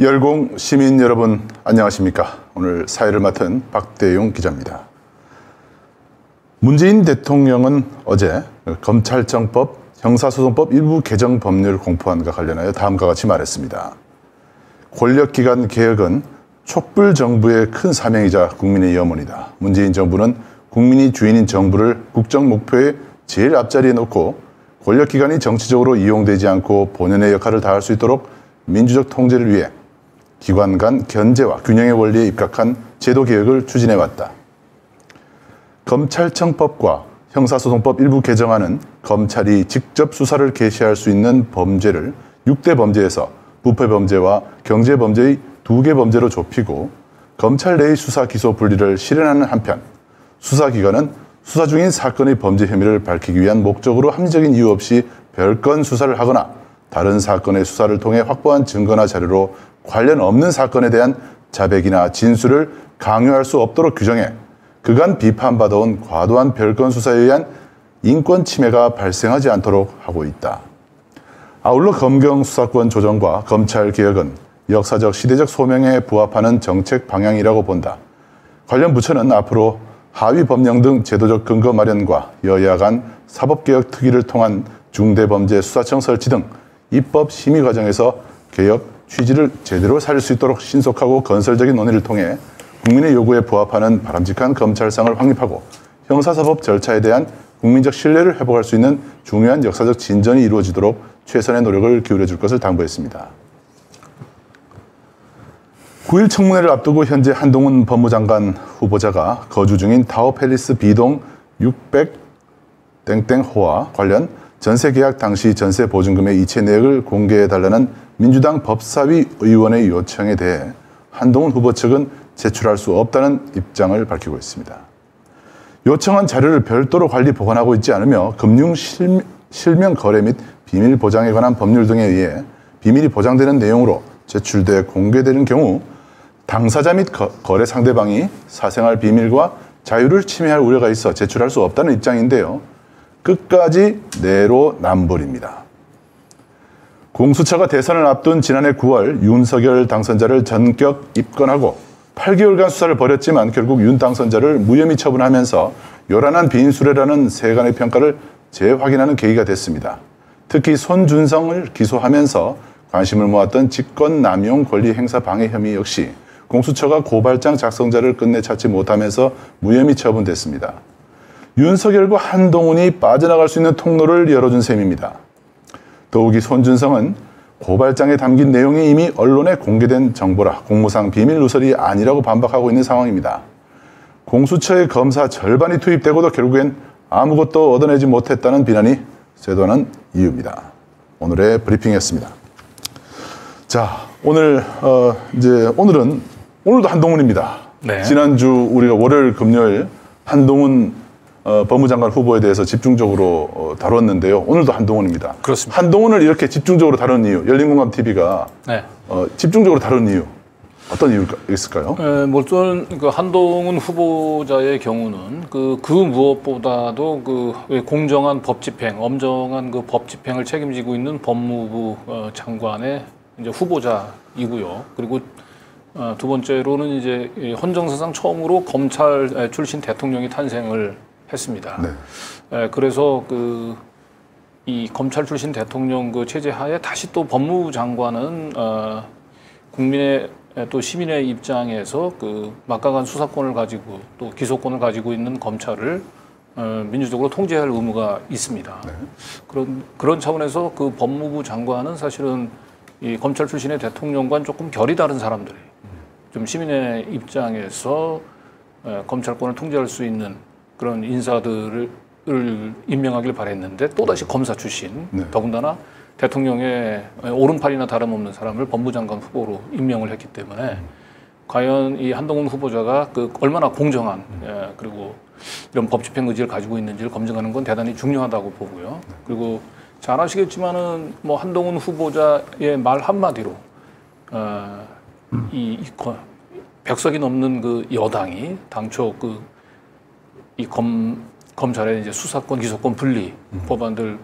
열공 시민 여러분 안녕하십니까. 오늘 사회를 맡은 박대용 기자입니다. 문재인 대통령은 어제 검찰청법, 형사소송법 일부 개정 법률 공포안과 관련하여 다음과 같이 말했습니다. 권력기관 개혁은 촛불 정부의 큰 사명이자 국민의 염원이다. 문재인 정부는 국민이 주인인 정부를 국정 목표의 제일 앞자리에 놓고 권력기관이 정치적으로 이용되지 않고 본연의 역할을 다할 수 있도록 민주적 통제를 위해 기관 간 견제와 균형의 원리에 입각한 제도 개혁을 추진해왔다. 검찰청법과 형사소송법 일부 개정안은 검찰이 직접 수사를 개시할 수 있는 범죄를 6대 범죄에서 부패범죄와 경제범죄의 2개 범죄로 좁히고 검찰 내의 수사 기소 분리를 실현하는 한편 수사기관은 수사 중인 사건의 범죄 혐의를 밝히기 위한 목적으로 합리적인 이유 없이 별건 수사를 하거나 다른 사건의 수사를 통해 확보한 증거나 자료로 관련 없는 사건에 대한 자백이나 진술을 강요할 수 없도록 규정해 그간 비판받아온 과도한 별건 수사에 의한 인권 침해가 발생하지 않도록 하고 있다. 아울러 검경 수사권 조정과 검찰 개혁은 역사적 시대적 소명에 부합하는 정책 방향이라고 본다. 관련 부처는 앞으로 하위 법령 등 제도적 근거 마련과 여야 간 사법개혁 특위를 통한 중대범죄수사청 설치 등 입법 심의 과정에서 개혁 취지를 제대로 살릴 수 있도록 신속하고 건설적인 논의를 통해 국민의 요구에 부합하는 바람직한 검찰상을 확립하고 형사사법 절차에 대한 국민적 신뢰를 회복할 수 있는 중요한 역사적 진전이 이루어지도록 최선의 노력을 기울여 줄 것을 당부했습니다. 9일 청문회를 앞두고 현재 한동훈 법무장관 후보자가 거주 중인 타워팰리스 B동 600호와 관련 전세계약 당시 전세 보증금의 이체 내역을 공개해달라는 민주당 법사위 의원의 요청에 대해 한동훈 후보 측은 제출할 수 없다는 입장을 밝히고 있습니다. 요청한 자료를 별도로 관리 보관하고 있지 않으며 금융 실명 거래 및 비밀 보장에 관한 법률 등에 의해 비밀이 보장되는 내용으로 제출돼 공개되는 경우 당사자 및 거래 상대방이 사생활 비밀과 자유를 침해할 우려가 있어 제출할 수 없다는 입장인데요. 끝까지 내로남불입니다. 공수처가 대선을 앞둔 지난해 9월 윤석열 당선자를 전격 입건하고 8개월간 수사를 벌였지만 결국 윤 당선자를 무혐의 처분하면서 요란한 빈수레라는 세간의 평가를 재확인하는 계기가 됐습니다. 특히 손준성을 기소하면서 관심을 모았던 직권남용 권리 행사 방해 혐의 역시 공수처가 고발장 작성자를 끝내 찾지 못하면서 무혐의 처분됐습니다. 윤석열과 한동훈이 빠져나갈 수 있는 통로를 열어준 셈입니다. 더욱이 손준성은 고발장에 담긴 내용이 이미 언론에 공개된 정보라 공무상 비밀 누설이 아니라고 반박하고 있는 상황입니다. 공수처의 검사 절반이 투입되고도 결국엔 아무것도 얻어내지 못했다는 비난이 쇄도하는 이유입니다. 오늘의 브리핑이었습니다. 자, 오늘도 한동훈입니다. 네. 지난주 우리가 월요일, 금요일 한동훈 법무장관 후보에 대해서 집중적으로 다뤘는데요. 오늘도 한동훈입니다. 그렇습니다. 한동훈을 이렇게 집중적으로 다룬 이유, 열린공감TV가 네. 집중적으로 다룬 이유, 어떤 이유가 있을까요? 우선 한동훈 후보자의 경우는 그 무엇보다도 공정한 법 집행, 엄정한 법 집행을 책임지고 있는 법무부 장관의 이제 후보자이고요. 그리고 두 번째로는 이제 헌정사상 처음으로 검찰 출신 대통령이 탄생을 했습니다. 네. 그래서 이 검찰 출신 대통령 체제 하에 다시 또 법무부 장관은 국민의 또 시민의 입장에서 막강한 수사권을 가지고 또 기소권을 가지고 있는 검찰을 민주적으로 통제할 의무가 있습니다. 네. 그런 차원에서 법무부 장관은 사실은 이 검찰 출신의 대통령과는 조금 결이 다른 사람들이 좀 시민의 입장에서 검찰권을 통제할 수 있는 그런 인사들을 임명하길 바랬는데 또다시 검사 출신, 네. 더군다나 대통령의 오른팔이나 다름없는 사람을 법무장관 후보로 임명을 했기 때문에 과연 이 한동훈 후보자가 얼마나 공정한 그리고 이런 법 집행 의지를 가지고 있는지를 검증하는 건 대단히 중요하다고 보고요. 그리고 잘 아시겠지만은 한동훈 후보자의 말 한마디로 이 100석이 넘는 여당이 당초 이 검찰의 이제 수사권, 기소권 분리 법안들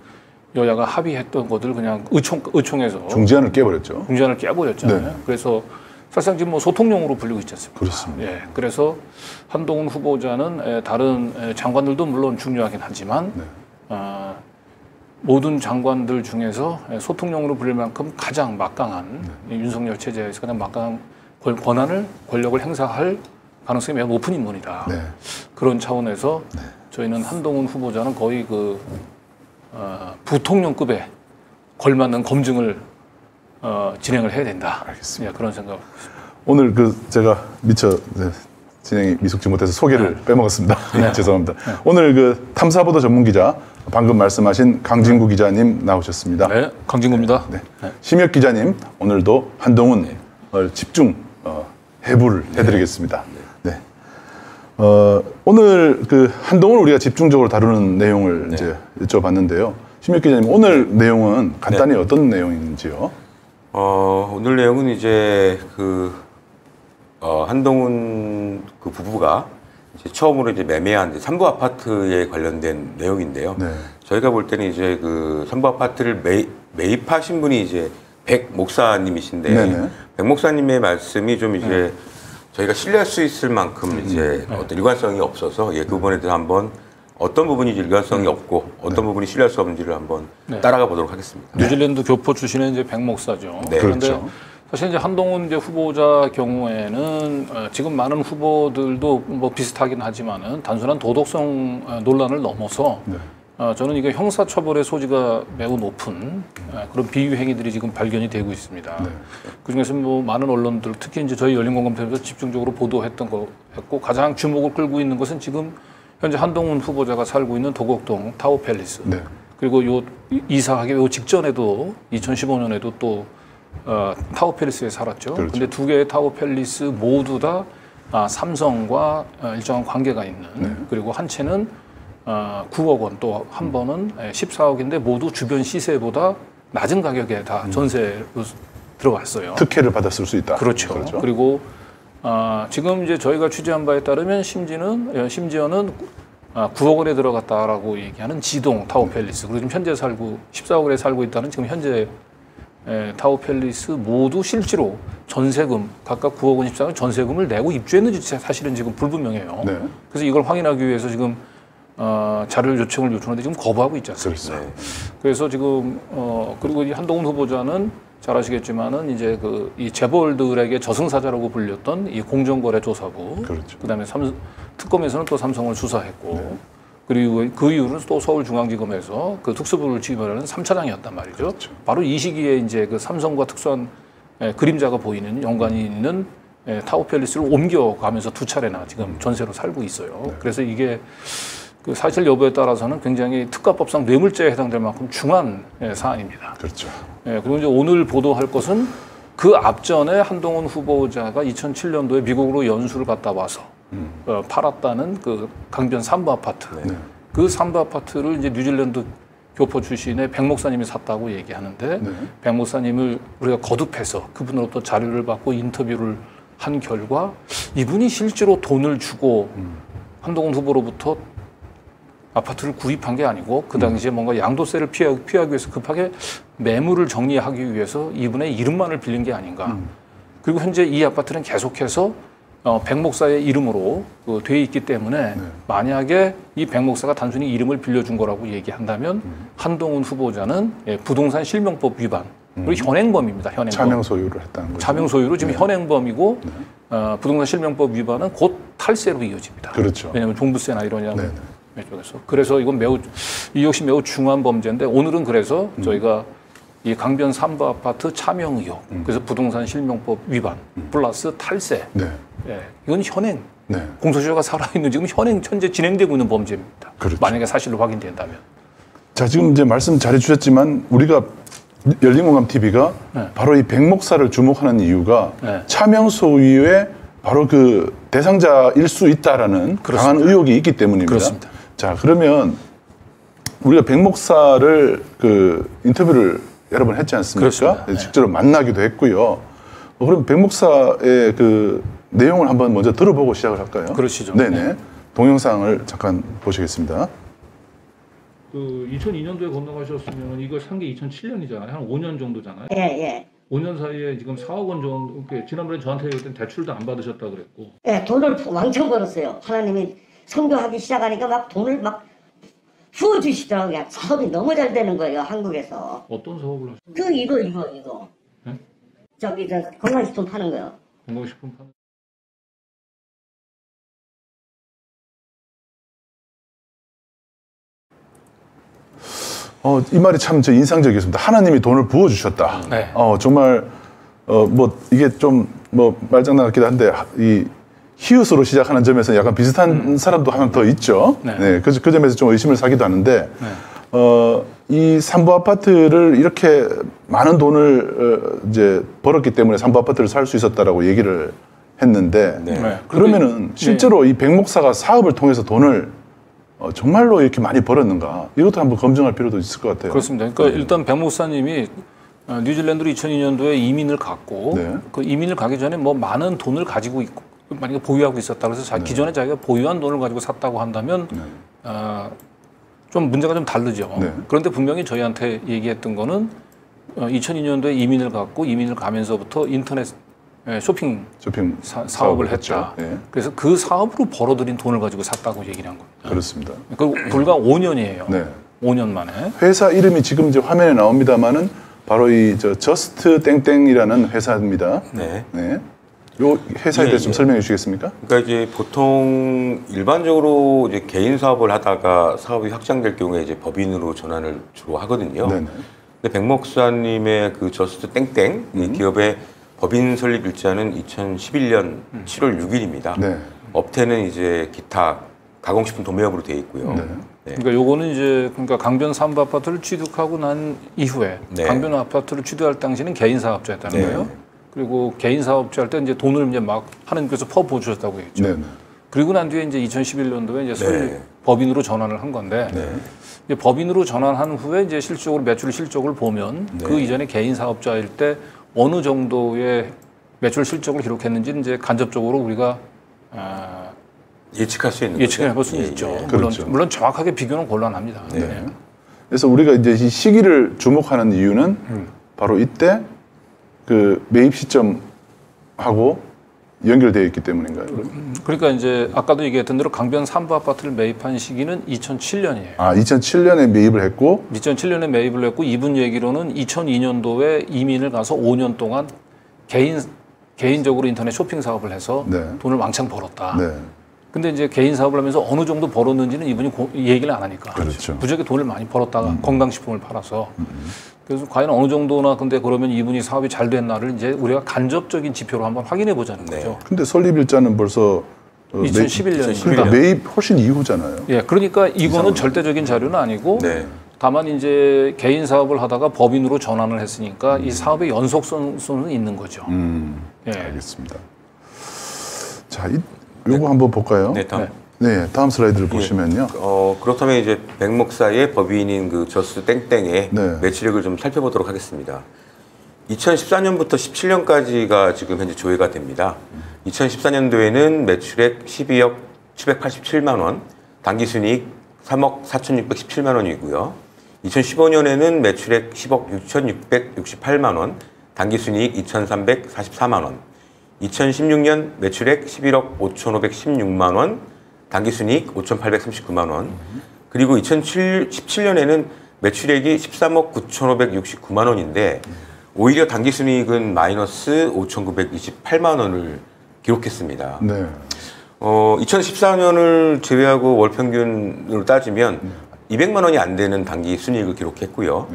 여야가 합의했던 것들 그냥 의총에서 중재안을 깨버렸죠. 중재안을 깨버렸잖아요. 네. 그래서 사실상 지금 뭐 소통용으로 불리고 있지 않습니까? 그렇습니다. 예, 그래서 한동훈 후보자는 다른 장관들도 물론 중요하긴 하지만 모든 장관들 중에서 소통용으로 불릴 만큼 가장 막강한 윤석열 체제에서 가장 막강한 권력을 행사할 가능성이 매우 높은 인물이다. 네. 그런 차원에서 저희는 한동훈 후보자는 거의 그 부통령급에 걸맞는 검증을 진행을 해야 된다. 알겠습니다. 예, 그런 생각. 오늘 제가 미처 진행이 미숙지 못해서 소개를 빼먹었습니다. 죄송합니다. 오늘 탐사보도 전문 기자 방금 말씀하신 강진구 기자님 나오셨습니다. 네, 강진구입니다. 네. 심혁 기자님 오늘도 한동훈을 집중 해부를 해드리겠습니다. 네. 오늘 한동훈을 우리가 집중적으로 다루는 내용을 이제 여쭤봤는데요. 심혁 기자님 오늘 내용은 간단히 어떤 내용인지요? 오늘 내용은 이제 한동훈 부부가 이제 처음으로 이제 매매한 이제 3부 아파트에 관련된 내용인데요. 네. 저희가 볼 때는 이제 3부 아파트를 매입하신 분이 이제 백 목사님이신데, 네네. 백 목사님의 말씀이 좀 이제 저희가 신뢰할 수 있을 만큼 이제 어떤 일관성이 없어서 그 부분에 대해서 한번 어떤 부분이 일관성이 없고 어떤 부분이 신뢰할 수 없는지를 한번 따라가 보도록 하겠습니다. 뉴질랜드 교포 출신의 이제 백 목사죠. 네. 그런데 그렇죠. 사실 이제 한동훈 이제 후보자 경우에는 지금 많은 후보들도 뭐 비슷하긴 하지만은 단순한 도덕성 논란을 넘어서 저는 이게 형사처벌의 소지가 매우 높은 그런 비위 행위들이 지금 발견이 되고 있습니다. 그중에서 뭐 많은 언론들, 특히 이제 저희 열린공감팀에서 집중적으로 보도했던 거 했고 가장 주목을 끌고 있는 것은 지금 현재 한동훈 후보자가 살고 있는 도곡동 타워팰리스. 네. 그리고 요 이사하기 요 직전에도 2015년에도 또 타워팰리스에 살았죠. 그렇죠. 근데 두 개의 타워팰리스 모두 다 삼성과 일정한 관계가 있는 그리고 한 채는 9억 원, 또 한 번은 14억인데 모두 주변 시세보다 낮은 가격에 다 전세로 들어갔어요. 특혜를 받았을 수 있다. 그렇죠. 그리고 지금 이제 저희가 취재한 바에 따르면 심지어는 9억 원에 들어갔다라고 얘기하는 지동 타워팰리스. 그리고 지금 현재 14억 원에 살고 있다는 지금 현재 타워팰리스 모두 실제로 전세금 각각 9억 원, 14억 원 전세금을 내고 입주했는지 사실은 지금 불분명해요. 네. 그래서 이걸 확인하기 위해서 지금 자료 요청을 요청하는데 지금 거부하고 있지 않습니까? 그래서 지금 그리고 이 한동훈 후보자는 잘 아시겠지만은 이제 이 재벌들에게 저승사자라고 불렸던 이 공정거래조사부, 그렇죠. 그다음에 특검에서는 또 삼성을 수사했고, 그리고 그 이후로는 또 서울중앙지검에서 그 특수부를 지휘하는 3차장이었단 말이죠. 그렇죠. 바로 이 시기에 이제 그 삼성과 특수한 그림자가 보이는 연관이 있는 타워팰리스를 옮겨가면서 두 차례나 지금 전세로 살고 있어요. 그래서 이게 그 사실 여부에 따라서는 굉장히 특가법상 뇌물죄에 해당될 만큼 중한 사안입니다. 그렇죠. 그리고 이제 오늘 보도할 것은 그 앞전에 한동훈 후보자가 2007년도에 미국으로 연수를 갔다 와서 팔았다는 그 강변 3부 아파트. 그 3부 아파트를 이제 뉴질랜드 교포 출신의 백 목사님이 샀다고 얘기하는데 백 목사님을 우리가 거듭해서 그분으로부터 자료를 받고 인터뷰를 한 결과 이분이 실제로 돈을 주고 한동훈 후보로부터 아파트를 구입한 게 아니고 그 당시에 뭔가 양도세를 피하기 위해서 급하게 매물을 정리하기 위해서 이분의 이름만을 빌린 게 아닌가. 그리고 현재 이 아파트는 계속해서 백 목사의 이름으로 돼 있기 때문에 만약에 이 백 목사가 단순히 이름을 빌려준 거라고 얘기한다면 한동훈 후보자는 부동산 실명법 위반 그리고 현행범입니다. 현행범. 차명 소유를 했다는 거죠. 차명 소유로 지금 현행범이고 부동산 실명법 위반은 곧 탈세로 이어집니다. 그렇죠. 왜냐하면 종부세나 이런 쪽에서. 그래서 이건 이 역시 매우 중한 범죄인데 오늘은 그래서 저희가 이 강변 3부 아파트 차명 의혹, 그래서 부동산 실명법 위반 플러스 탈세. 이건 현행. 공소시효가 살아있는 지금 현재 진행되고 있는 범죄입니다. 그렇죠. 만약에 사실로 확인된다면. 자, 지금 이제 말씀 잘해주셨지만 우리가 열린공감 TV가 바로 이 백 목사를 주목하는 이유가 차명 소유의 바로 그 대상자일 수 있다라는 강한 의혹이 있기 때문입니다. 그렇습니다. 자, 그러면 우리가 백 목사를 인터뷰를 여러 번 했지 않습니까? 직접 만나기도 했고요. 그럼 백 목사의 내용을 한번 먼저 들어보고 시작을 할까요? 그러시죠. 네네. 동영상을 잠깐 보시겠습니다. 그 2002년도에 건너가셨으면 이거 산 게 2007년이잖아요. 한 5년 정도잖아요. 예, 예. 5년 사이에 지금 4억 원 정도, 지난번에 저한테 얘기했던 대출도 안 받으셨다 그랬고. 예, 돈을 왕창 벌었어요. 하나님이 선교하기 시작하니까 막 돈을 막 부어주시더라고요. 사업이 너무 잘 되는 거예요, 한국에서. 어떤 사업을 하셨어요? 그 이거. 네? 저기 저 건강식품 파는 거요. 건강식품 파는. 이 말이 참 저 인상적이었습니다. 하나님이 돈을 부어주셨다. 네. 정말 뭐 이게 좀 뭐 말장난 같기도 한데 이 히읗으로 시작하는 점에서 약간 비슷한 사람도 한 명 더 있죠. 네. 네. 그 점에서 좀 의심을 사기도 하는데 네. 이 삼부 아파트를 이렇게 많은 돈을 이제 벌었기 때문에 삼부 아파트를 살 수 있었다라고 얘기를 했는데 네. 그러면은 실제로 이 백 목사가 사업을 통해서 돈을 정말로 이렇게 많이 벌었는가? 이것도 한번 검증할 필요도 있을 것 같아요. 그렇습니다. 그러니까 일단 백 목사님이 뉴질랜드로 2002년도에 이민을 갔고 네. 그 이민을 가기 전에 뭐 많은 돈을 가지고 있고 만약에 보유하고 있었다 그래서 기존에 자기가 보유한 돈을 가지고 샀다고 한다면 좀 문제가 좀 다르죠. 네. 그런데 분명히 저희한테 얘기했던 거는 2002년도에 이민을 갔고 이민을 가면서부터 인터넷 쇼핑 사업을 했다. 네. 그래서 그 사업으로 벌어들인 돈을 가지고 샀다고 얘기를 한 겁니다. 그렇습니다. 그 불과 5년이에요. 네. 5년 만에. 회사 이름이 지금 이제 화면에 나옵니다만은 바로 이 저스트 땡땡이라는 회사입니다. 네. 네. 요 회사에 대해서 좀 설명해 주시겠습니까? 그러니까 이제 보통 일반적으로 이제 개인 사업을 하다가 사업이 확장될 경우에 이제 법인으로 전환을 주로 하거든요. 네네. 근데 백 목사님의 그 저스트 땡땡 이 기업의 법인 설립 일자는 2011년 7월 6일입니다. 네. 업태는 이제 기타 가공식품 도매업으로 되어 있고요. 네. 네. 그러니까 요거는 이제 그러니까 강변 삼부 아파트를 취득하고 난 이후에 네. 강변 아파트를 취득할 당시는 개인 사업자였다는 네. 거예요. 그리고 개인 사업자 할 때 이제 돈을 이제 막 하나님께서 퍼부어 주셨다고 했죠. 네. 그리고 난 뒤에 이제 2011년도에 이제 네. 법인으로 전환을 한 건데 네. 이제 법인으로 전환한 후에 이제 실적으로 매출 실적을 보면 네. 그 이전에 개인 사업자일 때 어느 정도의 매출 실적을 기록했는지는 이제 간접적으로 우리가 예측할 수 있는 예측해 거죠? 볼 수는 예, 있죠. 예. 그렇죠. 물론 정확하게 비교는 곤란합니다. 네. 그래서 우리가 이제 이 시기를 주목하는 이유는 바로 이때 그 매입 시점하고 연결되어 있기 때문인가요? 그러니까 이제 아까도 얘기했던 대로 강변 삼부 아파트를 매입한 시기는 2007년이에요. 2007년에 매입을 했고 2007년에 매입을 했고 이분 얘기로는 2002년도에 이민을 가서 5년 동안 개인적으로 인터넷 쇼핑 사업을 해서 네. 돈을 왕창 벌었다. 네. 근데 이제 개인 사업을 하면서 어느 정도 벌었는지는 이분이 얘기를 안 하니까. 그렇죠. 부적에 돈을 많이 벌었다가 건강식품을 팔아서. 그래서 과연 어느 정도나 근데 그러면 이분이 사업이 잘 됐나를 이제 우리가 간접적인 지표로 한번 확인해 보자는 네. 거죠. 근데 설립 일자는 벌써 2011년이니까. 그러니까 매입 훨씬 이후잖아요. 예, 그러니까 이거는 절대적인 자료는 아니고 네. 다만 이제 개인 사업을 하다가 법인으로 전환을 했으니까 이 사업의 연속성은 있는 거죠. 예. 알겠습니다. 자, 요거 한번 볼까요? 네, 다음. 네, 다음 슬라이드를 보시면요. 그렇다면 이제 백 목사의 법인인 그 저스 땡땡의 네. 매출액을 좀 살펴보도록 하겠습니다. 2014년부터 17년까지가 지금 현재 조회가 됩니다. 2014년도에는 매출액 12억 787만 원, 당기순이익 3억 4,617만 원이고요. 2015년에는 매출액 10억 6,668만 원, 당기순이익 2,344만 원. 2016년 매출액 11억 5,516만 원, 당기순이익 5,839만 원. 그리고 2017년에는 매출액이 13억 9,569만 원인데 오히려 당기순이익은 마이너스 5,928만 원을 기록했습니다. 네. 2014년을 제외하고 월 평균으로 따지면 200만 원이 안 되는 당기순이익을 기록했고요.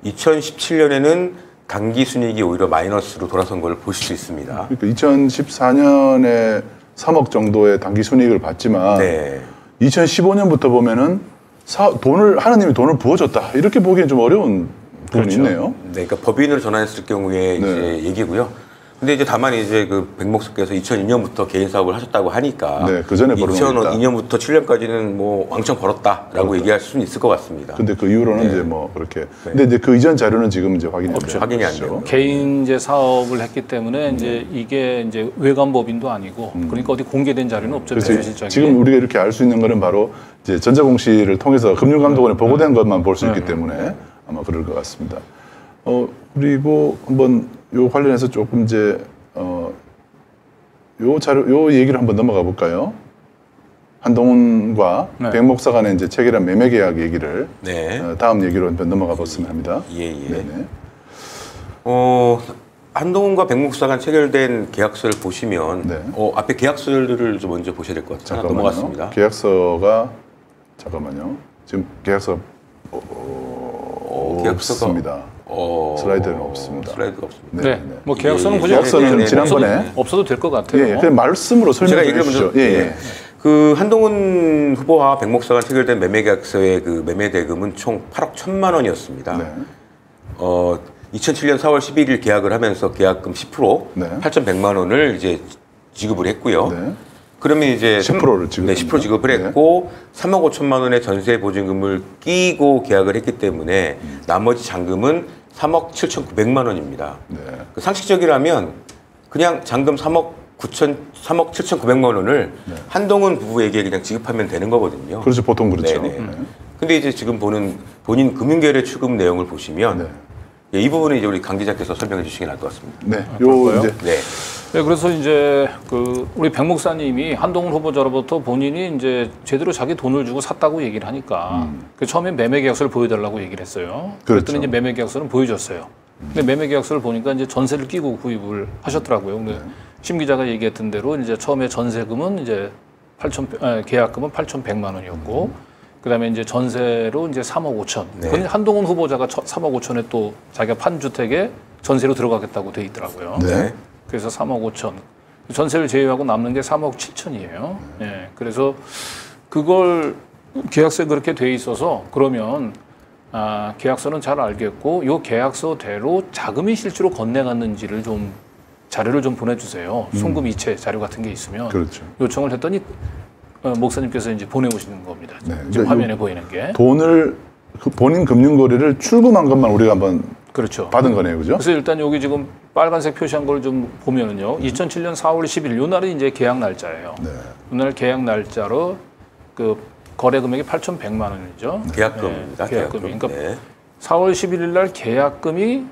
2017년에는 당기순이익이 오히려 마이너스로 돌아선 걸 보실 수 있습니다. 그러니까 2014년에 3억 정도의 당기 순이익을 봤지만 네. 2015년부터 보면은 하나님이 돈을 부어줬다 이렇게 보기엔 좀 어려운 부분이 있네요. 네, 그러니까 법인으로 전환했을 경우에 이제 얘기고요. 근데 이제 다만 이제 그 백 목사께서 2002년부터 개인 사업을 하셨다고 하니까 네, 그 전에 벌은 2002년부터 7년까지는 뭐 왕창 벌었다라고 얘기할 수는 있을 것 같습니다. 근데 그 이후로는 이제 뭐 그렇게. 근데 이제 그 이전 자료는 지금 이제 확인이 없죠. 확인이 안 돼요. 개인 이제 사업을 했기 때문에 이제 이게 이제 외관법인도 아니고 그러니까 어디 공개된 자료는 없죠. 그래서 실적이. 지금 우리가 이렇게 알 수 있는 거는 바로 이제 전자공시를 통해서 금융감독원에 보고된 것만 볼 수 있기 때문에 아마 그럴 것 같습니다. 그리고 한번 요 관련해서 조금 이제 요 자료, 요 얘기를 한번 넘어가 볼까요? 한동훈과 네. 백 목사 간의 이제 체결한 매매 계약 얘기를 네. 다음 얘기로 한번 넘어가 봤으면 합니다. 예. 네네. 한동훈과 백 목사 간 체결된 계약서를 보시면 네. 앞에 계약서를 좀 먼저 보셔야 될 것 같아요. 하나 잠깐만요. 넘어갔습니다. 계약서가 잠깐만요. 지금 계약서 계약서가 없습니다. 슬라이드는 없습니다. 슬라이드가 없습니다. 네. 뭐 계약서는 굳이 계약서는 네. 지난번에 없어도 될 것 같아요. 예, 그냥 말씀으로 제가 설명해 얘기를 주시죠. 먼저 그 한동훈 후보와 백 목사 간 체결된 매매 계약서의 그 매매 대금은 총 8억 1천만 원이었습니다. 네. 2007년 4월 11일 계약을 하면서 계약금 10% 네. 8,100만 원을 이제 지급을 했고요. 네. 그러면 이제 10%를 지급했습니다. 네, 10% 지급을 했고 3억 5천만 원의 전세 보증금을 끼고 계약을 했기 때문에 나머지 잔금은 3억 7,900만 원입니다. 네. 그 상식적이라면 그냥 잔금 3억 7,900만 원을 한동훈 부부에게 그냥 지급하면 되는 거거든요. 그렇죠. 보통 그렇죠. 네네. 근데 이제 지금 보는 본인 금융계획 추금 내용을 보시면 네. 이 부분은 이제 우리 강 기자께서 설명해 주시기 나을 것 같습니다. 네. 그럴까요? 이제 네. 네, 그래서 이제 그 우리 백 목사님이 한동훈 후보자로부터 본인이 이제 제대로 자기 돈을 주고 샀다고 얘기를 하니까 그 처음에 매매 계약서를 보여달라고 얘기를 했어요. 그렇죠. 그랬더니 이제 매매 계약서는 보여줬어요. 근데 매매 계약서를 보니까 이제 전세를 끼고 구입을 하셨더라고요. 근데 심 기자가 얘기했던 대로 이제 처음에 전세금은 이제 계약금은 8,100만 원이었고 그다음에 이제 전세로 이제 3억 5천. 네. 그건 한동훈 후보자가 3억 5천에 또 자기가 판 주택에 전세로 들어가겠다고 돼 있더라고요. 네. 그래서 3억 5천. 전세를 제외하고 남는 게 3억 7천이에요. 예. 그래서 그걸 계약서에 그렇게 돼 있어서 그러면 계약서는 잘 알겠고 요 계약서대로 자금이 실제로 건네갔는지를 좀 자료를 좀 보내주세요. 송금 이체 자료 같은 게 있으면 그렇죠. 요청을 했더니 목사님께서 이제 보내오시는 겁니다. 네. 지금 그러니까 화면에 보이는 게. 돈을 그 본인 금융거래를 출금한 것만 우리가 한번 그렇죠. 받은 거네요, 그죠? 그래서 일단 여기 지금 빨간색 표시한 걸 좀 보면은요. 2007년 4월 10일 요 날이 이제 계약 날짜예요. 네. 오늘 계약 날짜로 그 거래 금액이 8,100만 원이죠. 계약금입니다. 네, 계약금이. 그러니까 네. 4월 11일 날 계약금이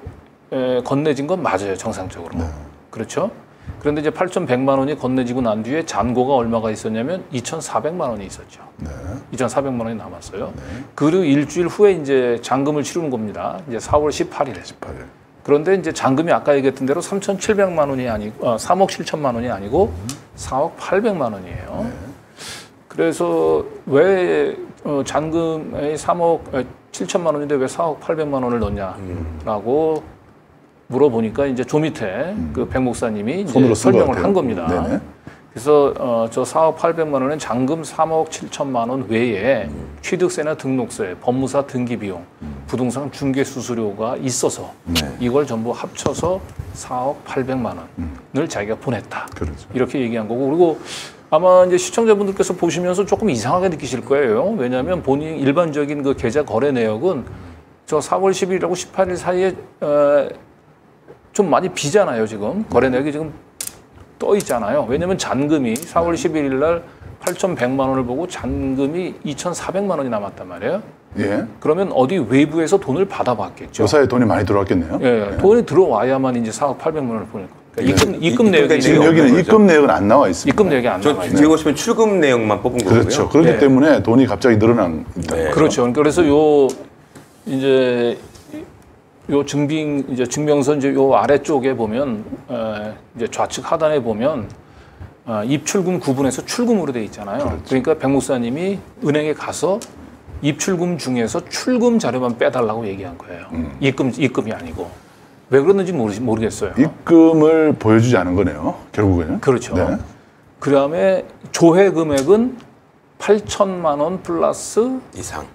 건네진 건 맞아요, 정상적으로. 네. 그렇죠? 그런데 이제 8,100만 원이 건네지고 난 뒤에 잔고가 얼마가 있었냐면 2,400만 원이 있었죠. 네. 2,400만 원이 남았어요. 그리고 일주일 후에 이제 잔금을 치르는 겁니다. 이제 4월 18일에. 18일. 그런데 이제 잔금이 아까 얘기했던 대로 3,700만 원이 아니고 3억 7천만 원이 아니고 4억 800만 원이에요. 그래서 왜 잔금에 3억 7천만 원인데 왜 4억 800만 원을 넣냐라고 물어보니까 이제 조 밑에 그 백 목사님이 이제 설명을 한 겁니다. 네네. 그래서 저 4억 800만 원은 잔금 3억 7천만 원 외에 취득세나 등록세, 법무사 등기 비용, 부동산 중개 수수료가 있어서 이걸 전부 합쳐서 4억 800만 원을 자기가 보냈다. 그렇죠. 이렇게 얘기한 거고 그리고 아마 이제 시청자분들께서 보시면서 조금 이상하게 느끼실 거예요. 왜냐하면 본인 일반적인 그 계좌 거래 내역은 저 4월 10일하고 18일 사이에 좀 많이 비잖아요, 지금. 거래 내역이 지금 떠 있잖아요. 왜냐면 잔금이 4월 11일 날 8,100만 원을 보고 잔금이 2,400만 원이 남았단 말이에요. 예. 그러면 어디 외부에서 돈을 받아봤겠죠. 요 사이에 돈이 많이 들어왔겠네요. 예, 돈이 들어와야만 이제 4억 800만 원을 보니까. 그러니까 입금 내역이 지금 내용이 여기는 없는 입금 내역은 안 나와 있습니다. 입금 내역이 안 저 나와요. 뒤에 보시면 출금 내용만 뽑은 거고요. 그렇죠. 그렇기 네. 때문에 돈이 갑자기 늘어난 네. 그렇죠. 그래서 요 이제 요 증명서 이제 요 아래쪽에 보면 이제 좌측 하단에 보면 입출금 구분해서 출금으로 돼 있잖아요. 그러니까 백 목사님이 은행에 가서 입출금 중에서 출금 자료만 빼달라고 얘기한 거예요. 입금이 아니고 왜 그랬는지 모르겠어요. 입금을 보여주지 않은 거네요. 결국에는. 그렇죠. 네. 그다음에 조회 금액은 8천만 원 플러스 이상.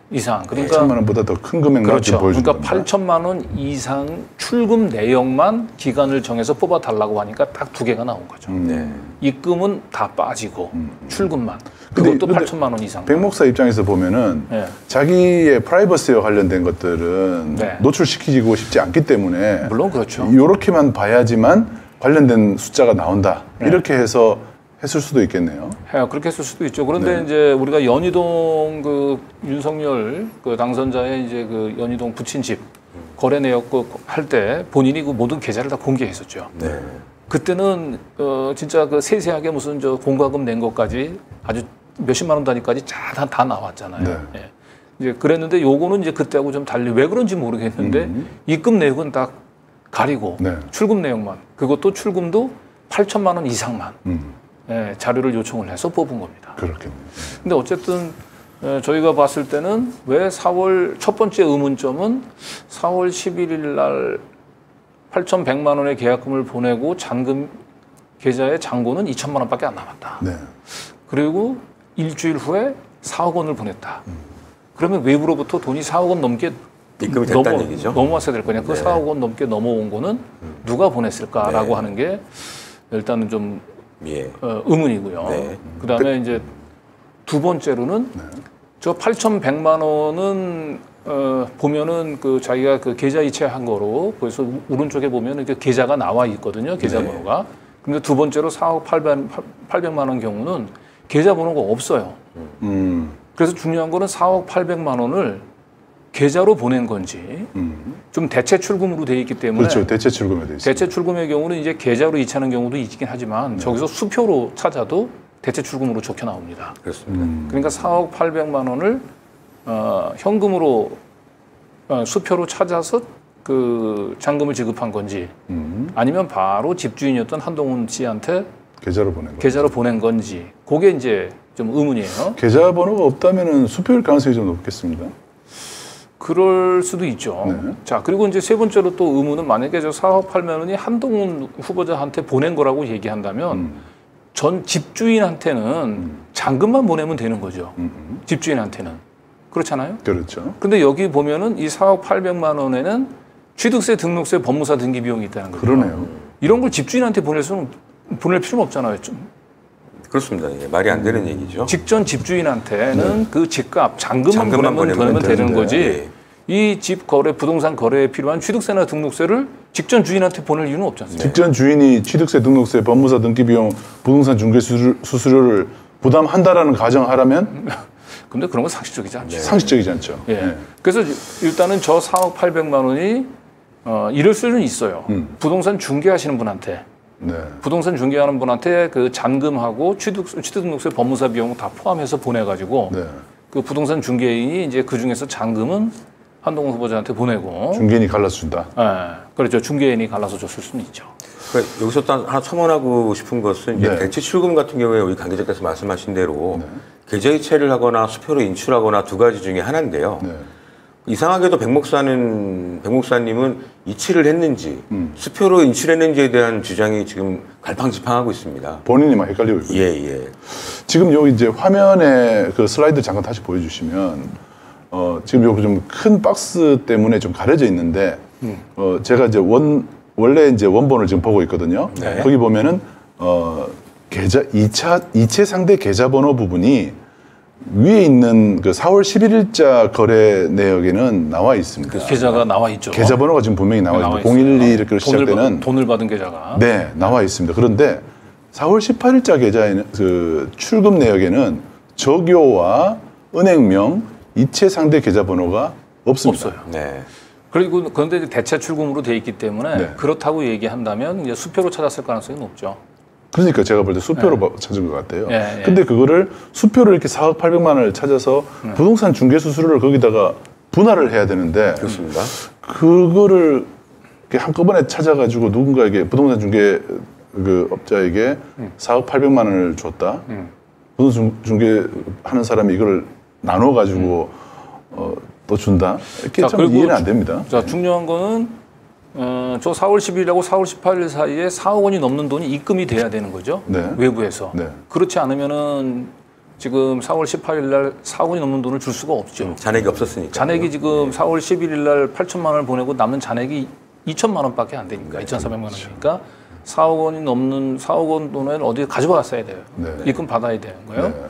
그러니까 8천만 원보다 더 큰 금액만 그렇죠. 보여주는 그러니까 겁니다. 8천만 원 이상 출금 내역만 기간을 정해서 뽑아달라고 하니까 딱 두 개가 나온 거죠. 네. 입금은 다 빠지고 출금만. 근데- 그것도 근데 8천만 원 이상. 백 목사 입장에서 보면은 네. 자기의 프라이버시와 관련된 것들은 네. 노출시키고 싶지 않기 때문에 물론 그렇죠. 이렇게만 봐야지만 관련된 숫자가 나온다. 네. 이렇게 해서 했을 수도 있겠네요. 그렇게 했을 수도 있죠. 그런데 네. 이제 우리가 연희동 그 윤석열 그 당선자의 이제 그 연희동 부친 집 거래 내역 할 때 본인이 그 모든 계좌를 다 공개했었죠. 네. 그때는 진짜 그 세세하게 무슨 저 공과금 낸 것까지 아주 몇십만 원 단위까지 다 나왔잖아요. 네. 예. 이제 그랬는데 요거는 이제 그때하고 좀 달리 왜 그런지 모르겠는데 입금 내역은 다 가리고 네. 출금 내역만 그것도 출금도 8천만 원 이상만 예, 자료를 요청을 해서 뽑은 겁니다. 그렇겠네요. 근데 어쨌든 저희가 봤을 때는 왜 4월 첫 번째 의문점은 4월 11일 날 8,100만 원의 계약금을 보내고 잔금 계좌에 잔고는 2천만 원밖에 안 남았다. 네. 그리고 일주일 후에 4억 원을 보냈다. 그러면 외부로부터 돈이 4억 원 넘게 입금이 됐다는 얘기죠. 넘어왔어야 될 거냐. 그 네. 4억 원 넘게 넘어온 거는 누가 보냈을까라고 네. 하는 게 일단은 좀 예. 의문이고요. 네. 그다음에 이제 두 번째로는 저 8,100만 원은 보면은 그 자기가 그 계좌 이체한 거로 그래서 오른쪽에 보면은 그 계좌가 나와 있거든요. 계좌 네. 번호가. 근데 두 번째로 4억 800만 원 경우는 계좌 번호가 없어요. 그래서 중요한 거는 4억 800만 원을 계좌로 보낸 건지 좀 대체 출금으로 돼 있기 때문에 그렇죠. 대체 출금에 돼 있습니다. 대체 출금의 경우는 이제 계좌로 이체하는 경우도 있긴 하지만 저기서 수표로 찾아도 대체 출금으로 적혀 나옵니다. 그렇습니다. 그러니까 4억 800만 원을 현금으로 수표로 찾아서 그 잔금을 지급한 건지 아니면 바로 집주인이었던 한동훈 씨한테 계좌로 보낸 거. 계좌로 보낸 건지 그게 이제 좀 의문이에요. 계좌 번호가 없다면은 수표일 가능성이 좀 높겠습니다. 그럴 수도 있죠. 네. 자, 그리고 이제 세 번째로 또 의문은 만약에 저 4억 8만 원이 한동훈 후보자한테 보낸 거라고 얘기한다면 전 집주인한테는 잔금만 보내면 되는 거죠. 집주인한테는. 그렇잖아요? 그렇죠. 근데 여기 보면은 이 4억 800만 원에는 취득세, 등록세, 법무사 등기 비용이 있다는 거죠. 그러네요. 이런 걸 집주인한테 보낼 필요는 없잖아요. 좀. 그렇습니다. 예, 말이 안 되는 얘기죠. 직전 집주인한테는 그 집값 잔금만 잔금만 보내면 보내면 되는 되는데. 거지. 이 집 거래, 부동산 거래에 필요한 취득세나 등록세를 직전 주인한테 보낼 이유는 없지 않습니까? 직전 주인이 취득세, 등록세, 법무사 등기 비용, 부동산 중개 수수료를 부담한다라는 가정하라면 근데 그런 건 상식적이지 않죠. 상식적이지 않죠. 예. 네. 그래서 일단은 저 4억 800만 원이 이럴 수는 있어요. 부동산 중개하시는 분한테. 네. 부동산 중개하는 분한테 그 잔금하고 취득등록세, 법무사 비용 다 포함해서 보내가지고 네. 그 부동산 중개인이 이제 그 중에서 잔금은 한동훈 후보자한테 보내고. 중개인이 갈라서 준다. 예. 그렇죠. 중개인이 갈라서 줬을 수는 있죠. 그러니까 여기서 또 하나 첨언하고 싶은 것은 이제 네. 대체 출금 같은 경우에 우리 관계자께서 말씀하신 대로 계좌 이체를 하거나 수표로 인출하거나 두 가지 중에 하나인데요. 네. 이상하게도 백 목사님은 이체를 했는지 수표로 인출했는지에 대한 주장이 지금 갈팡질팡하고 있습니다. 본인이 막 헷갈리고 있고요. 예. 지금 여기 이제 화면에 그 슬라이드 잠깐 다시 보여주시면 지금 여기 좀 큰 박스 때문에 좀 가려져 있는데 제가 이제 원래 이제 원본을 지금 보고 있거든요. 네. 거기 보면은 계좌 이체 상대 계좌번호 부분이 위에 있는 그 4월 11일자 거래 내역에는 나와 있습니다. 계좌가 나와 있죠. 계좌번호가 지금 분명히 나와 있습니다. 012 이렇게 시작되는 돈을 받은 계좌가. 네, 나와 있습니다. 그런데 4월 18일자 계좌에는 그 출금 내역에는 적요와 은행명, 이체 상대 계좌번호가 없습니다. 없어요. 네. 그리고 그런데 대체 출금으로 돼 있기 때문에 네. 그렇다고 얘기한다면 이제 수표로 찾았을 가능성이 높죠. 그러니까 제가 볼 때 수표로 찾은 것 같아요. 예. 근데 그거를 수표를 이렇게 4억 800만 원을 찾아서 부동산 중개 수수료를 거기다가 분할을 해야 되는데 그렇습니다. 그거를 이렇게 한꺼번에 찾아가지고 누군가에게 부동산 중개 그 업자에게 4억 800만 원을 줬다. 부동산 중개 하는 사람이 이걸 나눠가지고 또 준다. 이렇게 참 그리고 이해는 안 됩니다. 자, 중요한 거는 저 4월 10일하고 4월 18일 사이에 4억 원이 넘는 돈이 입금이 돼야 되는 거죠. 네. 외부에서. 네. 그렇지 않으면은 지금 4월 18일 날 4억 원이 넘는 돈을 줄 수가 없죠. 잔액이 없었으니까. 잔액이 지금 4월 11일 날 8천만 원을 보내고 남는 잔액이 2천만 원밖에 안 되니까 2,400만 원이니까 4억 원이 넘는 4억 원 돈을 어디에 가져갔어야 돼요. 네. 입금 받아야 되는 거예요. 네.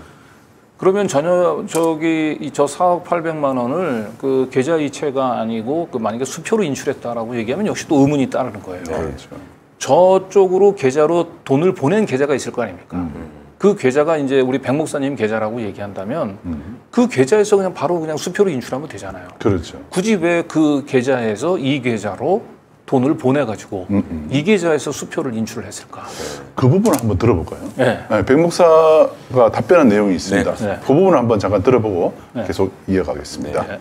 그러면 전혀 저 4억 800만 원을 그 계좌 이체가 아니고 그 만약에 수표로 인출했다라고 얘기하면 역시 또 의문이 따르는 거예요. 그렇죠. 저쪽으로 계좌로 돈을 보낸 계좌가 있을 거 아닙니까? 그 계좌가 이제 우리 백 목사님 계좌라고 얘기한다면 그 계좌에서 그냥 바로 그냥 수표로 인출하면 되잖아요. 그렇죠. 굳이 왜 그 계좌에서 이 계좌로 돈을 보내가지고 이 계좌에서 수표를 인출을 했을까? 그 부분을 한번 들어볼까요? 네. 네, 백 목사가 답변한 내용이 있습니다. 네. 그 부분을 한번 잠깐 들어보고 네. 계속 이어가겠습니다. 네.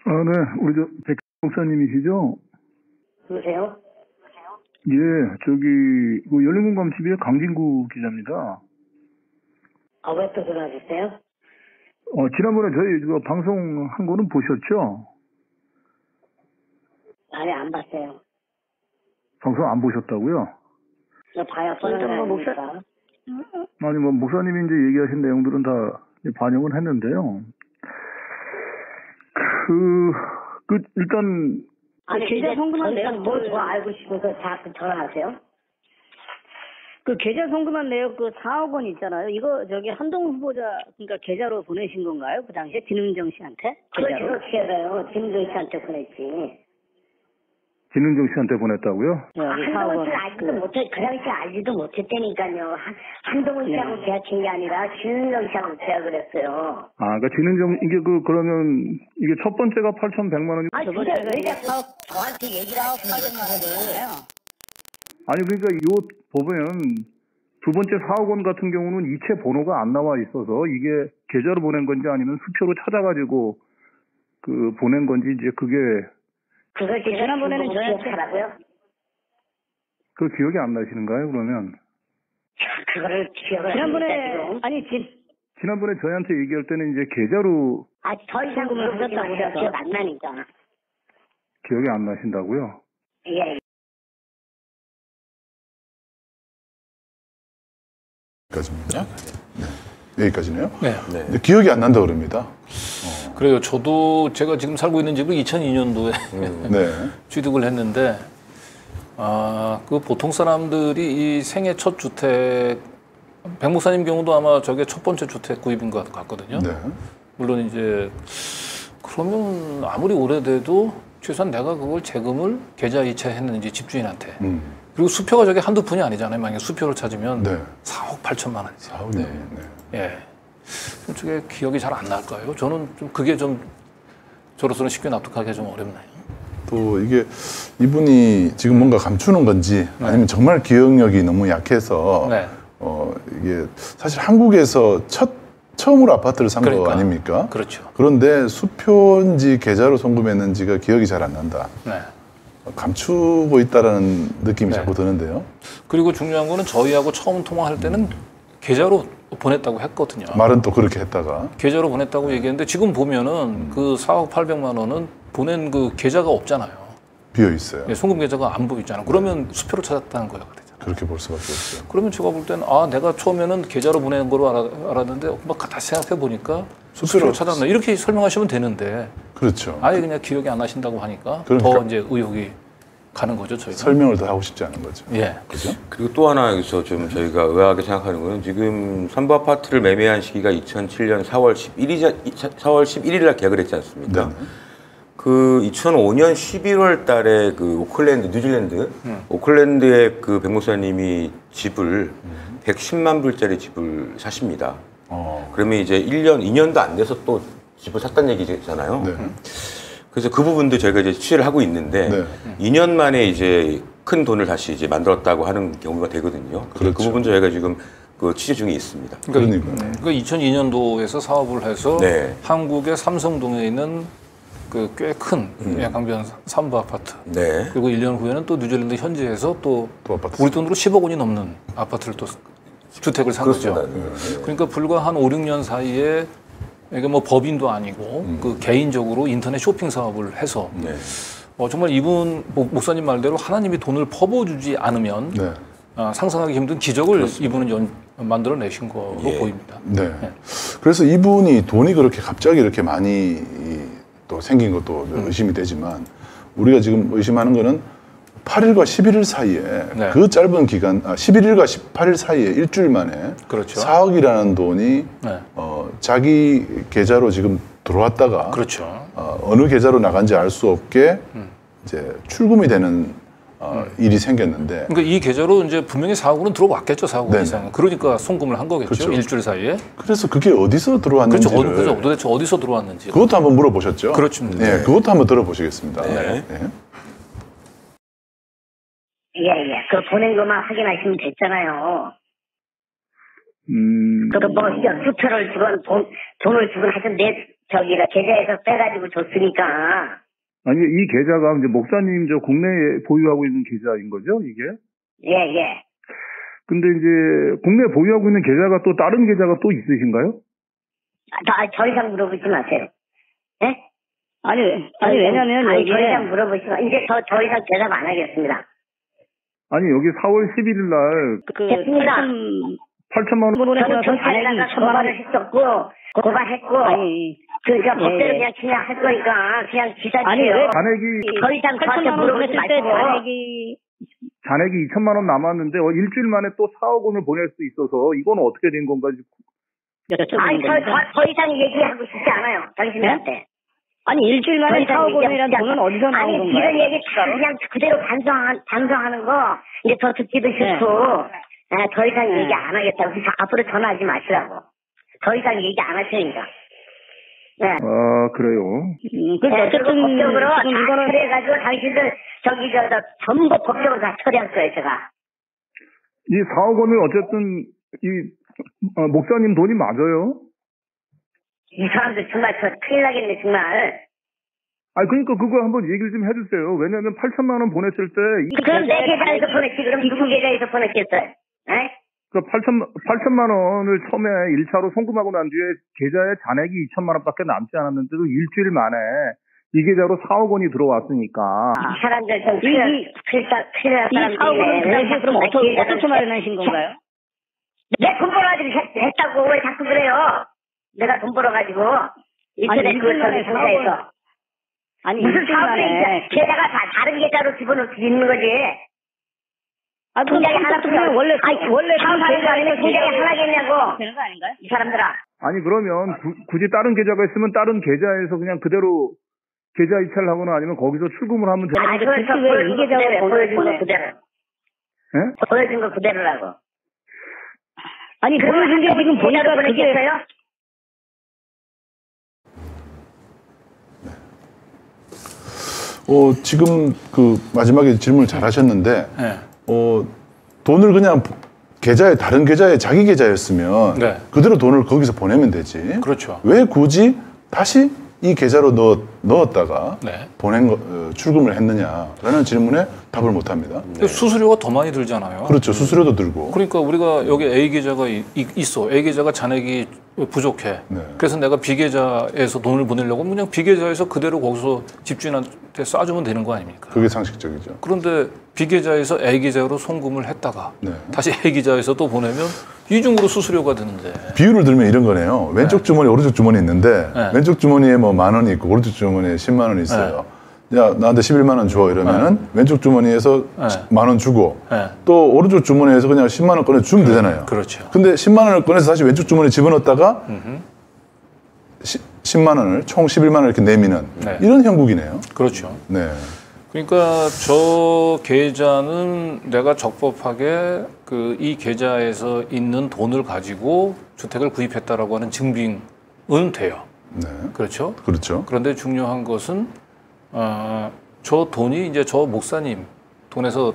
네. 우리 백 목사님이시죠? 누구세요? 예, 열린공감 TV의 강진구 기자입니다. 아, 왜 또 전화하셨어요? 지난번에 저희 방송한 거는 보셨죠? 아니, 안 봤어요. 방송 안 보셨다고요? 저 봐야 뻔한 목사. 아니, 목사님이 이제 얘기하신 내용들은 다 반영을 했는데요. 일단, 아니, 계좌 송금한 내역 뭐 알고 싶어서 자꾸 전화하세요? 그 계좌 송금한 내역 4억 원 있잖아요. 이거 한동훈 후보자 그러니까 계좌로 보내신 건가요? 그 당시에 진흥정 씨한테? 그렇지, 계좌로? 그렇게 해서요. 김도희 씨한테 보냈지. 진흥정 씨한테 보냈다고요? 여기 4억 한동훈 원. 씨를 알지도 못해, 그 당시 알지도 못했다니까요. 한동훈 씨하고 계약한 게 아니라 진흥정 씨하고 계약을 했어요. 그러니까 진흥정, 그러면, 이게 첫 번째가 8,100만 원이, 아니, 근데 왜 자꾸 저한테 얘기를 하시는 거예요? 아니, 그러니까 보면, 두 번째 4억 원 같은 경우는 이체 번호가 안 나와 있어서 이게 계좌로 보낸 건지 아니면 수표로 찾아가지고 보낸 건지 이제 그게 그걸 제가 지난번에는 기억하라고요? 그 기억이 안 나시는가요, 그러면? 그거를 기억을 지난번에 아니 지난번에 저희한테 얘기할 때는 이제 계좌로 더 이상 송금을 물어보지 하셨다고 마세요. 해서. 기억 안 나니까. 기억이 안 나신다고요? 예. 여기까지입니다. 네. 여기까지네요. 네. 근데 기억이 안 난다 그럽니다. 그래요. 저도 제가 지금 살고 있는 집을 2002년도에 네. 취득을 했는데, 그 보통 사람들이 이 생애 첫 주택, 백 목사님 경우도 아마 저게 첫 번째 주택 구입인 것 같거든요. 네. 물론 이제 그러면 아무리 오래돼도 최소한 내가 그걸 재금을 계좌 이체했는지 집주인한테. 그리고 수표가 저게 한두 푼이 아니잖아요. 만약에 수표를 찾으면 네. 4억 8천만 원이죠. 4억 네. 예. 좀 저게 기억이 잘 안 날까요? 저는 좀 그게 좀 저로서는 쉽게 납득하기 좀 어렵나요? 또 이게 이분이 지금 뭔가 감추는 건지 아니면 정말 기억력이 너무 약해서 네. 이게 사실 한국에서 처음으로 아파트를 산 거 그러니까. 아닙니까? 그렇죠. 그런데 수표인지 계좌로 송금했는지가 기억이 잘 안 난다. 네. 감추고 있다라는 느낌이 네. 자꾸 드는데요. 그리고 중요한 거는 저희하고 처음 통화할 때는 계좌로 보냈다고 했거든요. 말은 또 그렇게 했다가 계좌로 보냈다고 얘기했는데 지금 보면은 그 4억 800만 원은 보낸 그 계좌가 없잖아요. 비어 있어요. 예, 송금 계좌가 안 보이잖아요. 그러면 수표로 찾았다는 거예요. 그렇게 볼 수밖에 없어요. 그러면 제가 볼 때는 내가 처음에는 계좌로 보낸 거로 알았는데 막 다시 생각해 보니까 수표로 찾았나 이렇게 설명하시면 되는데 그렇죠. 아예 그냥 기억이 안 나신다고 하니까 그러니까. 더 이제 의혹이 가는 거죠, 저희가. 설명을 더 하고 싶지 않은 거죠. 예. 그죠? 그리고 또 하나 여기서 좀 저희가 의아하게 생각하는 거는 지금 삼부 아파트를 매매한 시기가 2007년 4월 11일 날 계약을 했지 않습니까? 네. 그 2005년 11월 달에 그 오클랜드, 뉴질랜드, 오클랜드에 그 백 목사님이 집을 110만 불짜리 집을 사십니다. 그러면 이제 2년도 안 돼서 또 집을 샀다는 얘기잖아요. 네. 그래서 그 부분도 저희가 이제 취재를 하고 있는데 네. 2년 만에 이제 큰 돈을 다시 이제 만들었다고 하는 경우가 되거든요. 그래서 그렇죠. 그 부분 저희가 지금 그 취재 중에 있습니다. 그러니까. 그러니까 2002년도에서 사업을 해서 네. 한국의 삼성동에 있는 그 꽤 큰 강변 삼부 아파트. 네. 그리고 1년 후에는 또 뉴질랜드 현지에서 또 아파트 우리 돈으로 10억 원이 넘는 아파트를 또 주택을 산 거죠. 그렇습니다. 그러니까 불과 한 5, 6년 사이에 이게 뭐 법인도 아니고 그 개인적으로 인터넷 쇼핑 사업을 해서 네. 정말 이분 목사님 말대로 하나님이 돈을 퍼부어주지 않으면 네. 상상하기 힘든 기적을 이분은 만들어내신 거로 예. 보입니다. 네. 그래서 이분이 돈이 그렇게 갑자기 이렇게 많이 또 생긴 것도 의심이 되지만 우리가 지금 의심하는 거는 8일과 11일 사이에 네. 그 짧은 기간, 11일과 18일 사이에 일주일 만에 그렇죠. 4억이라는 돈이 네. 자기 계좌로 지금 들어왔다가 그렇죠. 어느 계좌로 나간지 알 수 없게 이제 출금이 되는 일이 생겼는데 그러니까 이 계좌로 이제 분명히 4억은 들어왔겠죠, 4억 네네. 이상. 그러니까 송금을 한 거겠죠, 그렇죠. 일주일 사이에. 그래서 그게 어디서 들어왔는지 그렇죠. 도대체 어디서 들어왔는지. 그것도 한번 물어보셨죠? 그렇죠. 네, 그것도 한번 들어보시겠습니다. 네. 네. 예. 그 보낸 것만 확인하시면 됐잖아요. 그뭐 수표를 주건 돈을 주건 하여튼 내 저기가 계좌에서 빼가지고 줬으니까. 아니, 이 계좌가 이제 목사님 저 국내에 보유하고 있는 계좌인 거죠, 이게? 예. 근데 이제 국내에 보유하고 있는 계좌가 또 다른 계좌가 또 있으신가요? 더 이상 물어보지 마세요. 예? 아니 왜냐면 더 여기에 이상 물어보지 마. 이제 더 이상 대답 안 하겠습니다. 아니, 여기 4월 11일 날 그 됐습니다. 8천만 원. 저는 경찰에다가 고발을 했었고 고발했고 아니 그러니까 예. 법대로 그냥 진행할 거니까 그냥 아니, 왜 기다리세요. 잔액이 더 이상 저한테 8천만 원 물어보지 보냈을 때 마시고. 잔액이 2천만 원 남았는데 일주일 만에 또 4억 원을 보낼 수 있어서 이건 어떻게 된 건가? 아니 더 이상 얘기하고 싶지 않아요. 당신한테. 아니 일주일 더 만에 이상 4억 원이란 얘기하고 돈은 어디서 나온 아니 건가요? 이런 얘기 그냥 그대로 반성하는 거 이제 더 듣기도 싫고 더 이상 얘기 안 하겠다고. 그래서 앞으로 전화하지 마시라고. 더 이상 얘기 안 하시니까. 네. 아, 그래요. 그래서 그리고 어쨌든 법적으로 다 지금 이거는 처리해가지고 당신들 전부 법적으로 다 처리할 거예요, 제가. 이 4억 원을 어쨌든 목사님 돈이 맞아요? 이 사람들 정말 저 큰일 나겠네, 정말. 아니, 그러니까 그거 한번 얘기를 좀 해주세요. 왜냐면 8천만 원 보냈을 때 그럼 내 계좌에서 보냈지, 그럼 누구 계좌에서 보냈겠어요? 에? 그 8천만 원을 처음에 1차로 송금하고 난 뒤에 계좌에 잔액이 2천만 원밖에 남지 않았는데도 일주일 만에 이 계좌로 4억 원이 들어왔으니까. 이 사람들 좀 큰일 날 이 4억 원은 그 당시에 그럼 어떻게 마련하신 건가요? 내 돈 벌어가지고 했다고 왜 자꾸 그래요? 내가 돈 벌어가지고 인터넷 그 저기 상자에서 아니 무슨 일주일 만에 사업을 계좌가 다 다른 계좌로 집어넣을 수 있는 거지. 통장에 하나 그러면 원래 사업하는 거 아니면 통장에 하나겠냐고. 되는 거 아닌가요? 이 사람들아. 아니, 그러면 굳이 다른 계좌가 있으면 다른 계좌에서 그냥 그대로 계좌 이체를 하거나 아니면 거기서 출금을 하면 돼요. 아니, 그걸 이 계좌로 보여준 거 그대로. 예? 보여준 거 그대로라고. 아니 보여준 게 지금 보니까 그게 보냈겠어요? 지금 그 마지막에 질문을 잘 하셨는데, 네. 돈을 그냥 다른 계좌에 자기 계좌였으면 네. 그대로 돈을 거기서 보내면 되지. 그렇죠. 왜 굳이 다시 이 계좌로 넣었다가 네. 출금을 했느냐라는 질문에 답을 못 합니다. 수수료가 더 많이 들잖아요. 그렇죠. 수수료도 들고. 그러니까 우리가 여기 A 계좌가 있어. A 계좌가 잔액이 부족해. 네. 그래서 내가 B 계좌에서 돈을 보내려고 하면 그냥 B 계좌에서 그대로 거기서 집주인한테 쏴주면 되는 거 아닙니까? 그게 상식적이죠. 그런데 B 계좌에서 A 계좌로 송금을 했다가 네. 다시 A 계좌에서 또 보내면 이중으로 수수료가 드는데. 비율을 들면 이런 거네요. 왼쪽 주머니, 오른쪽 주머니 있는데 왼쪽 주머니에 뭐 10,000원이 있고 오른쪽 주머니에 10만 원이 있어요. 야, 나한테 11만 원 줘. 이러면은 왼쪽 주머니에서 10,000원 주고 또 오른쪽 주머니에서 그냥 10만 원 꺼내 주면 되잖아요. 그렇죠. 근데 10만 원을 꺼내서 다시 왼쪽 주머니에 집어넣었다가 10만 원을 총 11만 원 이렇게 내미는 이런 형국이네요. 그렇죠. 네. 그러니까 저 계좌는 내가 적법하게 이 계좌에서 있는 돈을 가지고 주택을 구입했다라고 하는 증빙은 돼요. 네. 그렇죠? 그렇죠. 그런데 중요한 것은 저 돈이 이제 저 목사님 돈에서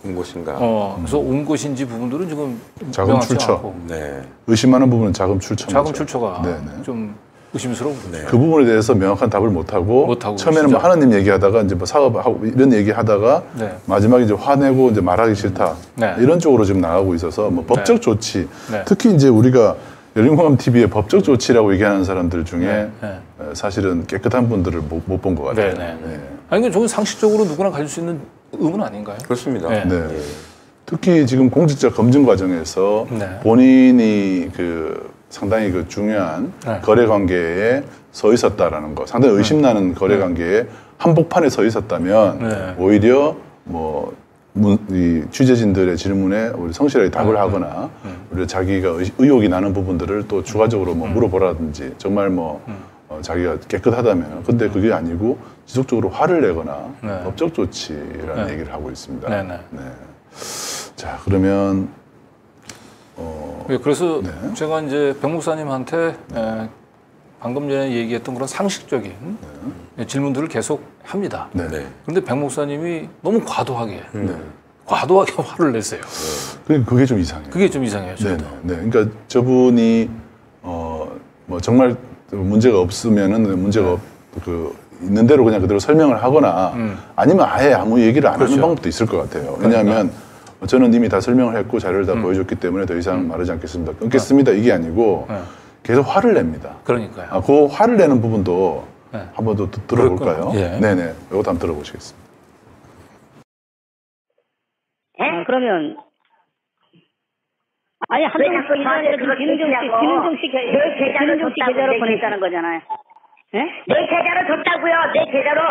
온 것인가? 그래서 온 것인지 부분들은 지금 자금 명확치 출처. 않고. 네. 의심하는 부분은 자금 출처. 자금 출처가 네네. 좀 의심스러운 거죠. 그 부분에 대해서 명확한 답을 못 하고 처음에는 뭐 하나님 얘기하다가 이제 뭐 사업하고 이런 얘기하다가 마지막에 이제 화내고 이제 말하기 싫다 이런 쪽으로 지금 나가고 있어서 뭐 법적 조치 특히 이제 우리가 열린공감 TV의 법적 조치라고 얘기하는 사람들 중에 네. 사실은 깨끗한 분들을 못 본 것 같아요. 네. 아니, 그 저건 상식적으로 누구나 가질 수 있는 의문 아닌가요? 그렇습니다. 네. 네. 특히 지금 공직자 검증 과정에서 네. 본인이 그 상당히 그 중요한 네. 거래 관계에 서 있었다라는 거, 상당히 의심나는 거래 관계에 한복판에 서 있었다면 네. 오히려 뭐 이 취재진들의 질문에 우리 성실하게 답을 하거나 우리 자기가 의혹이 나는 부분들을 또 추가적으로 뭐 물어보라든지 정말 뭐 자기가 깨끗하다면 근데 그게 아니고 지속적으로 화를 내거나 네. 법적 조치라는 네. 얘기를 하고 있습니다. 네. 네. 자, 그러면 예, 그래서 네. 제가 이제 백 목사님한테 방금 전에 얘기했던 그런 상식적인 질문들을 계속 합니다. 네. 네. 그런데 백 목사님이 너무 과도하게 화를 내세요. 그게 좀 이상해요. 그게 좀 이상해요. 네, 저도. 네. 그러니까 저분이 뭐 정말 문제가 없으면은 문제가 그 있는 대로 그냥 그대로 설명을 하거나 아니면 아예 아무 얘기를 안 그렇죠. 하는 방법도 있을 것 같아요. 왜냐하면 저는 이미 다 설명을 했고 자료를 다 보여줬기 때문에 더 이상 말하지 않겠습니다. 끊겠습니다. 이게 아니고 계속 화를 냅니다. 그러니까요. 그 화를 내는 부분도 네. 한번 더 들어볼까요? 그렇군요. 예. 네네. 이것도 한번 들어보시겠습니다. 그러면 아니 왜 한동훈 자꾸 저한테 그걸 진은정 씨 계좌로 보냈다는 거잖아요. 예? 내 계좌로 줬다고요. 내 계좌로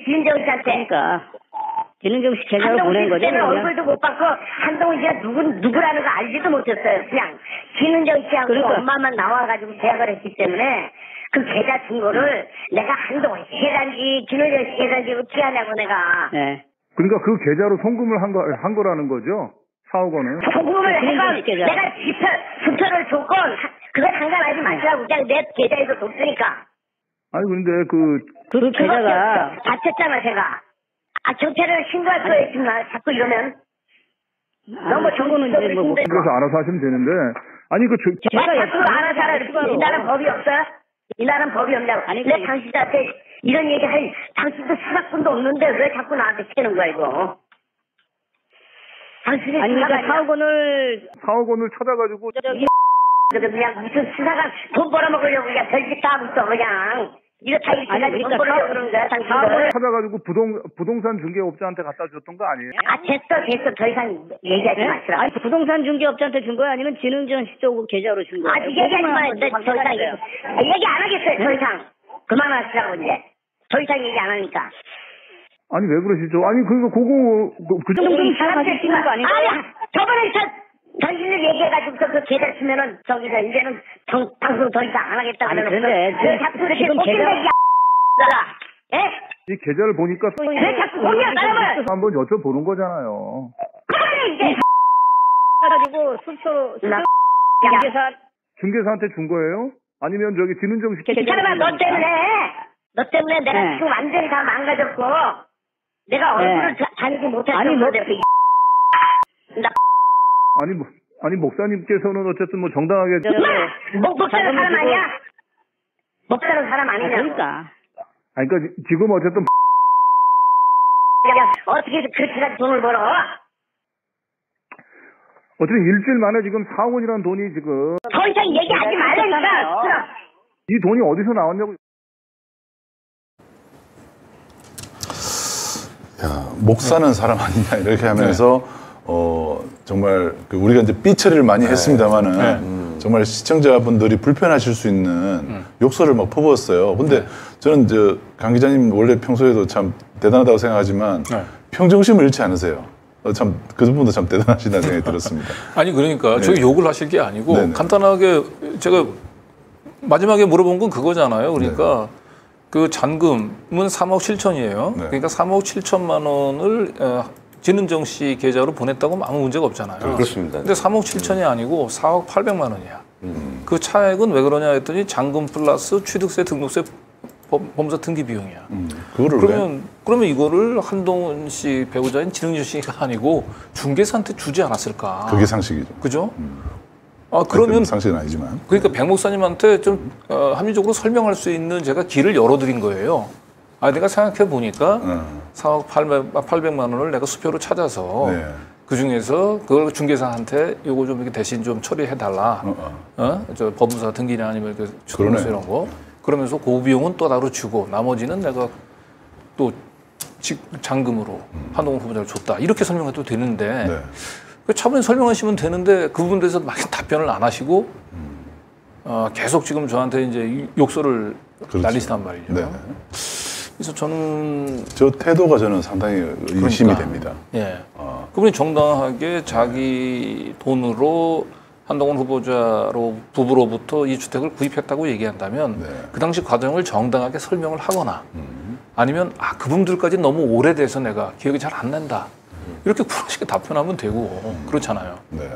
진정 씨한테. 그러니까 진은정 씨 계좌로 한동훈 보낸 씨 거죠. 때는 그러면? 얼굴도 못 봤고 한동훈 씨가 누구라는 거 알지도 못했어요. 그냥 진은정 씨하고 그러니까. 엄마만 나와가지고 계약을 했기 때문에 그 계좌 증거를 내가 한동훈 씨 계좌인지 진은정 씨 계좌인지 어떻게 하냐고 내가. 네. 그러니까 그 계좌로 송금을 한 거라는 거죠. 4억 원을. 송금을 진은정 해건 씨 계좌. 내가 수표를 줬건 그거 상관하지 마시라고 그냥 내 계좌에서 줬으니까. 아니 근데 그 그 계좌가 다쳤잖아 제가. 정체를 신고할 거예요 지금 자꾸 이러면. 너무 정보는 이제 뭐 힘들어. 그래서 알아서 하시면 되는데 아니 그 제가 자꾸 알아서 하라. 이 나라는 법이 없어요? 이 나라는 법이 없냐고. 아니, 내 당신한테 이런 얘기 할 당신도 수사권도 없는데 왜 자꾸 나한테 시키는 거야 이거. 당신이 아니 그러니까 수사가 4억 원을 찾아가지고 그냥 무슨 수사가 돈 벌어먹으려고 그냥 별짓 다 하고 있어 그냥. 이거 다 이렇게 아니, 돈 그러니까 벌으려고 그러는 거야 당신들. 찾아가지고 부동산 중개업자한테 갖다 줬던 거 아니에요? 됐어. 더 이상 얘기하지 마시라. 아니 부동산 중개업자한테 준 거야 아니면 진은정 씨 쪽 계좌로 준 거야? 아직 얘기하지 마요. 더 이상 얘기 안 하겠어요. 더 이상 그만하시라고 이제. 더 이상 얘기 안 하니까. 아니 왜 그러시죠? 아니 그거 그 정도 사람들 쓰는 거 아닌가요? 아니야. 저번에 당신들 얘기해가지고 그 계좌 쓰면은 저기서 이제는 방송 더 이상 안 하겠다고 아니, 그러는 그런데 왜 자꾸 그렇게 지금 웃긴다 계좌- 이 예? 이 계좌를 보니까 왜 자꾸 공개 나라면 한번 여쭤보는 거잖아요. 그만해 이제. 가지고 수표 중개사 중개사한테 준 거예요? 아니면 저기 진은정 씨 이 사람아 너 때문에 내가 네. 지금 완전히 다 망가졌고 내가 얼굴을 다니지 못했어. 아니, 뭐- 아니 목사님께서는 어쨌든 뭐 정당하게 목사는 사람 아니야? 목사는 사람 아니냐? 그러니까 아니 그러니까 지금 어쨌든 어떻게 그렇게까지 돈을 벌어? 어쨌든 일주일 만에 지금 4억 원이라는 돈이 지금 더 이상 얘기하지 말라니까. 이 돈이 어디서 나왔냐고. 야, 목사는 사람 아니냐 이렇게 하면서 정말 우리가 이제 삐처리를 많이 했습니다만은 정말 시청자분들이 불편하실 수 있는 욕설을 막 퍼부었어요. 근데 저는 강 기자님 원래 평소에도 참 대단하다고 생각하지만 평정심을 잃지 않으세요. 참 그 부분도 참 대단하시다는 생각이 들었습니다. 아니 그러니까 네. 저희 욕을 하실 게 아니고 네네. 간단하게 제가 마지막에 물어본 건 그거잖아요. 그러니까 그 잔금은 3억 7천이에요. 네. 그러니까 3억 7천만 원을 진은정 씨 계좌로 보냈다고 하면 아무 문제가 없잖아요. 그렇습니다. 근데 3억 7천이 아니고 4억 800만 원이야. 그 차액은 왜 그러냐 했더니 잔금 플러스 취득세, 등록세, 범사 등기 비용이야. 그거를 왜? 그러면 이거를 한동훈 씨 배우자인 진은정 씨가 아니고 중개사한테 주지 않았을까? 그게 상식이죠. 그죠? 그러면 상식은 아니지만. 그러니까 백 목사님한테 좀 합리적으로 설명할 수 있는 제가 길을 열어드린 거예요. 내가 생각해 보니까 4억 800만 원을 내가 수표로 찾아서 네. 그 중에서 그걸 중개사한테 요거 좀 이렇게 대신 좀 처리해달라. 저 법무사 등기나 아니면 그 주권서 이런 거. 그러면서 그 비용은 또 따로 주고 나머지는 내가 또 잔금으로 한동훈 후보자를 줬다. 이렇게 설명해도 되는데 네. 그 차분히 설명하시면 되는데 그 부분에 대해서 막 답변을 안 하시고 계속 지금 저한테 이제 욕설을 그렇죠. 날리시단 말이죠. 네. 그래서 저는 저 태도가 저는 상당히 의심이 됩니다. 예. 그분이 정당하게 자기 돈으로 한동훈 후보자로 부부로부터 이 주택을 구입했다고 얘기한다면 네. 그 당시 과정을 정당하게 설명을 하거나 아니면 그분들까지 너무 오래돼서 내가 기억이 잘 안 난다. 이렇게 쿨하게 답변하면 되고 그렇잖아요. 네.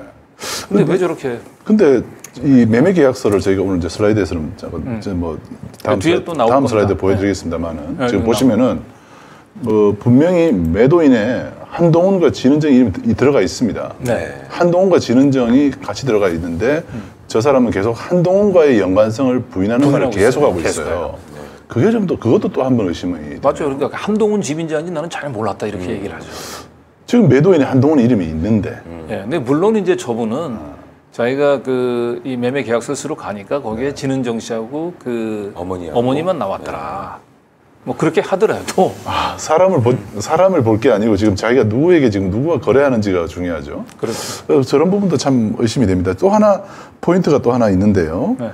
근데 왜 저렇게? 근데 이 매매 계약서를 저희가 오늘 이제 슬라이드에서는 이제 뭐 뒤에 또 나올 다음 겁니다. 슬라이드 보여드리겠습니다만은 네. 지금 네, 보시면은 분명히 매도인에 한동훈과 진은정 이름이 들어가 있습니다. 네. 한동훈과 진은정이 같이 들어가 있는데 저 사람은 계속 한동훈과의 연관성을 부인하는 말을 계속하고 있어요. 그게 좀 또 그것도 또 한 번 의심이 맞죠. 그러니까 한동훈 집인지 아닌지 나는 잘 몰랐다 이렇게 얘기를 하죠. 지금 매도인에 한동훈 이름이 있는데 예. 근데 물론 이제 저분은 자기가 그 이 매매 계약서 쓰러 가니까 거기에 진은정 씨하고 그 어머니만 나왔더라. 뭐 그렇게 하더라도 사람을 볼 게 아니고 지금 자기가 누구에게 지금 누구와 거래하는지가 중요하죠. 그렇죠. 저런 부분도 참 의심이 됩니다. 또 하나 포인트가 또 하나 있는데요. 네.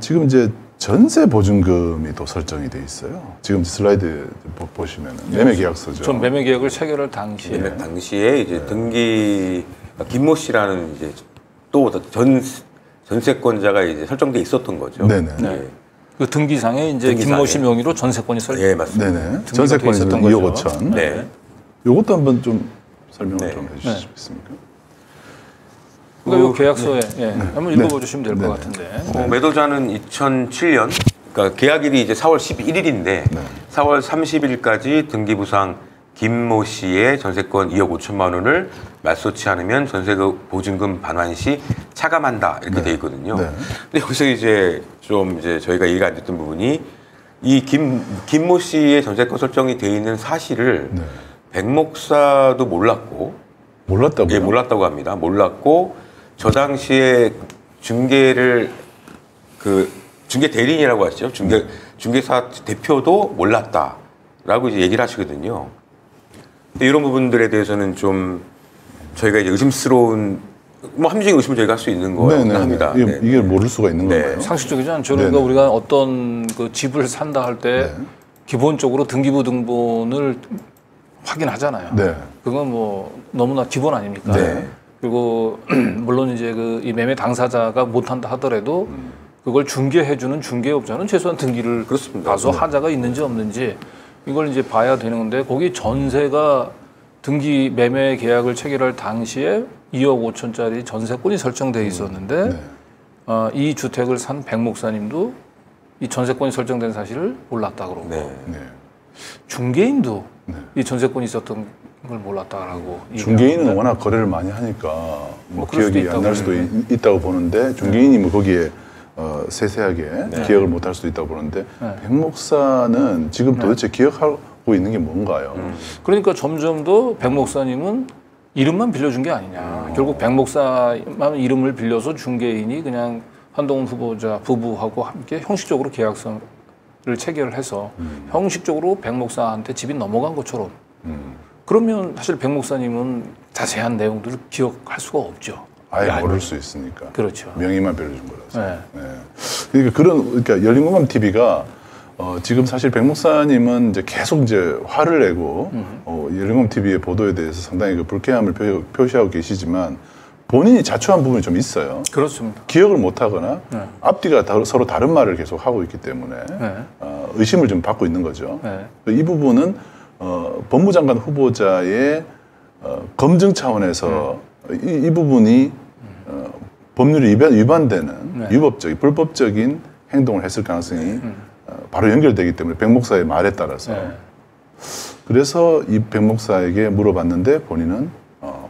지금 이제 전세 보증금이 또 설정이 돼 있어요. 지금 슬라이드 보시면 매매 계약서죠. 전 매매 계약을 체결할 당시에 당시에 이제 등기 김모 씨라는 이제 또 전세권자가 이제 설정돼 있었던 거죠. 네네. 네. 그 등기상에 이제 김모 씨 명의로 전세권이 예, 맞습니다. 네네. 전세권이 있었던 2억 거죠. 5천. 네. 요것도 한번 좀 설명을 네. 좀 해주시겠습니까? 그러니까 이 계약서에 한번 읽어봐 주시면 될 것 같은데. 매도자는 2007년, 그러니까 계약일이 이제 4월 11일인데 4월 30일까지 등기부상 김모 씨의 전세권 2억 5천만 원을 맞소치 않으면 전세금 보증금 반환 시 차감한다 이렇게 돼 있거든요. 네. 근데 여기서 이제 좀 이제 저희가 이해가 안 됐던 부분이 이 김모 씨의 전세권 설정이 돼 있는 사실을 백 목사도 몰랐고 몰랐다고요? 예, 몰랐다고 합니다. 몰랐고 저 당시에 중개 대리인이라고 하시죠. 중개사 대표도 몰랐다라고 이제 얘기를 하시거든요. 근데 이런 부분들에 대해서는 좀 저희가 이제 의심스러운 합리적인 의심을 저희가 할 수 있는 거라고 합니다. 이게 모를 수가 있는 건가요? 상식적이지 않죠. 그러니까 우리가 어떤 그 집을 산다 할 때 기본적으로 등기부 등본을 확인하잖아요. 네. 그건 뭐 너무나 기본 아닙니까? 네. 그리고 물론 이제 그 이 매매 당사자가 못한다 하더라도 그걸 중개해주는 중개업자는 최소한 등기를 그렇습니다. 봐서 하자가 있는지 없는지 이걸 이제 봐야 되는 건데 거기 전세가 등기 매매 계약을 체결할 당시에 2억 5천짜리 전세권이 설정돼 있었는데 이 주택을 산 백 목사님도 이 전세권이 설정된 사실을 몰랐다 그러고 네. 중개인도 이 전세권이 있었던 걸 몰랐다라고 중개인은 워낙 거래를 많이 하니까 뭐 기억이 안 날 수도 있다고 보는데 중개인이 뭐 거기에 세세하게 기억을 못 할 수도 있다고 보는데 백 목사는 지금 도대체 기억하고 있는 게 뭔가요? 그러니까 점점 더 백 목사님은 이름만 빌려준 게 아니냐. 결국 백 목사만 이름을 빌려서 중개인이 그냥 한동훈 후보자 부부하고 함께 형식적으로 계약서를 체결을 해서 형식적으로 백 목사한테 집이 넘어간 것처럼 그러면 사실 백 목사님은 자세한 내용들을 기억할 수가 없죠. 아예 모를 수 있으니까. 그렇죠. 명의만 빌려준 거라서. 그러니까 열린공감 TV가 지금 사실 백 목사님은 이제 계속 이제 화를 내고 열린공감 TV의 보도에 대해서 상당히 그 불쾌함을 표시하고 계시지만 본인이 자초한 부분이 좀 있어요. 그렇습니다. 기억을 못하거나 앞뒤가 서로 다른 말을 계속 하고 있기 때문에 의심을 좀 받고 있는 거죠. 이 부분은 법무장관 후보자의 검증 차원에서 이 부분이 법률이 위반되는 불법적인 행동을 했을 가능성이 바로 연결되기 때문에 백 목사의 말에 따라서 그래서 이 백 목사에게 물어봤는데 본인은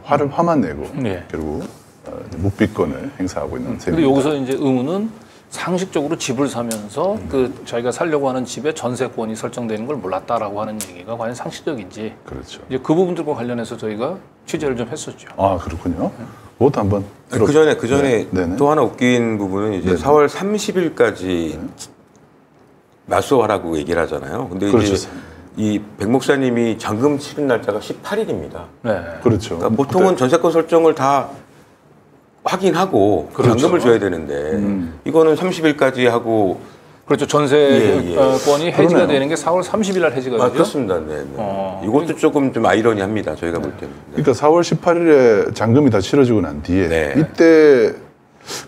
화만 내고 결국 묵비권을 행사하고 있는 셈입니다. 근데 여기서 이제 의문은 상식적으로 집을 사면서 그 자기가 살려고 하는 집에 전세권이 설정되는 걸 몰랐다라고 하는 얘기가 과연 상식적인지 그렇죠. 이제 그 부분들과 관련해서 저희가 취재를 좀 했었죠. 아, 그렇군요. 그것도 한번 그 전에 네네. 또 하나 웃긴 부분은 이제 네네. 4월 30일까지 맞소하라고 얘기를 하잖아요. 근데 그렇죠. 이제 이 백 목사님이 잔금 치른 날짜가 18일입니다. 네. 그렇죠. 그러니까 보통은 전세권 설정을 다 확인하고 그렇죠. 잔금을 줘야 되는데 이거는 30일까지 하고 그렇죠. 전세권이 해지가 그러네요. 되는 게 4월 30일 날 해지가 되죠. 그렇습니다. 네, 네. 이것도 조금 좀 아이러니합니다. 저희가 볼 때는. 네. 그러니까 4월 18일에 잔금이 다 치러지고 난 뒤에 네. 이때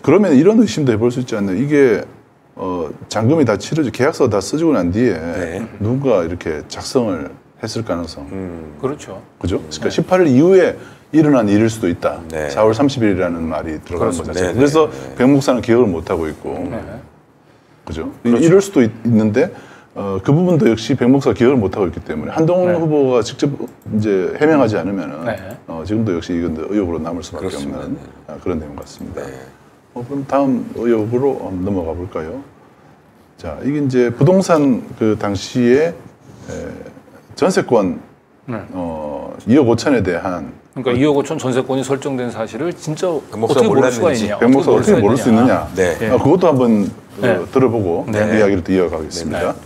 그러면 이런 의심도 해볼 수 있지 않나요? 이게 잔금이 다 치러지고 계약서 다 써지고 난 뒤에 네. 누군가 이렇게 작성을 했을 가능성. 그렇죠. 그죠? 그러니까 18일 이후에 일어난 일일 수도 있다. 네. 4월 30일이라는 말이 들어가는 그렇습니다. 거죠. 네, 그래서 네. 백 목사는 기억을 못 하고 있고, 네. 그죠? 이럴 수도 있는데 그 부분도 역시 백 목사가 기억을 못 하고 있기 때문에 한동훈 네. 후보가 직접 이제 해명하지 않으면은 네. 지금도 역시 이건 의혹으로 남을 수밖에 그렇습니다. 없는 그런 내용 같습니다. 네. 그럼 다음 의혹으로 한번 넘어가 볼까요? 자, 이게 이제 부동산 그 당시에 전세권 네. 2억 5천에 대한 그러니까 2억 5천 전세권이 설정된 사실을 진짜 목사가 어떻게 모를 수가 몰랐는지. 있냐? 백 목사가 어떻게 모를 수 있느냐? 네. 예. 그것도 한번 네. 들어보고 네. 이야기를 또 이어가겠습니다. 네.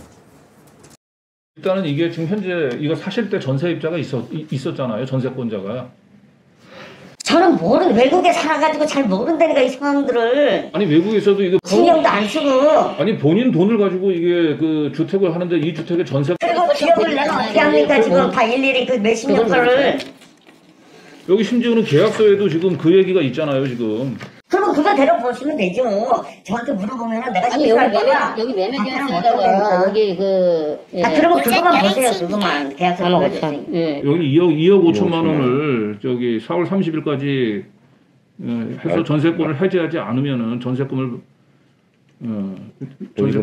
일단은 이게 지금 현재 이거 사실 때 전세입자가 있었잖아요. 전세권자가. 저는 외국에 살아가지고 잘 모른다니까 이 상황들을 아니 외국에서도 이거 신경도 안 쓰고 아니 본인 돈을 가지고 이게 그 주택을 하는데 이 주택의 전세 그리고 기업을 내가 어떻게 합니까 지금 다 일일이 그 몇십 년 거를 여기 심지어는 계약서에도 지금 그 얘기가 있잖아요 지금. 그럼 그거대로 보시면 되죠. 저한테 물어보면 내가 아니 실수할 여기 거야. 여기 매매계약서에다가 여기 그 그리고 그거만 보세요. 그거만 계약서 먹어줬으니. 예. 여기 2억 5천만 원을 저기 4월 30일까지 해서 전세권을 해지하지 않으면은 전세권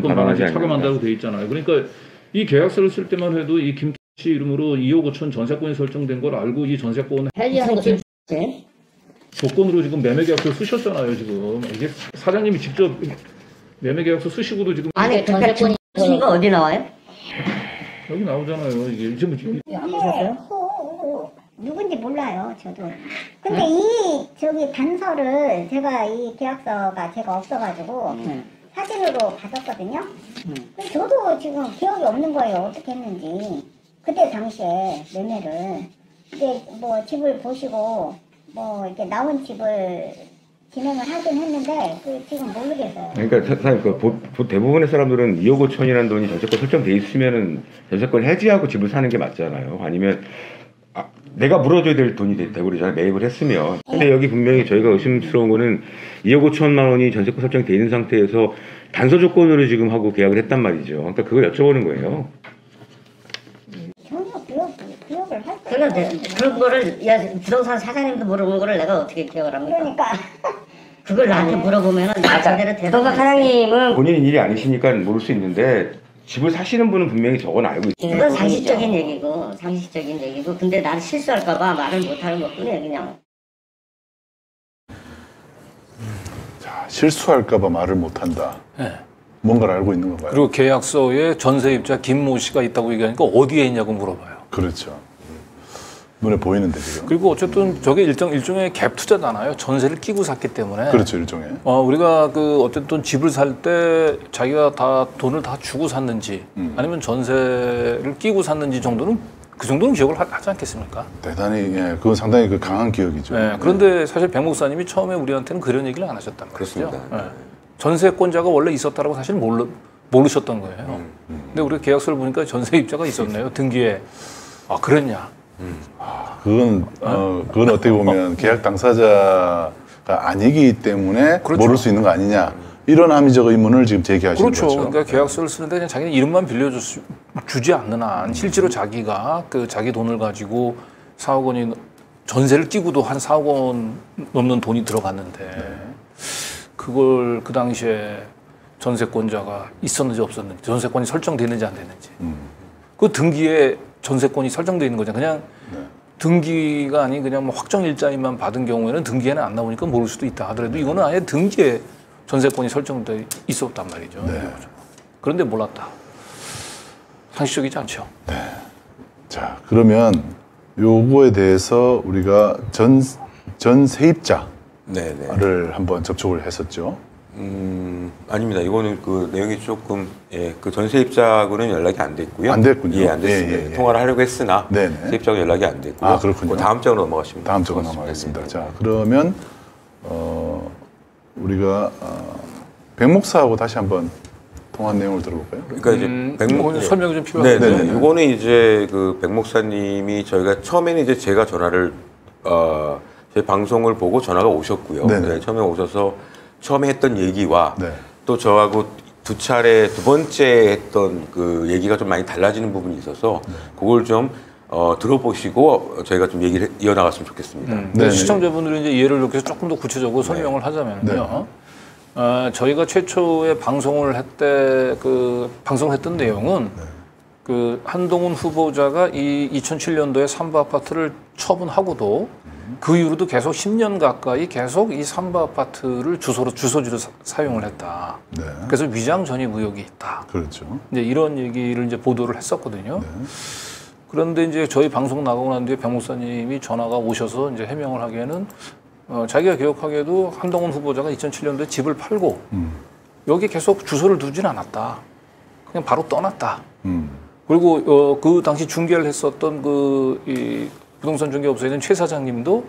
반환시 차감한다고 돼 있잖아요. 그러니까 이 계약서를 쓸 때만 해도 이 김 씨 이름으로 2억 5천 전세권이 설정된 걸 알고 이 전세권 해지한 거 네? 조건으로 지금 매매계약서 쓰셨잖아요 지금. 이게 사장님이 직접 매매계약서 쓰시고도 지금 아니 전세권이 주신거 어디 나와요? 여기 나오잖아요. 이게 지금 누군지 몰라요, 저도. 근데 저기 단서를 제가 이 계약서가 제가 없어가지고 사진으로 받았거든요. 근데 저도 지금 기억이 없는 거예요, 어떻게 했는지. 그때 당시에 매매를. 근데 뭐 집을 보시고 뭐 이렇게 나온 집을 진행을 하긴 했는데 지금 모르겠어요. 그러니까 사장님 대부분의 사람들은 2억 5천이라는 돈이 전세권 설정돼 있으면은 전세권 해지하고 집을 사는 게 맞잖아요. 아니면 내가 물어줘야 될 돈이 되버리잖아요. 매입을 했으면. 근데 여기 분명히 저희가 의심스러운 거는 2억 5천만 원이 전세권 설정돼 있는 상태에서 단서 조건으로 지금 하고 계약을 했단 말이죠. 그러니까 그걸 여쭤보는 거예요. 전혀 기억을 할 거예요. 그런 거를 부동산 사장님도 모르는 거를 내가 어떻게 기억을 합니까? 그러니까. 그걸 나한테 물어보면은 나 제대로 부동산 사장님은 본인 일이 아니시니까 모를 수 있는데 집을 사시는 분은 분명히 저건 알고 있죠. 그건 상식적인 얘기고 근데 나는 실수할까봐 말을 못하는 것뿐이에요 그냥. 자, 실수할까봐 말을 못한다. 네. 뭔가를 알고 있는 건가요? 그리고 계약서에 전세입자 김모 씨가 있다고 얘기하니까 어디에 있냐고 물어봐요. 그렇죠. 눈에 보이는데 지금. 그리고 어쨌든 저게 일종의 갭 투자잖아요. 전세를 끼고 샀기 때문에. 그렇죠, 일종의. 우리가 어쨌든 집을 살 때 자기가 다 돈을 다 주고 샀는지 아니면 전세를 끼고 샀는지 정도는 그 정도는 기억을 하지 않겠습니까? 대단히 그건 상당히 강한 기억이죠. 네, 그런데 사실 백 목사님이 처음에 우리한테는 그런 얘기를 안 하셨단 말이죠. 그렇습니다. 네. 전세권자가 원래 있었다라고 사실 모르셨던 거예요. 근데 우리가 계약서를 보니까 전세입자가 있었네요. 등기에. 아, 그랬냐? 그건 어떻게 보면 계약 당사자가 아니기 때문에 그렇죠. 모를 수 있는 거 아니냐. 이런 합리적 의문을 지금 제기하시는 그렇죠. 거죠. 그러니까 계약서를 쓰는데 그냥 자기는 이름만 빌려주지 않는 한 실제로 자기가 자기 돈을 가지고 4억 원이 전세를 끼고도 한 4억 원 넘는 돈이 들어갔는데 그걸 그 당시에 전세권자가 있었는지 없었는지 전세권이 설정되는지 안 되는지 그 등기에 전세권이 설정되어 있는 거잖아요. 그냥 등기가 아닌 그냥 뭐 확정일자인만 받은 경우에는 등기에는 안 나오니까 모를 수도 있다 하더라도 이거는 아예 등기에 전세권이 설정돼 있었단 말이죠. 네. 그런데 몰랐다. 상식적이지 않죠. 네. 자, 그러면 요거에 대해서 우리가 전 세입자를 네네. 한번 접촉을 했었죠. 아닙니다. 이거는 그 내용이 조금 그 전세입자하고는 연락이 안 됐고요. 안 됐군요. 예, 안 됐습니다. 예, 예, 예. 통화를 하려고 했으나 네네. 세입자하고 연락이 안 됐고요. 아, 그렇군요. 그 다음 장으로 넘어가시면 다음 쪽으로 될 것 같습니다. 넘어가겠습니다. 자, 그러면 우리가 백 목사하고 다시 한번 통화 내용을 들어볼까요? 그러니까 이제 이거는 설명이 좀 필요하거든요. 네네. 이거는 이제 그 백 목사님이 저희가 처음에는 이제 제가 전화를 제 방송을 보고 전화가 오셨고요. 네네. 네, 처음에 오셔서 처음에 했던 얘기와 네. 또 저하고 두 번째 했던 그 얘기가 좀 많이 달라지는 부분이 있어서 그걸 좀 들어보시고 저희가 좀 얘기를 이어나갔으면 좋겠습니다. 네. 시청자분들이 이제 예를 이렇게 조금 더 구체적으로 설명을 하자면요. 저희가 최초에 방송을 했던 내용은 그 한동훈 후보자가 이 2007년도에 삼부 아파트를 처분하고도 그 이후로도 계속 10년 가까이 계속 이 삼부 아파트를 주소지로 사용을 했다. 네. 그래서 위장 전입 의혹이 있다. 그렇죠. 이제 이런 얘기를 이제 보도를 했었거든요. 네. 그런데 이제 저희 방송 나가고 난 뒤에 백 목사님이 전화가 오셔서 이제 해명을 하기에는 자기가 기억하기에도 한동훈 후보자가 2007년도에 집을 팔고 여기 계속 주소를 두진 않았다. 그냥 바로 떠났다. 그리고 그 당시 중개를 했었던 이 부동산 중개업소에 있는 최 사장님도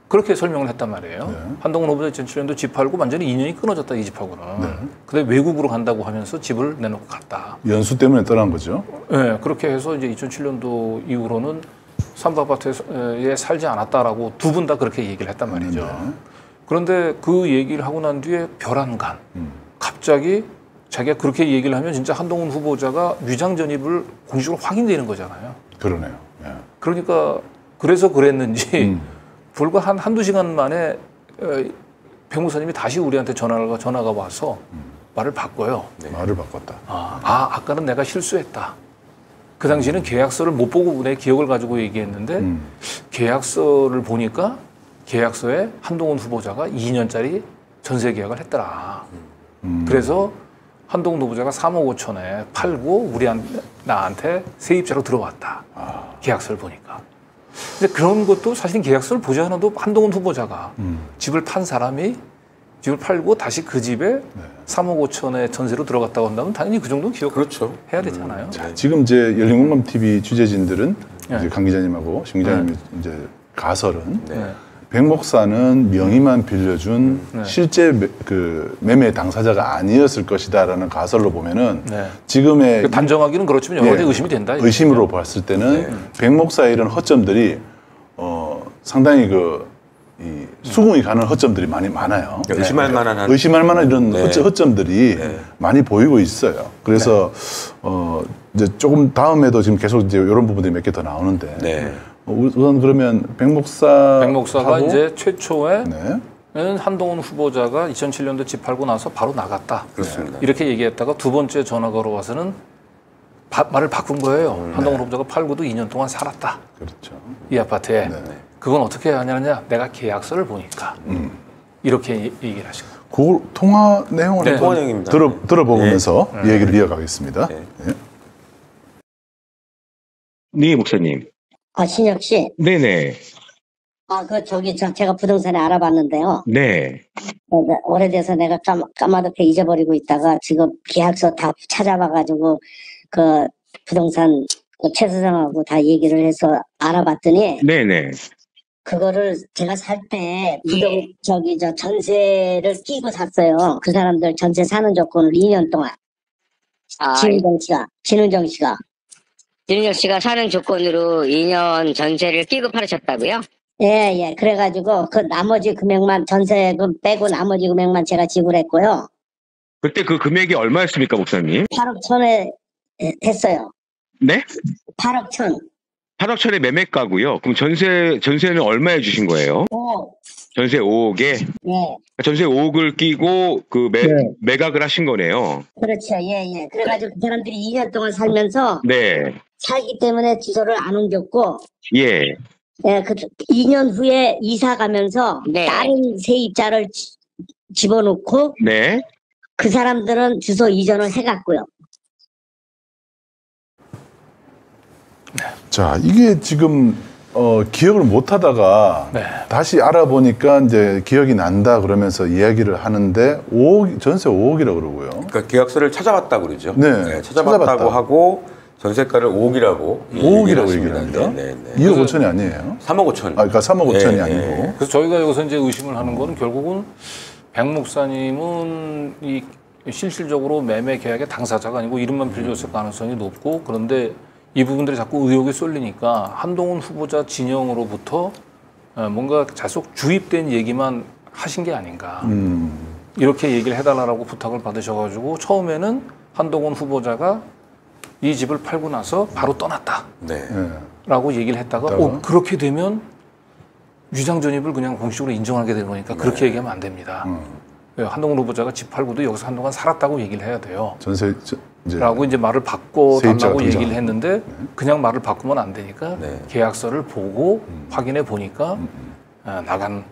그렇게 설명을 했단 말이에요. 네. 한동훈 후보자 2007년도 집 팔고 완전히 인연이 끊어졌다, 이 집하고는. 네. 근데 외국으로 간다고 하면서 집을 내놓고 갔다. 연수 때문에 떠난 거죠. 네, 그렇게 해서 이제 2007년도 이후로는 삼부 아파트에 살지 않았다라고 두 분 다 그렇게 얘기를 했단 말이죠. 네. 그런데 그 얘기를 하고 난 뒤에 별안간 갑자기 자기가 그렇게 얘기를 하면 진짜 한동훈 후보자가 위장 전입을 공식적으로 확인되는 거잖아요. 그러네요. 예. 그러니까 그래서 그랬는지 불과 한두 시간 만에 백 목사님이 다시 우리한테 전화가 와서 말을 바꿔요. 말을 바꿨다. 아까는 내가 실수했다. 그 당시에는 계약서를 못 보고 내 기억을 가지고 얘기했는데 계약서를 보니까 계약서에 한동훈 후보자가 2년짜리 전세 계약을 했더라. 그래서 한동훈 후보자가 3억 5천에 팔고 나한테 세입자로 들어왔다. 계약서를 보니까. 근데 그런 것도 사실은 계약서를 보지 않아도 한동훈 후보자가 집을 판 사람이 집을 팔고 다시 그 집에 3억 5천에 전세로 들어갔다고 한다면 당연히 그 정도는 기억해야 그렇죠. 되잖아요. 자, 지금 이제 열린공감 TV 취재진들은 네. 이제 강 기자님하고 신 기자님이 이제 가설은 네. 백 목사는 명의만 빌려준 실제 매매 당사자가 아니었을 것이다라는 가설로 보면은 지금의 단정하기는 그렇지만 여러 가지 의심이 된다. 의심으로 봤을 때는 백 목사의 이런 허점들이 상당히 이 수긍이 가는 허점들이 많아요. 의심할 만한 의심할 만한 이런 허점들이 많이 보이고 있어요. 그래서 이제 조금 다음에도 지금 계속 이제 이런 부분들이 몇 개 더 나오는데 우선 그러면 백 목사가 이제 최초에 한동훈 후보자가 2007년도 집 팔고 나서 바로 나갔다. 그렇습니다. 이렇게 얘기했다가 두 번째 전화 걸어와서는 말을 바꾼 거예요. 한동훈 후보자가 팔고도 2년 동안 살았다. 그렇죠. 이 아파트에. 그건 어떻게 하냐냐? 내가 계약서를 보니까 이렇게 얘기를 하시고. 그 통화 내용을 통화 내용입니다. 들어보면서 얘기를 이어가겠습니다. 네, 목사님. 신혁 씨. 네네. 제가 부동산에 알아봤는데요. 네. 오래돼서 내가 까마득해 잊어버리고 있다가 지금 계약서 다 찾아봐가지고 그 부동산 최 사장하고 다 얘기를 해서 알아봤더니. 네네. 그거를 제가 살 때 전세를 끼고 샀어요. 그 사람들 전세 사는 조건을 2년 동안. 진은정 씨가. 진은정 씨가 사는 조건으로 2년 전세를 끼고 팔으셨다고요? 예. 그래가지고 그 나머지 금액만 전세금 빼고 나머지 금액만 제가 지불했고요. 그때 그 금액이 얼마였습니까, 목사님? 8억 천에 했어요. 네? 8억 천. 8억 천에 매매가고요. 그럼 전세는 얼마에 주신 거예요? 5억. 전세 5억에? 네. 전세 5억을 끼고 매각을 하신 거네요. 그렇죠. 예. 그래가지고 그 사람들이 2년 동안 살면서 살기 때문에 주소를 안 옮겼고 그 2년 후에 이사 가면서 다른 세입자를 집어넣고 네. 그 사람들은 주소 이전을 해갔고요. 자, 이게 지금 기억을 못 하다가 네. 다시 알아보니까 이제 기억이 난다 그러면서 이야기를 하는데 5억, 전세 5억이라고 그러고요. 그러니까 계약서를 찾아봤다고 그러죠. 네, 찾아봤다고 찾아봤다. 하고 전세가를 5억이라고 5억이라고 얘기를 합니다. 네. 2억 5천이 아니에요. 3억 5천. 아, 그러니까 3억 5천이 네, 아니고. 그래서 저희가 여기서 이제 의심을 하는 거는 결국은 백 목사님은 이 실질적으로 매매 계약의 당사자가 아니고 이름만 빌려줬을 가능성이 높고, 그런데 이 부분들이 자꾸 의혹이 쏠리니까 한동훈 후보자 진영으로부터 뭔가 계속 주입된 얘기만 하신 게 아닌가. 이렇게 얘기를 해달라고 부탁을 받으셔가지고 처음에는 한동훈 후보자가 이 집을 팔고 나서 바로 떠났다. 네. 라고 얘기를 했다가 그렇게 되면 위장 전입을 그냥 공식으로 인정하게 되는 거니까 그렇게 얘기하면 안 됩니다. 한동훈 후보자가 집 팔고도 여기서 한동안 살았다고 얘기를 해야 돼요. 전세 이제 라고 이제 말을 바꿔달라고 세입자가 얘기를 했는데 그냥 말을 바꾸면 안 되니까 네. 계약서를 보고 확인해 보니까 나간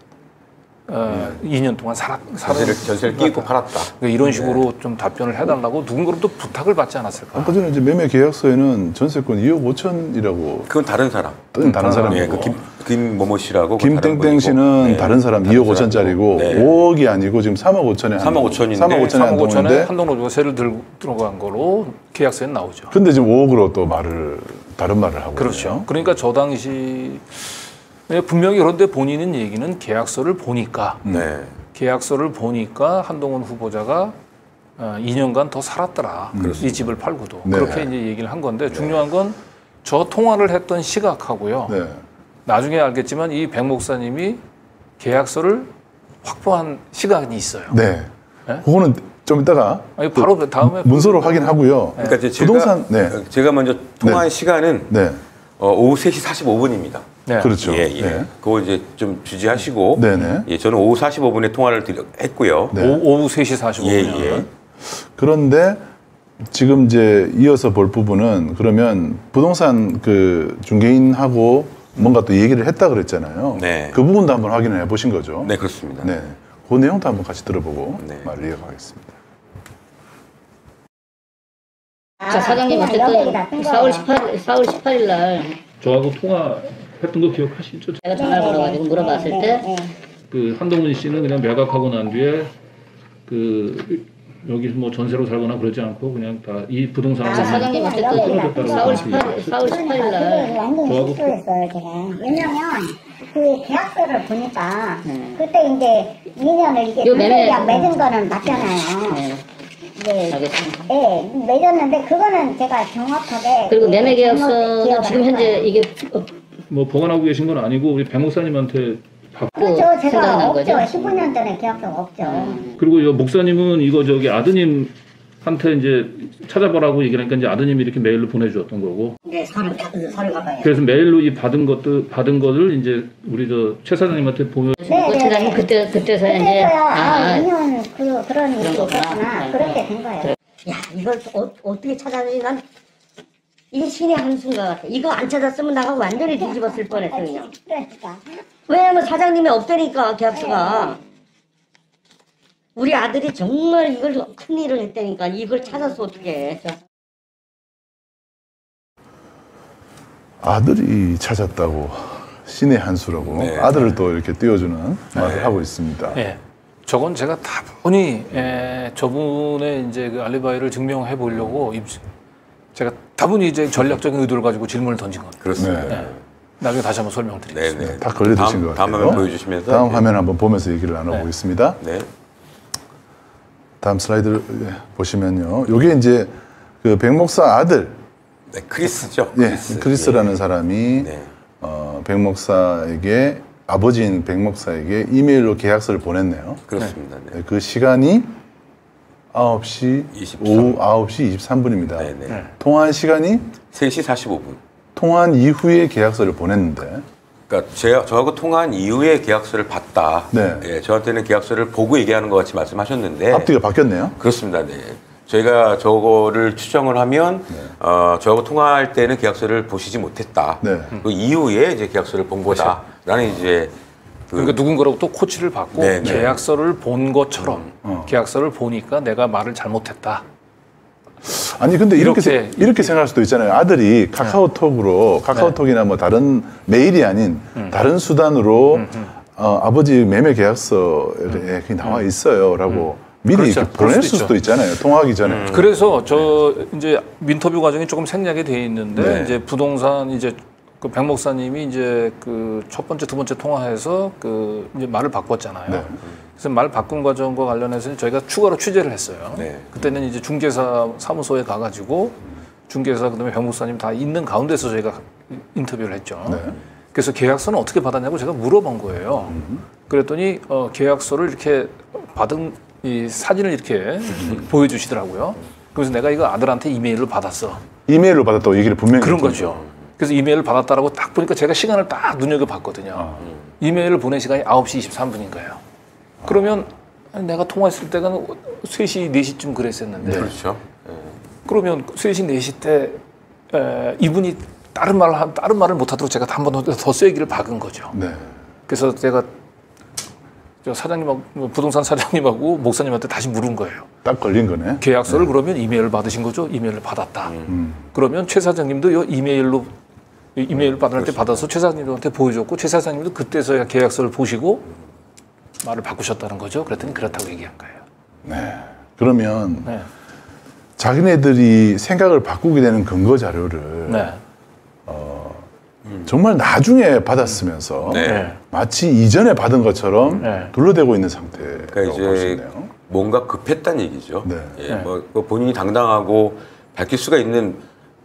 2년 동안 전세를 끼고 팔았다. 그러니까 이런 식으로 좀 답변을 해달라고 누군가로부터 부탁을 받지 않았을까. 아까 전에 이제 매매 계약서에는 전세권 2억 5천이라고 그건 다른 사람. 다른 사람이고. 예, 그 김某씨라고. 김땡땡 씨는 다른 사람 2억 5천짜리고 네. 5억이 아니고 지금 3억 5천에 3억 5천인데 3억 5천에 3억 5천에 한동훈인데 한동훈 후보가 세를 들어간 거로 계약서에 나오죠. 근데 지금 5억으로 또 다른 말을 하고 그렇죠. 있네요. 그러니까 저 당시 분명히 그런데 본인은 얘기는 계약서를 보니까 계약서를 보니까 한동훈 후보자가 2년간 더 살았더라. 이 집을 팔고도. 네. 그렇게 이제 얘기를 한 건데 중요한 건 저 통화를 했던 시각하고요. 네. 나중에 알겠지만 이 백 목사님이 계약서를 확보한 시간이 있어요. 네. 네? 그거는 좀 이따가 아니, 바로 다음에 문서로 확인하고요. 그러니까 이제 부동산 제가 먼저 통화한 시간은 네. 오후 3시 45분입니다. 네. 그렇죠. 예. 네. 그거 이제 좀 주지하시고. 네네. 예, 저는 오후 45분에 통화를 했고요. 네. 오후 3시 45분. 예. 그런데 지금 이제 이어서 볼 부분은 그러면 부동산 그 중개인하고 뭔가 또 얘기를 했다 그랬잖아요. 네. 그 부분도 한번 확인을 해보신 거죠. 네, 그렇습니다. 네. 그 내용도 한번 같이 들어보고 네. 말을 이어가겠습니다. 자, 사장님 어쨌든 4월 18일 날 저하고 통화했던 거 기억하시죠? 제가 전화를 걸어가지고 물어봤을 때 그 한동훈 씨는 그냥 매각하고 난 뒤에 그 여기서 뭐 전세로 살거나 그러지 않고 그냥 다 이 부동산을 사장님 어쨌든 4월 18일 날 완전 실수했어요, 제가. 왜냐면 그 계약서를 보니까 그때 이제 2년을 이게 요 매매- 계약 맺은 거는 맞잖아요. 네, 알겠습니다. 네, 맺었는데 그거는 제가 정확하게 그리고 매매 계약서는 기억을 지금 안 현재 나요. 이게 뭐 보관하고 계신 건 아니고 우리 백 목사님한테 그렇죠. 생각난 제가 없죠. 거죠? 15년 전에 계약서가 없죠. 그리고 요 목사님은 이거 저기 아드님한테 이제 찾아보라고 얘기를 하니까 이제 아드님이 이렇게 메일로 보내주었던 거고. 네, 서류 가봐요. 그래서 메일로 이 받은 거를 이제 우리 저 최 사장님한테 보여. 사장님 그때서야 이제 그때서야 2년 그런 일이 거구나. 있었구나. 네. 그렇게 된 거예요. 야, 이걸 어떻게 찾아내지? 난 이게 신의 한수인 것 같아. 이거 안 찾았으면 나가 완전히 뒤집었을 뻔했어 그냥. 그러니까. 왜냐면 사장님이 없다니까 계약서가. 우리 아들이 정말 이걸 큰 일을 했다니까. 이걸 찾아서 어떻게 해. 아들이 찾았다고 신의 한 수라고 네. 아들을 또 이렇게 띄워주는 말을 하고 있습니다. 예. 저건 제가 다분히 저분의 이제 그 알리바이를 증명해 보려고 제가 다분히 이제 전략적인 의도를 가지고 질문을 던진 겁니다. 그렇습니다. 네. 나중에 다시 한번 설명을 드리겠습니다. 네. 다 걸려드신 것 다음 같아요. 화면 보여주시면서. 다음 화면 한번 보면서 얘기를 나눠보겠습니다. 네. 다음 슬라이드를 보시면요. 이게 이제 그 백 목사 아들, 네, 크리스죠. 예, 크리스라는 사람이 네. 백 목사에게 아버지인 백 목사에게 이메일로 계약서를 보냈네요. 그렇습니다. 네. 네, 그 시간이 9시 23. 오후 9시 23분입니다. 네, 네. 통화한 시간이 3시 45분. 통화한 이후에 계약서를 보냈는데 그러니까 저하고 통화한 이후에 계약서를 봤다. 네. 예, 저한테는 계약서를 보고 얘기하는 것 같이 말씀하셨는데. 앞뒤가 바뀌었네요. 그렇습니다. 네. 저희가 저거를 추정을 하면 저하고 통화할 때는 계약서를 보시지 못했다. 네. 그 이후에 이제 계약서를 본 거다라는 이제 그러니까 누군가로부터 코치를 받고 네, 네. 계약서를 본 것처럼 계약서를 보니까 내가 말을 잘못했다. 아니 근데 이렇게 이렇게 생각할 수도 있잖아요. 아들이 카카오톡으로 카카오톡이나 뭐 다른 메일이 아닌 다른 수단으로 아버지 매매 계약서에 그게 나와 있어요라고 미리 그렇죠. 이렇게 보낼 수도 있잖아요. 통화하기 전에. 그래서 저 이제 인터뷰 과정이 조금 생략이 돼 있는데 네. 이제 부동산 이제 그 백 목사님이 이제 그 첫 번째 두 번째 통화해서 그 이제 말을 바꿨잖아요. 네. 그래서 말 바꾼 과정과 관련해서 저희가 추가로 취재를 했어요. 네. 그때는 이제 중개사 사무소에 가가지고 중개사 그다음에 백 목사님 다 있는 가운데서 저희가 인터뷰를 했죠. 네. 그래서 계약서는 어떻게 받았냐고 제가 물어본 거예요. 그랬더니 계약서를 이렇게 받은 이 사진을 이렇게 보여주시더라고요. 그래서 내가 이거 아들한테 이메일로 받았어. 이메일로 받았다고 얘기를 분명히 그런 했죠. 거죠. 그래서 이메일을 받았다라고 딱 보니까 제가 시간을 딱 눈여겨봤거든요. 이메일을 보낸 시간이 9시 23분인가요. 그러면 아니, 내가 통화했을 때가 3시, 4시쯤 그랬었는데 그렇죠. 그러면 3시, 4시 때 이분이 다른 말을 못하도록 제가 한 번 더 쐐기를 박은 거죠. 네. 그래서 제가 저 사장님하고 부동산 사장님하고 목사님한테 다시 물은 거예요. 딱 걸린 거네. 계약서를 그러면 이메일을 받으신 거죠? 이메일을 받았다. 그러면 최 사장님도 이메일을 아들한테 받아서 최 사장님한테 보여줬고 최 사장님도 그때서야 계약서를 보시고 말을 바꾸셨다는 거죠. 그랬더니 그렇다고 얘기한 거예요. 네. 그러면 네. 자기네들이 생각을 바꾸게 되는 근거 자료를 네. 정말 나중에 받았으면서 네. 마치 이전에 받은 것처럼 네. 둘러대고 있는 상태라고 그러니까 볼 수 이제 있네요. 뭔가 급했다는 얘기죠. 네. 예, 뭐 본인이 당당하고 밝힐 수가 있는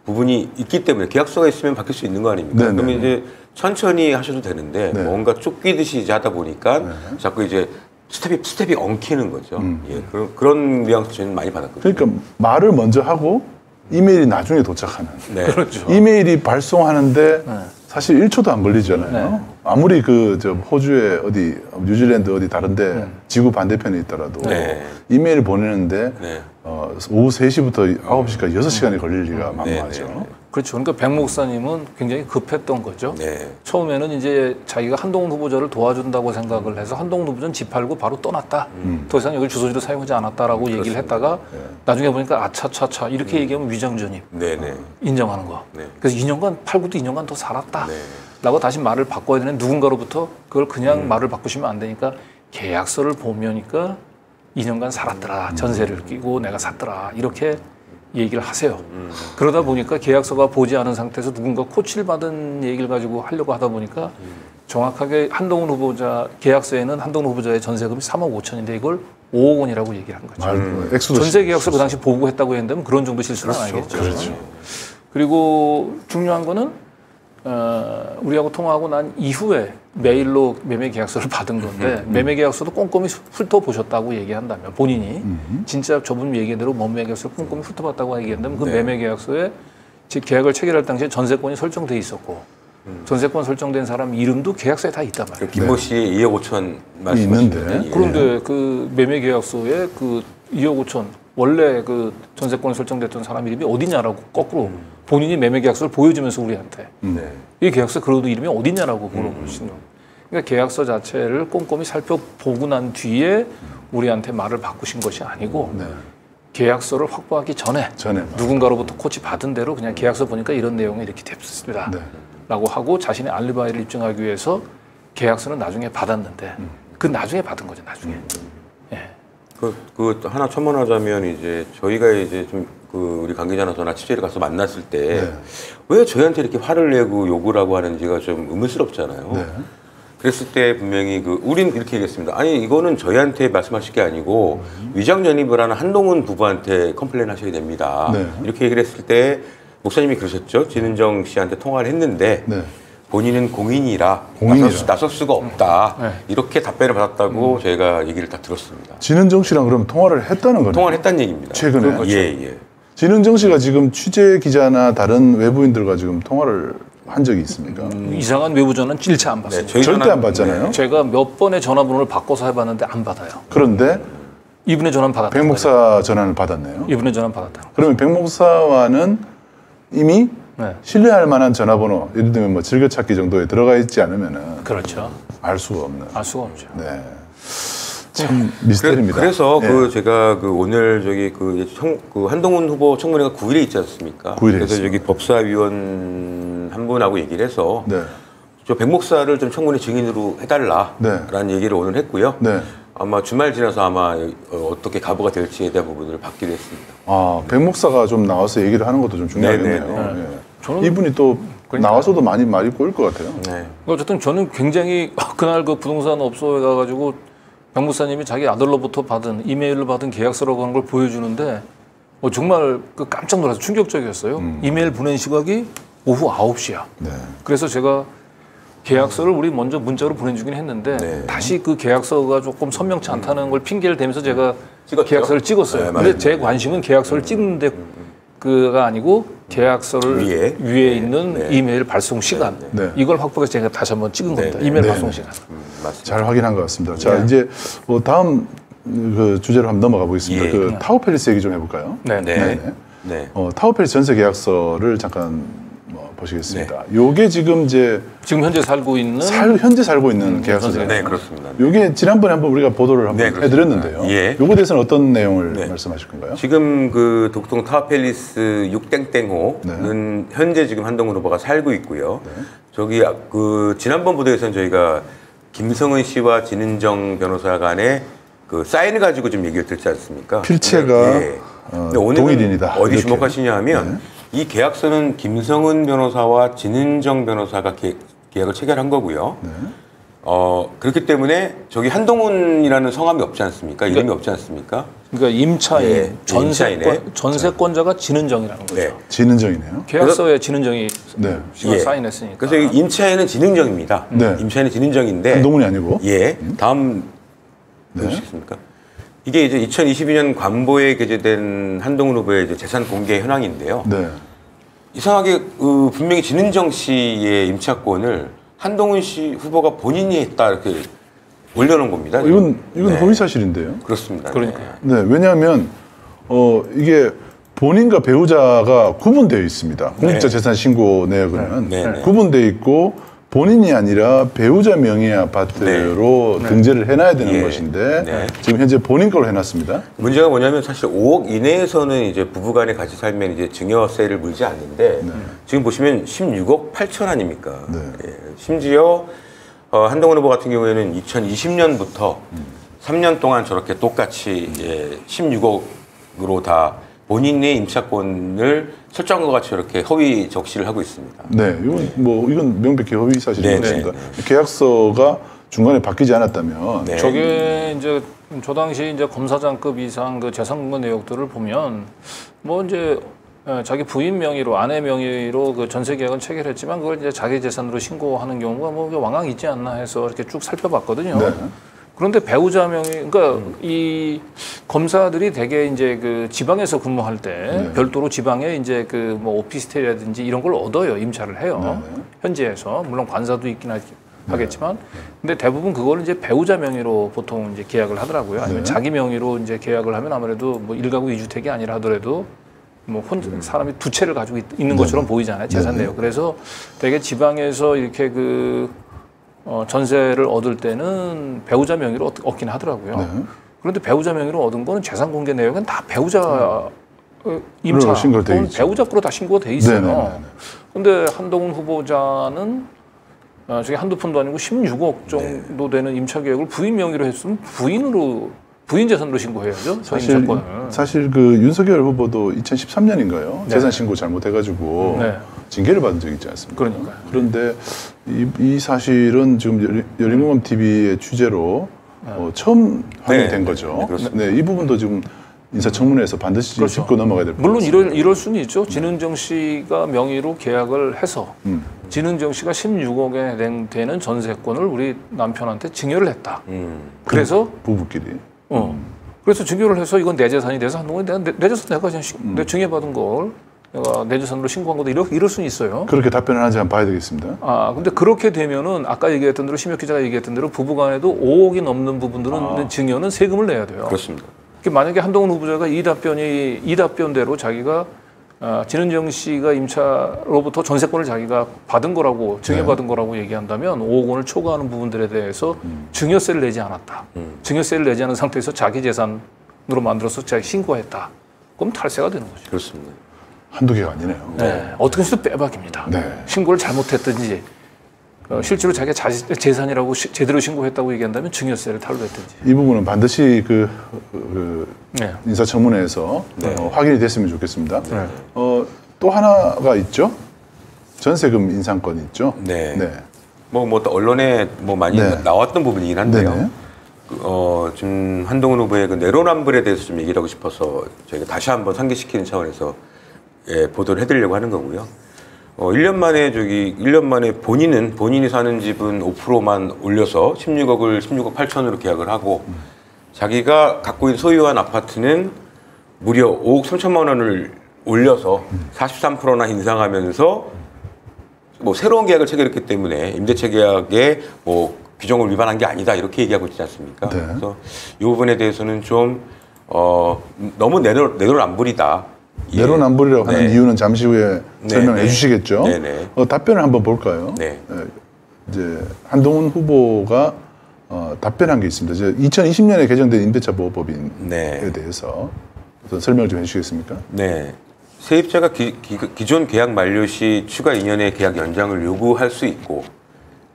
부분이 있기 때문에 계약서가 있으면 바뀔 수 있는 거 아닙니까? 네, 그러면 네, 이제 천천히 하셔도 되는데 네. 뭔가 쫓기듯이 이제 하다 보니까 자꾸 이제 스텝이 엉키는 거죠. 예, 그런 뉘앙스 저는 많이 받았거든요. 그러니까 말을 먼저 하고 이메일이 나중에 도착하는. 네. 그렇죠. 이메일이 발송하는데 사실 1초도 안 걸리잖아요. 네. 아무리 저 호주에 어디 뉴질랜드 어디 다른데 지구 반대편에 있더라도 네. 이메일 보내는데 네. 오후 3시부터 9시까지 6시간이 걸릴 리가 만무하죠. 네, 네. 그렇죠. 그러니까 백 목사님은 굉장히 급했던 거죠. 네. 처음에는 이제 자기가 한동훈 후보자를 도와준다고 생각을 해서 한동훈 후보자는 집 팔고 바로 떠났다. 더 이상 여기 주소지도 사용하지 않았다라고 얘기를 했다가 나중에 보니까 아차차차 이렇게 얘기하면 위장전입 네, 네. 인정하는 거. 네. 그래서 2년간 팔고도 2년간 더 살았다. 네. 라고 다시 말을 바꿔야 되는 누군가로부터 그걸 그냥 말을 바꾸시면 안 되니까 계약서를 보면니까 2년간 살았더라. 전세를 끼고 내가 샀더라. 이렇게 얘기를 하세요. 그러다 보니까 계약서가 보지 않은 상태에서 누군가 코치를 받은 얘기를 가지고 하려고 하다 보니까 정확하게 한동훈 후보자 계약서에는 한동훈 후보자의 전세금이 3억 5천인데 이걸 5억 원이라고 얘기를 한 거죠. 액수도 전세 계약서 그 당시 보고했다고 했는데 그런 정도 실수는 아니겠죠. 그렇죠. 그리고 중요한 거는 우리하고 통화하고 난 이후에 메일로 매매 계약서를 받은 건데 매매 계약서도 꼼꼼히 훑어보셨다고 얘기한다면 본인이 진짜 저분 얘기대로 매매 계약서를 꼼꼼히 훑어봤다고 얘기한다면 그 매매 계약서에 계약을 체결할 당시에 전세권이 설정돼 있었고 전세권 설정된 사람 이름도 계약서에 다 있단 말이에요. 김모 씨의 2억 5천 있는데. 그런데 그 매매 계약서에 그 2억 5천 원래 그 전세권 설정됐던 사람 이름이 어디냐라고 거꾸로 본인이 매매 계약서를 보여주면서 우리한테 이 계약서 그래도 이름이 어디냐라고 물어보시는 거예요. 그러니까 계약서 자체를 꼼꼼히 살펴보고 난 뒤에 우리한테 말을 바꾸신 것이 아니고 계약서를 확보하기 전에 누군가로부터 코치 받은 대로 그냥 계약서 보니까 이런 내용이 이렇게 됐습니다. 라고 하고 자신의 알리바이를 입증하기 위해서 계약서는 나중에 받았는데 그 나중에 받은 거죠. 나중에. 그 하나 첨언하자면 이제 저희가 이제 좀 그 우리 관계자나 저나 취재를 가서 만났을 때 왜 저희한테 이렇게 화를 내고 욕을 하고 하는지가 좀 의문스럽잖아요. 그랬을 때 분명히 우린 이렇게 얘기했습니다. 아니 이거는 저희한테 말씀하실 게 아니고 위장 전입을 하는 한동훈 부부한테 컴플레인 하셔야 됩니다. 이렇게 얘기를 했을 때 목사님이 그러셨죠. 진은정 씨한테 통화를 했는데 본인은 공인이라 나설 수가 없다. 이렇게 답변을 받았다고 저희가 얘기를 다 들었습니다. 진은정 씨랑 그럼 통화를 했다는 거네요? 통화를 했다는 얘기입니다. 최근에? 예. 진은정 씨가 지금 취재 기자나 다른 외부인들과 지금 통화를 한 적이 있습니까? 이상한 외부 전화는 일체 안 받습니다. 절대 안 받잖아요. 제가 몇 번의 전화번호를 바꿔서 해봤는데 안 받아요. 그런데 이분의 전화는 받았다. 백 목사 전화를 받았네요. 이분의 전화는 받았다. 그러면 백 목사와는 이미 신뢰할 만한 전화번호, 예를 들면 뭐 즐겨찾기 정도에 들어가 있지 않으면은 그렇죠. 알 수가 없는. 알 수가 없죠. 네. 참 미스터리입니다. 그래서 예. 제가 오늘 저기 한동훈 후보 청문회가 9일에 있지 않습니까? 9일에 그래서 있습니다. 저기 법사위원 한 분하고 얘기를 해서 네. 저 백 목사를 좀 청문회 증인으로 해달라라는 얘기를 오늘 했고요. 네. 아마 주말 지나서 아마 어떻게 가부가 될지에 대한 부분을 받기로 했습니다. 아, 백 목사가 좀 나와서 얘기를 하는 것도 좀 중요하겠네요. 네. 예. 저는 이분이 또 그러니까. 나와서도 많이 말이 꼬일 것 같아요. 네. 어쨌든 저는 굉장히 그날 그 부동산 업소에 가가지고 백 목사님이 자기 아들로부터 받은 이메일로 받은 계약서라고 하는 걸 보여주는데 정말 깜짝 놀라서 충격적이었어요. 이메일 보낸 시각이 오후 9시야. 네. 그래서 제가 계약서를 우리 먼저 문자로 보내주긴 했는데 다시 그 계약서가 조금 선명치 않다는 걸 핑계를 대면서 제가 계약서를 찍었어요. 네, 근데 제 관심은 계약서를 찍는데 그가 아니고 계약서를 위에 있는 이메일 발송 시간 이걸 확보해서 제가 다시 한번 찍은 겁니다. 이메일 발송 시간. 잘 확인한 것 같습니다. 자, 이제 다음 그 주제로 한번 넘어가 보겠습니다. 그 타워팰리스 얘기 좀 해볼까요? 네. 타워팰리스 전세 계약서를 잠깐 보시겠습니다. 요게 지금 이제 현재 살고 있는 현재 살고 있는 계약서잖아요. 네, 그렇습니다. 요게 지난번에 한번 우리가 보도를 한번 해드렸는데요. 요거에 대해서는 어떤 내용을 말씀하실 건가요? 지금 그 독동 타워팰리스 6땡땡호는 현재 지금 한동훈 후보가 살고 있고요. 저기 지난번 보도에서는 저희가 김성은 씨와 진은정 변호사 간의 그 사인을 가지고 좀 얘기를 듣지 않습니까? 필체가 동일인이다. 어디 주목하시냐 하면 이 계약서는 김성은 변호사와 진은정 변호사가 계약을 체결한 거고요. 그렇기 때문에 저기 한동훈이라는 성함이 없지 않습니까? 이름이 없지 않습니까? 그러니까 임차인, 전세권자가 진은정이라는 거죠. 진은정이네요. 계약서에 진은정이 사인했으니까. 그래서 임차인은 진은정입니다. 임차인은 진은정인데 한동훈이 아니고. 다음 보시겠습니까? 이게 이제 2022년 관보에 게재된 한동훈 후보의 이제 재산 공개 현황인데요. 이상하게 분명히 진은정 씨의 임차권을 한동훈 씨 후보가 본인이 했다 이렇게 올려놓은 겁니다. 이건 허위 사실인데요. 그렇습니다. 그러니까. 왜냐하면 이게 본인과 배우자가 구분되어 있습니다. 공직자 재산 신고 내역은 구분되어 있고. 본인이 아니라 배우자 명의 아파트로 등재를 해놔야 되는 것인데 지금 현재 본인 걸로 해놨습니다. 문제가 뭐냐면 사실 5억 이내에서는 이제 부부간에 같이 살면 이제 증여세를 물지 않는데 지금 보시면 16억 8천 아닙니까? 심지어 한동훈 후보 같은 경우에는 2020년부터 3년 동안 저렇게 똑같이 16억으로 다 본인의 임차권을 설정한 것 같이 이렇게 허위 적시를 하고 있습니다. 네, 이건 명백히 허위 사실인 것입니다. 계약서가 중간에 바뀌지 않았다면 저게 이제 저 당시 이제 검사장급 이상 그 재산공개 내역들을 보면 이제 자기 부인 명의로 아내 명의로 그 전세 계약은 체결했지만 그걸 이제 자기 재산으로 신고하는 경우가 왕왕 있지 않나 해서 이렇게 쭉 살펴봤거든요. 그런데 배우자 명의, 그러니까 이 검사들이 대개 이제 그 지방에서 근무할 때 별도로 지방에 이제 그 오피스텔이라든지 이런 걸 얻어요. 임차를 해요. 현지에서. 물론 관사도 있긴 하겠지만. 근데 대부분 그걸 이제 배우자 명의로 보통 이제 계약을 하더라고요. 아니면 자기 명의로 이제 계약을 하면 아무래도 1가구 2주택이 아니라 하더라도 사람이 두 채를 가지고 있는 것처럼 보이잖아요. 재산 내역. 그래서 대개 지방에서 이렇게 전세를 얻을 때는 배우자 명의로 얻긴 하더라고요. 그런데 배우자 명의로 얻은 거는 재산 공개 내역은 다 배우자 임차 또는 배우자 거로 다 신고가 돼 있어요. 그런데 한동훈 후보자는 저게 한두 푼도 아니고 16억 정도 되는 임차 계획을 부인 명의로 했으면 부인 재산으로 신고해야죠. 사실 그 윤석열 후보도 2013년인가요? 재산 신고 잘못해가지고 징계를 받은 적이 있지 않습니까? 그러니까요. 그런데 이 사실은 지금 열린공감 TV의 취재로 처음 확인된 거죠. 이 부분도 지금 인사청문회에서 반드시 짚고 넘어가야 될 것 같습니다. 물론 이럴 수는 있죠. 진은정 씨가 명의로 계약을 해서 진은정 씨가 16억에 되는 전세권을 우리 남편한테 증여를 했다. 그래서 부부끼리. 그래서 증여를 해서 이건 내 재산이 돼서 한동훈이 내 재산 내가 그냥 내 증여받은 걸 내가 내 재산으로 신고한 거다 이럴 수는 있어요. 그렇게 답변을 하는지 한번 봐야 되겠습니다. 근데 그렇게 되면은 아까 얘기했던 대로 심혁 기자가 얘기했던 대로 부부간에도 5억이 넘는 부분들은 증여는 세금을 내야 돼요. 그렇습니다. 만약에 한동훈 후보자가 이 답변대로 자기가 진은정 씨가 임차로부터 전세권을 자기가 받은 거라고 증여받은 거라고 얘기한다면 5억 원을 초과하는 부분들에 대해서 증여세를 내지 않았다. 증여세를 내지 않은 상태에서 자기 재산으로 만들어서 자기 신고했다. 그럼 탈세가 되는 거죠. 그렇습니다. 한두 개가 아니네요. 네, 어떻게 해서도 빼박입니다. 네. 신고를 잘못했든지 실제로 자기가 재산이라고 제대로 신고했다고 얘기한다면 증여세를 탈루했든지. 이 부분은 반드시 네. 인사청문회에서 네. 확인이 됐으면 좋겠습니다. 네. 또 하나가 있죠. 전세금 인상권이 있죠. 네. 네. 뭐 언론에 뭐 많이 네. 나왔던 부분이긴 한데요. 네네. 지금 한동훈 후보의 그 내로남불에 대해서 좀 얘기를 하고 싶어서 저희가 다시 한번 상기시키는 차원에서 보도를 해드리려고 하는 거고요. 1년 만에 본인이 사는 집은 5%만 올려서 16억 8천으로 계약을 하고 자기가 갖고 있는 소유한 아파트는 무려 5억 3천만 원을 올려서 43%나 인상하면서 뭐 새로운 계약을 체결했기 때문에 임대차 계약에 뭐 규정을 위반한 게 아니다 이렇게 얘기하고 있지 않습니까? 네. 그래서 이 부분에 대해서는 좀 너무 내로남불이다. 예. 내로남불이라고 하는 네. 이유는 잠시 후에 설명해 네. 주시겠죠. 네네. 답변을 한번 볼까요? 네. 이제 한동훈 후보가 답변한 게 있습니다. 이제 2020년에 개정된 임대차 보호법에 네. 대해서 어떤 설명을 좀 해주시겠습니까? 네. 세입자가 기존 계약 만료 시 추가 2년의 계약 연장을 요구할 수 있고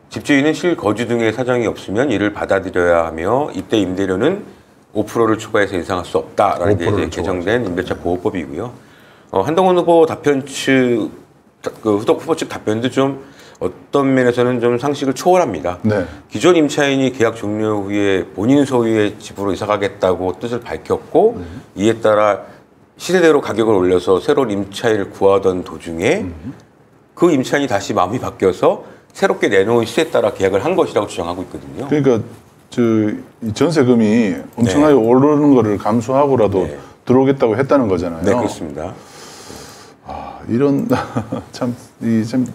집주인은 실거주 등의 사정이 없으면 이를 받아들여야 하며 이때 임대료는 5%를 추가해서 인상할 수 없다라는 게 이제 개정된 임대차 보호법이고요. 한동훈 후보 답변 측, 후보 측 답변도 좀 어떤 면에서는 좀 상식을 초월합니다. 네. 기존 임차인이 계약 종료 후에 본인 소유의 집으로 이사가겠다고 뜻을 밝혔고 이에 따라 시세대로 가격을 올려서 새로운 임차인을 구하던 도중에 그 임차인이 다시 마음이 바뀌어서 새롭게 내놓은 시세에 따라 계약을 한 것이라고 주장하고 있거든요. 그러니까 이 전세금이 엄청나게 오르는 거를 감수하고라도 네. 들어오겠다고 했다는 거잖아요. 네, 그렇습니다. 이런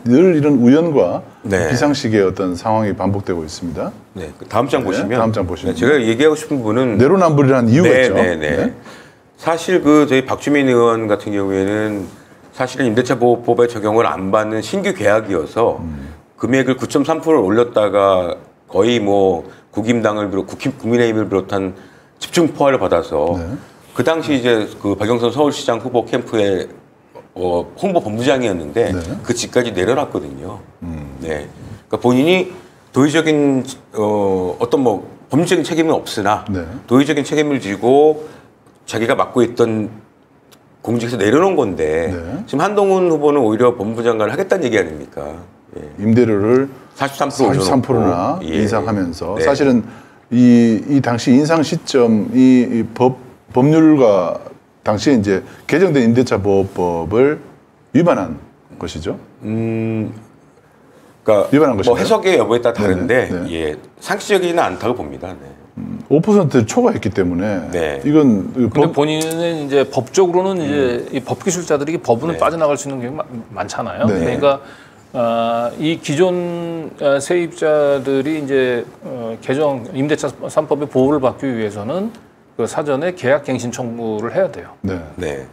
늘 이런 우연과 네. 비상식의 어떤 상황이 반복되고 있습니다. 네, 다음 장 보시면, 다음 장 보시면. 제가 얘기하고 싶은 부분은 내로남불이라는 이유가 있죠. 네. 사실 저희 박주민 의원 같은 경우에는 사실은 임대차 보호법의 적용을 안 받는 신규 계약이어서 금액을 9.3%를 올렸다가 거의 뭐 국민의힘을 비롯한 집중 포화를 받아서 그 당시 이제 박영선 서울시장 후보 캠프의 홍보 본부장이었는데 그 집까지 내려놨거든요. 네, 그러니까 본인이 도의적인 어떤 뭐 법률적인 책임은 없으나 도의적인 책임을 지고 자기가 맡고 있던 공직에서 내려놓은 건데 지금 한동훈 후보는 오히려 법무장관을 하겠다는 얘기 아닙니까? 예. 임대료를 43%나 인상하면서 사실은 이 당시 인상 시점 이 법률과 당시에 이제 개정된 임대차 보호법을 위반한 것이죠. 그러니까 위반한 것이죠. 뭐 해석의 여부에 따라 다른데 예, 상식적이지는 않다고 봅니다. 네. 5%를 초과했기 때문에 이건 근데 본인은 이제 법적으로는 이제 이 법기술자들이 법원을 빠져나갈 수 있는 경우가 많잖아요. 그러니까 이 기존 세입자들이 이제 개정 임대차 3법의 보호를 받기 위해서는 그 사전에 계약갱신 청구를 해야 돼요.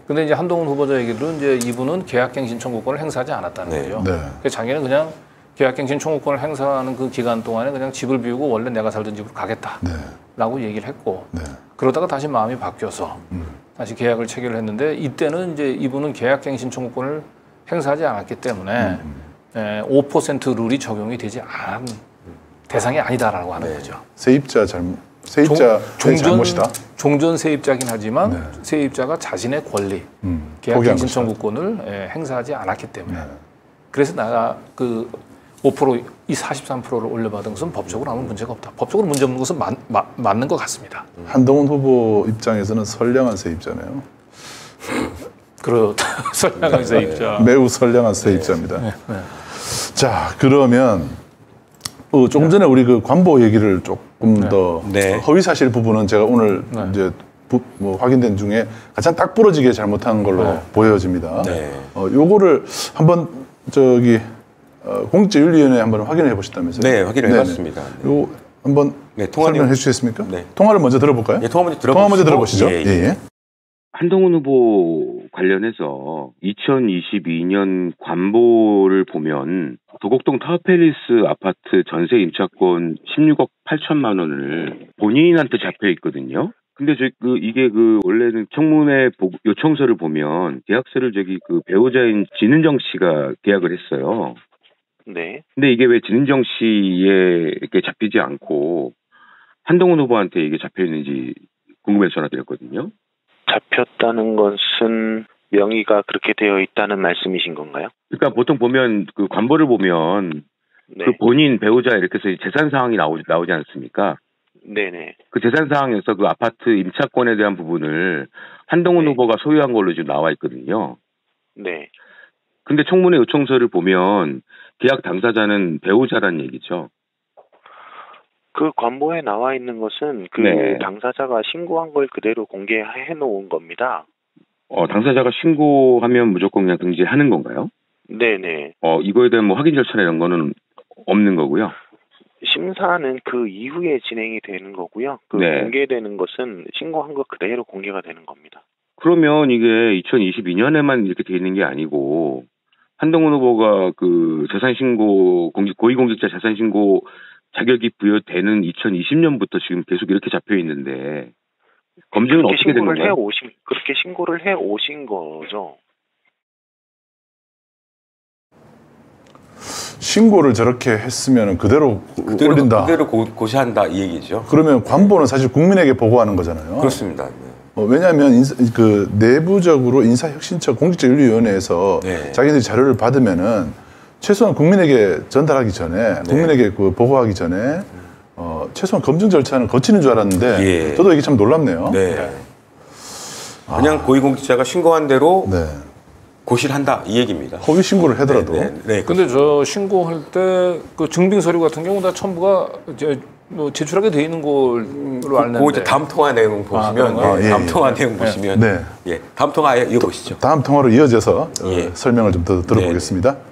근데 이제 한동훈 후보자 얘기로 이제 이분은 계약갱신 청구권을 행사하지 않았다는 거죠. 그래서 자기는 그냥 계약갱신 청구권을 행사하는 그 기간 동안에 그냥 집을 비우고 원래 내가 살던 집으로 가겠다라고 얘기를 했고 그러다가 다시 마음이 바뀌어서 다시 계약을 체결을 했는데 이때는 이제 이분은 계약갱신 청구권을 행사하지 않았기 때문에 5% 룰이 적용이 되지 않은 대상이 아니다라고 하는 거죠. 세입자의 잘못이다. 종전 세입자긴 하지만 세입자가 자신의 권리, 계약갱신 청구권을 행사하지 않았기 때문에 그래서 내가 그 5% 이 43%를 올려받은 것은 법적으로 아무 문제가 없다. 법적으로 문제 없는 것은 맞는 것 같습니다. 한동훈 후보 입장에서는 선량한 세입자네요. 그렇다. 선량한 세입자. 매우 선량한 세입자입니다. 자, 그러면 조금 전에 우리 그 관보 얘기를 조금 더 허위 사실 부분은 제가 오늘 이제 확인된 중에 가장 딱 부러지게 잘못한 걸로 보여집니다. 요거를 한번 공직자윤리위원회에 한번 확인해 보셨다면서요? 네, 확인을 해봤습니다. 요 한번 설명해 주시겠습니까? 통화를 먼저 들어볼까요? 통화 먼저 들어보시죠. 한동훈 후보 관련해서 2022년 관보를 보면 도곡동 타워팰리스 아파트 전세 임차권 16억 8천만 원을 본인한테 잡혀 있거든요. 근데 이게 원래는 청문회 요청서를 보면 계약서를 배우자인 진은정 씨가 계약을 했어요. 네. 근데 이게 왜 진은정 씨에게 잡히지 않고 한동훈 후보한테 이게 잡혀 있는지 궁금해서 전화드렸거든요. 잡혔다는 것은 명의가 그렇게 되어 있다는 말씀이신 건가요? 그러니까 보통 보면 관보를 보면 네. 본인 배우자 이렇게 해서 재산 사항이 나오지 않습니까? 네네. 그 재산 사항에서 아파트 임차권에 대한 부분을 한동훈 후보가 소유한 걸로 지금 나와 있거든요. 네. 근데 청문회 요청서를 보면 계약 당사자는 배우자란 얘기죠. 그 관보에 나와 있는 것은 네. 당사자가 신고한 걸 그대로 공개해 놓은 겁니다. 당사자가 신고하면 무조건 그냥 등재하는 건가요? 네네. 이거에 대한 확인 절차나 이런 거는 없는 거고요. 심사는 그 이후에 진행이 되는 거고요. 네. 공개되는 것은 신고한 것 그대로 공개가 되는 겁니다. 그러면 이게 2022년에만 이렇게 돼 있는 게 아니고 한동훈 후보가 재산 신고 고위공직자 재산 신고 자격이 부여되는 2020년부터 지금 계속 이렇게 잡혀 있는데 검증은 어떻게 된 건가요? 그렇게 신고를 해 오신 거죠. 신고를 저렇게 했으면 그대로 올린다. 그대로 고시한다 이 얘기죠. 그러면 관보는 사실 국민에게 보고하는 거잖아요. 그렇습니다. 왜냐하면 내부적으로 인사혁신처 공직자윤리위원회에서 네. 자기들이 자료를 받으면은 최소한 국민에게 전달하기 전에 국민에게 보고하기 전에 최소한 검증 절차는 거치는 줄 알았는데 예. 저도 이게 참 놀랍네요. 네. 그냥 고위공직자가 신고한 대로 네. 고시를 한다 이 얘기입니다. 허위 신고를 하더라도. 네. 근데 저 신고할 때 증빙 서류 같은 경우 다 첨부가 제출하게 돼 있는 걸로 알는데. 그거 이제 다음 통화 내용 보시면 다음 통화 내용 보시면 다음 통화 이어보시죠. 다음 통화로 이어져서 설명을 좀 더 들어보겠습니다.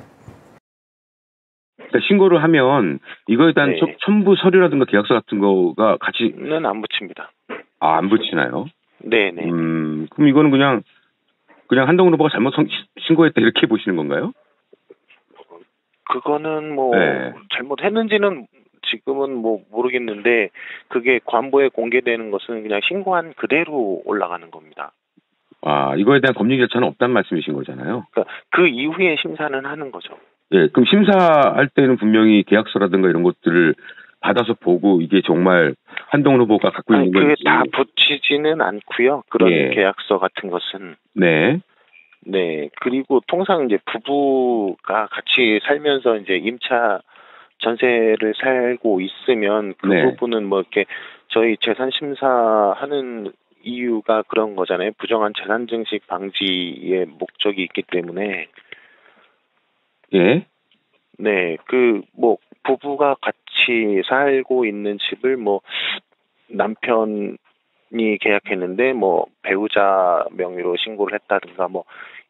그러니까 신고를 하면 이거에 대한 첨부 서류라든가 계약서 같은 거가 같이는 안 붙입니다. 안 붙이나요? 네네. 그럼 이거는 그냥 한동훈 후보가 잘못 신고했다 이렇게 보시는 건가요? 그거는 잘못했는지는 지금은 모르겠는데 그게 관보에 공개되는 것은 그냥 신고한 그대로 올라가는 겁니다. 이거에 대한 검증 절차는 없다는 말씀이신 거잖아요. 그러니까 그 이후에 심사는 하는 거죠. 예, 그럼 심사할 때는 분명히 계약서라든가 이런 것들을 받아서 보고 이게 정말 한동훈 후보가 갖고 있는 건지. 그게 다 붙이지는 않고요. 그런 계약서 같은 것은. 네. 네. 그리고 통상 이제 부부가 같이 살면서 이제 임차 전세를 살고 있으면 그 부분은 이렇게 저희 재산 심사하는 이유가 그런 거잖아요. 부정한 재산 증식 방지의 목적이 있기 때문에. 예. 네. 부부가 같이 살고 있는 집을 남편이 계약했는데 배우자 명의로 신고를 했다든가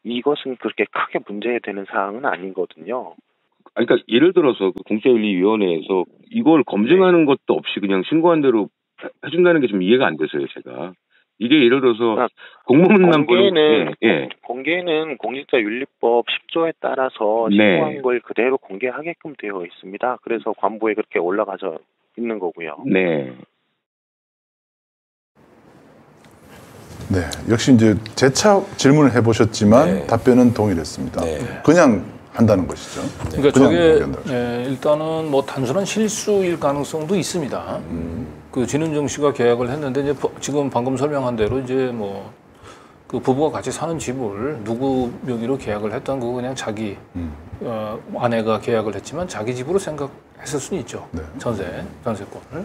이것은 그렇게 크게 문제되는 사항은 아니거든요. 그러니까 예를 들어서 공직자윤리위원회에서 이걸 검증하는 것도 없이 그냥 신고한 대로 해준다는 게 좀 이해가 안 돼서요, 제가. 이게 예를 들어서 공무원만 공개는 공직자윤리법 10조에 따라서 신고한 걸 그대로 공개하게끔 되어 있습니다. 그래서 관보에 그렇게 올라가서 있는 거고요. 네. 네, 역시 이제 재차 질문을 해보셨지만 답변은 동일했습니다. 그냥 한다는 것이죠. 그러니까 저게 일단은 단순한 실수일 가능성도 있습니다. 진은정 씨가 계약을 했는데 이제 지금 방금 설명한 대로 이제 그 부부가 같이 사는 집을 누구 명의로 계약을 했던 거 그냥 자기 아내가 계약을 했지만 자기 집으로 생각했을 수는 있죠. 전세권을.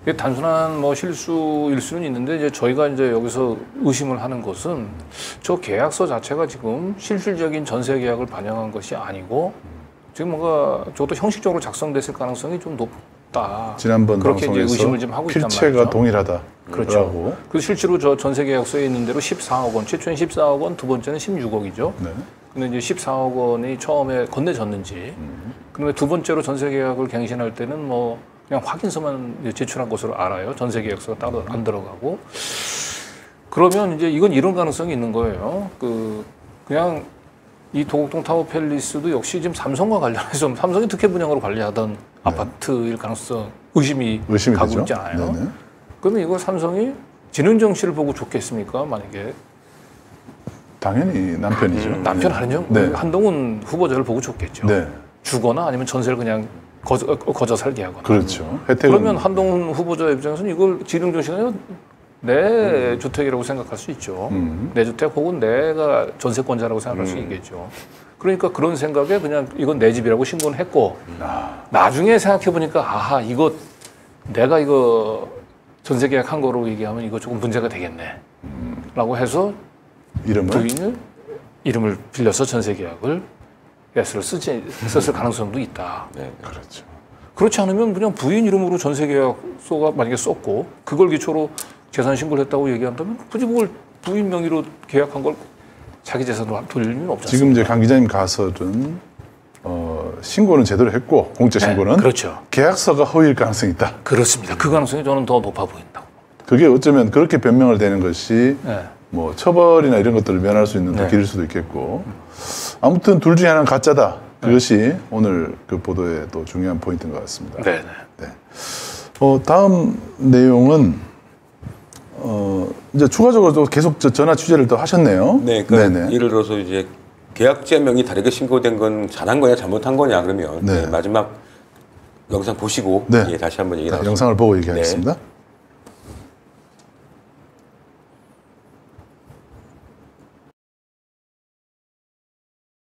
이게 단순한 실수일 수는 있는데 이제 저희가 이제 여기서 의심을 하는 것은 저 계약서 자체가 지금 실질적인 전세 계약을 반영한 것이 아니고 지금 저것도 형식적으로 작성됐을 가능성이 좀 높다. 지난번 그렇게 이제 방송에서 의심을 좀 하고 있단 말이죠. 필체가 동일하다. 그렇죠. 그래서 실제로 저 전세 계약서에 있는 대로 14억 원, 최초엔 14억 원, 두 번째는 16억이죠. 근데 이제 14억 원이 처음에 건네졌는지, 그다음에 두 번째로 전세 계약을 갱신할 때는 그냥 확인서만 제출한 것으로 알아요. 전세 계약서가 따로 안 들어가고. 그러면 이제 이건 이런 가능성이 있는 거예요. 그냥 이 도곡동 타워팰리스도 역시 지금 삼성과 관련해서 삼성이 특혜 분양으로 관리하던 아파트일 가능성 의심이 가고 되죠? 있잖아요. 네네. 그러면 이거 삼성이 진흥정 씨를 보고 좋겠습니까? 만약에 당연히 남편이죠. 남편 한정 한동훈 후보자를 보고 좋겠죠. 네. 주거나 아니면 전세를 그냥 거저 살게 하거나. 그렇죠. 혜택은 그러면 한동훈 후보자 입장에서는 이걸 진흥정 씨가 내 주택이라고 생각할 수 있죠. 내 주택 혹은 내가 전세권자라고 생각할 수 있겠죠. 그러니까 그런 생각에 그냥 이건 내 집이라고 신고는 했고 나중에 생각해 보니까 아하 이거 내가 이거 전세 계약한 거로 얘기하면 이거 조금 문제가 되겠네. 라고 해서 부인을 이름을 빌려서 전세 계약을 썼을 가능성도 있다. 네, 그렇죠. 그렇지 않으면 그냥 부인 이름으로 전세 계약서가 만약에 썼고 그걸 기초로 재산 신고를 했다고 얘기한다면 굳이 그걸 부인 명의로 계약한 걸 자기 재산으로 돌릴 일은 없지 않습니까? 지금 이제 강 기자님 가설은 신고는 제대로 했고 공짜 신고는 그렇죠. 계약서가 허위일 가능성이 있다. 그렇습니다. 그 가능성이 저는 더 높아 보인다고. 그게 어쩌면 그렇게 변명을 되는 것이 뭐 처벌이나 이런 것들을 면할 수 있는 길일 수도 있겠고 아무튼 둘 중에 하나는 가짜다. 그것이 오늘 그 보도의 또 중요한 포인트인 것 같습니다. 네. 다음 내용은 이제 추가적으로 또 계속 전화 취재를 또 하셨네요. 네, 예를 들어서 이제 계약자 명이 다르게 신고된 건 잘한 거냐 잘못한 거냐 그러면 마지막 영상 보시고 다시 한번 얘기 나누겠습니다. 영상을 보고 얘기하겠습니다.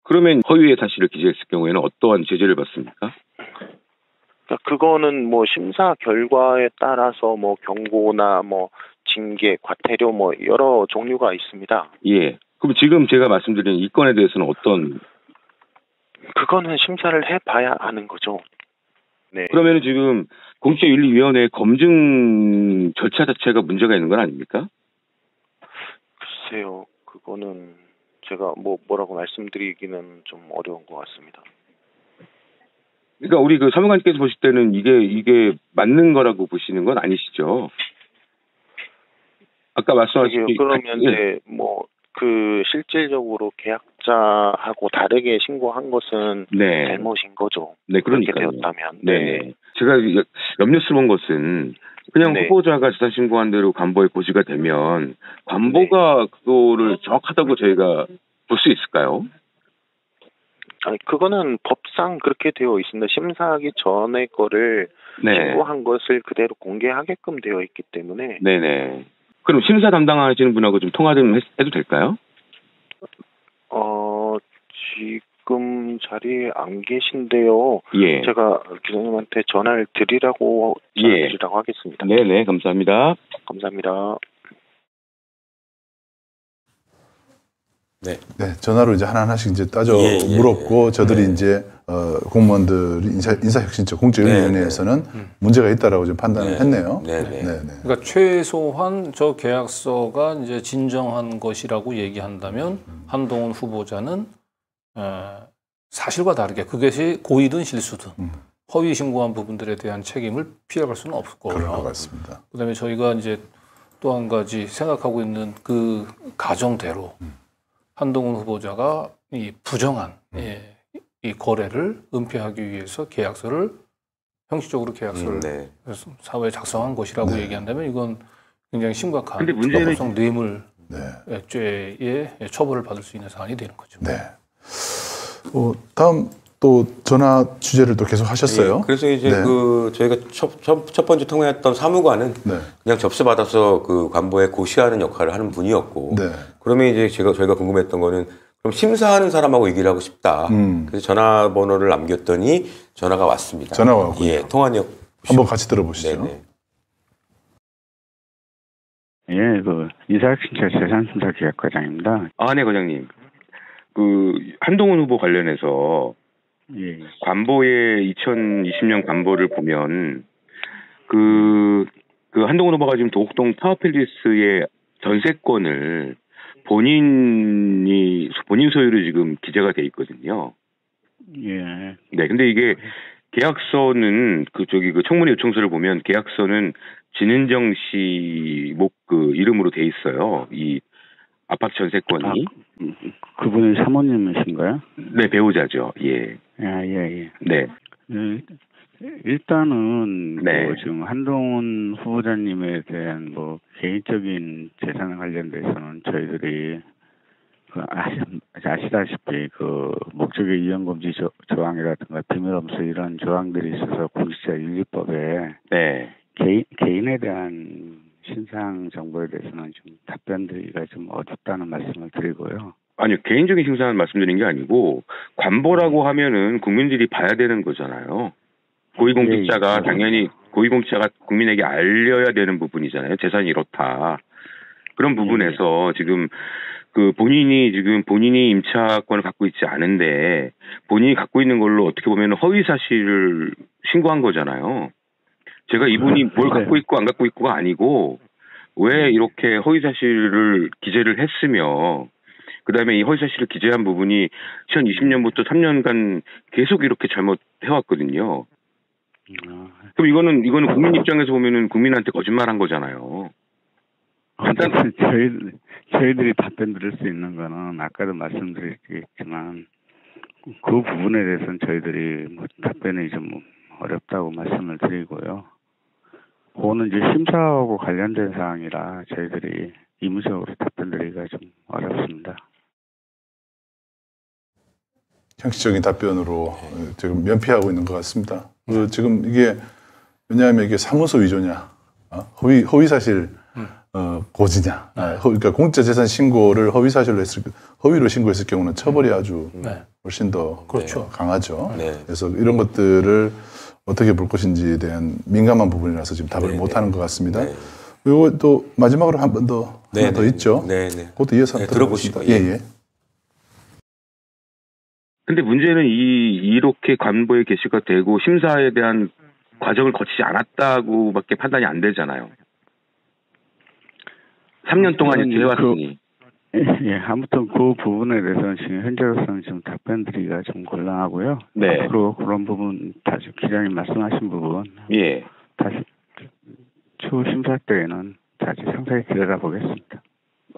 그러면 허위의 사실을 기재했을 경우에는 어떠한 제재를 받습니까? 그거는 뭐 심사 결과에 따라서 뭐 경고나 뭐 징계, 과태료 뭐 여러 종류가 있습니다. 예. 그럼 지금 제가 말씀드린 이 건에 대해서는 어떤? 그거는 심사를 해봐야 아는 거죠. 네. 그러면 지금 공직자윤리위원회 검증 절차 자체가 문제가 있는 건 아닙니까? 글쎄요. 그거는 제가 뭐라고 말씀드리기는 좀 어려운 것 같습니다. 그러니까 우리 그 사무관께서 보실 때는 이게 맞는 거라고 보시는 건 아니시죠? 아까 말씀하신 그러면 이제 그 실질적으로 계약자하고 다르게 신고한 것은 잘못인 거죠. 네, 그렇게 되었다면. 네. 제가 염려스러운 것은 그냥 후보자가 재산 신고한 대로 관보에 고지가 되면 관보가 그거를 정확하다고 저희가 볼 수 있을까요? 아니, 그거는 법상 그렇게 되어 있습니다. 심사하기 전에 거를 신고한 것을 그대로 공개하게끔 되어 있기 때문에. 네네. 그럼 심사 담당하시는 분하고 좀 통화 좀 해도 될까요? 지금 자리에 안 계신데요. 제가 기자님한테 전화를 드리라고 하겠습니다. 네네, 감사합니다. 감사합니다. 네, 전화로 이제 하나하나씩 이제 따져 물었고 저들이 이제 공무원들 인사혁신처 공직윤리위원회에서는 문제가 있다라고 좀 판단을 했네요. 그러니까 최소한 저 계약서가 이제 진정한 것이라고 얘기한다면 한동훈 후보자는 사실과 다르게 그것이 고의든 실수든 허위 신고한 부분들에 대한 책임을 피해갈 수는 없을 거고요. 그럴 것 같습니다. 그다음에 저희가 이제 또 한 가지 생각하고 있는 그 가정대로 한동훈 후보자가 이 부정한 이 거래를 은폐하기 위해서 형식적으로 계약서를 사회에 작성한 것이라고 얘기한다면 이건 굉장히 심각한 불법성 뇌물죄의 처벌을 받을 수 있는 사안이 되는 거죠. 다음 또 전화 취재를 또 계속 하셨어요. 그래서 이제 저희가 첫 번째 통화했던 사무관은 그냥 접수 받아서 그 관보에 고시하는 역할을 하는 분이었고, 그러면 이제 저희가 궁금했던 거는 그럼 심사하는 사람하고 얘기를 하고 싶다. 그래서 전화번호를 남겼더니 전화가 왔습니다. 전화가 왔군요. 통화 내역 한번 같이 들어보시죠. 인사혁신처 재산심사기획과장입니다. 네, 과장님. 한동훈 후보 관련해서 관보의 2020년 관보를 보면 그 한동훈 후보가 지금 도곡동 타워팰리스의 전세권을 본인 소유로 지금 기재가 돼 있거든요. 네, 근데 이게 계약서는 그 청문회 요청서를 보면 계약서는 진은정 씨 그 이름으로 돼 있어요. 이 아파트 전세권이. 그분이 사모님이신가요? 네, 배우자죠. 예. 예. 네. 일단은 네. 뭐 지금 한동훈 후보자님에 대한 뭐 개인적인 재산 관련돼서는 저희들이 아시다시피 그 목적의 이용금지 조항이라든가 비밀엄수 이런 조항들이 있어서 공직자윤리법에 네. 개인에 대한 신상 정보에 대해서는 좀 답변드리기가 좀 어렵다는 말씀을 드리고요. 아니요, 개인적인 신상을 말씀드린 게 아니고 관보라고 하면은 국민들이 봐야 되는 거잖아요. 고위공직자가 당연히 고위공직자가 국민에게 알려야 되는 부분이잖아요. 재산이 이렇다. 그런 부분에서 지금 그 본인이 임차권을 갖고 있지 않은데 본인이 갖고 있는 걸로 어떻게 보면 허위 사실을 신고한 거잖아요. 제가 이분이 뭘 갖고 있고 안 갖고 있고가 아니고 왜 이렇게 허위 사실을 기재를 했으며 그다음에 이 허위 사실을 기재한 부분이 2020년부터 3년간 계속 이렇게 잘못해왔거든요. 그럼 이거는 국민 입장에서 보면은 국민한테 거짓말한 거잖아요. 저희들이 답변 드릴 수 있는 거는 아까도 말씀드렸지만 그 부분에 대해서는 저희들이 뭐 답변이 좀 어렵다고 말씀을 드리고요. 그거는 이제 심사하고 관련된 사항이라 저희들이 임의적으로 답변 드리기가 좀 어렵습니다. 형식적인 답변으로 지금 면피하고 있는 것 같습니다. 지금 이게 왜냐하면 이게 사무소 위조냐, 허위 사실 고지냐, 그러니까 공짜재산 신고를 허위로 신고했을 경우는 처벌이 아주 훨씬 더 그렇죠. 강하죠. 그래서 이런 것들을 어떻게 볼 것인지에 대한 민감한 부분이라서 지금 답을 못하는 것 같습니다. 그리고 또 마지막으로 한 번 더 하나 더 있죠. 그것도 이어서 들어보시죠. 예. 근데 문제는 이렇게 관보에 게시가 되고 심사에 대한 과정을 거치지 않았다고밖에 판단이 안 되잖아요. 3년 동안 이렇게 해왔으니. 아무튼 그 부분에 대해서는 지금 현재로서는 좀 답변드리기가 좀 곤란하고요. 네. 앞으로 그런 부분 다시 기자님 말씀하신 부분 다시 추후 심사 때에는 다시 상세히 들여다보겠습니다.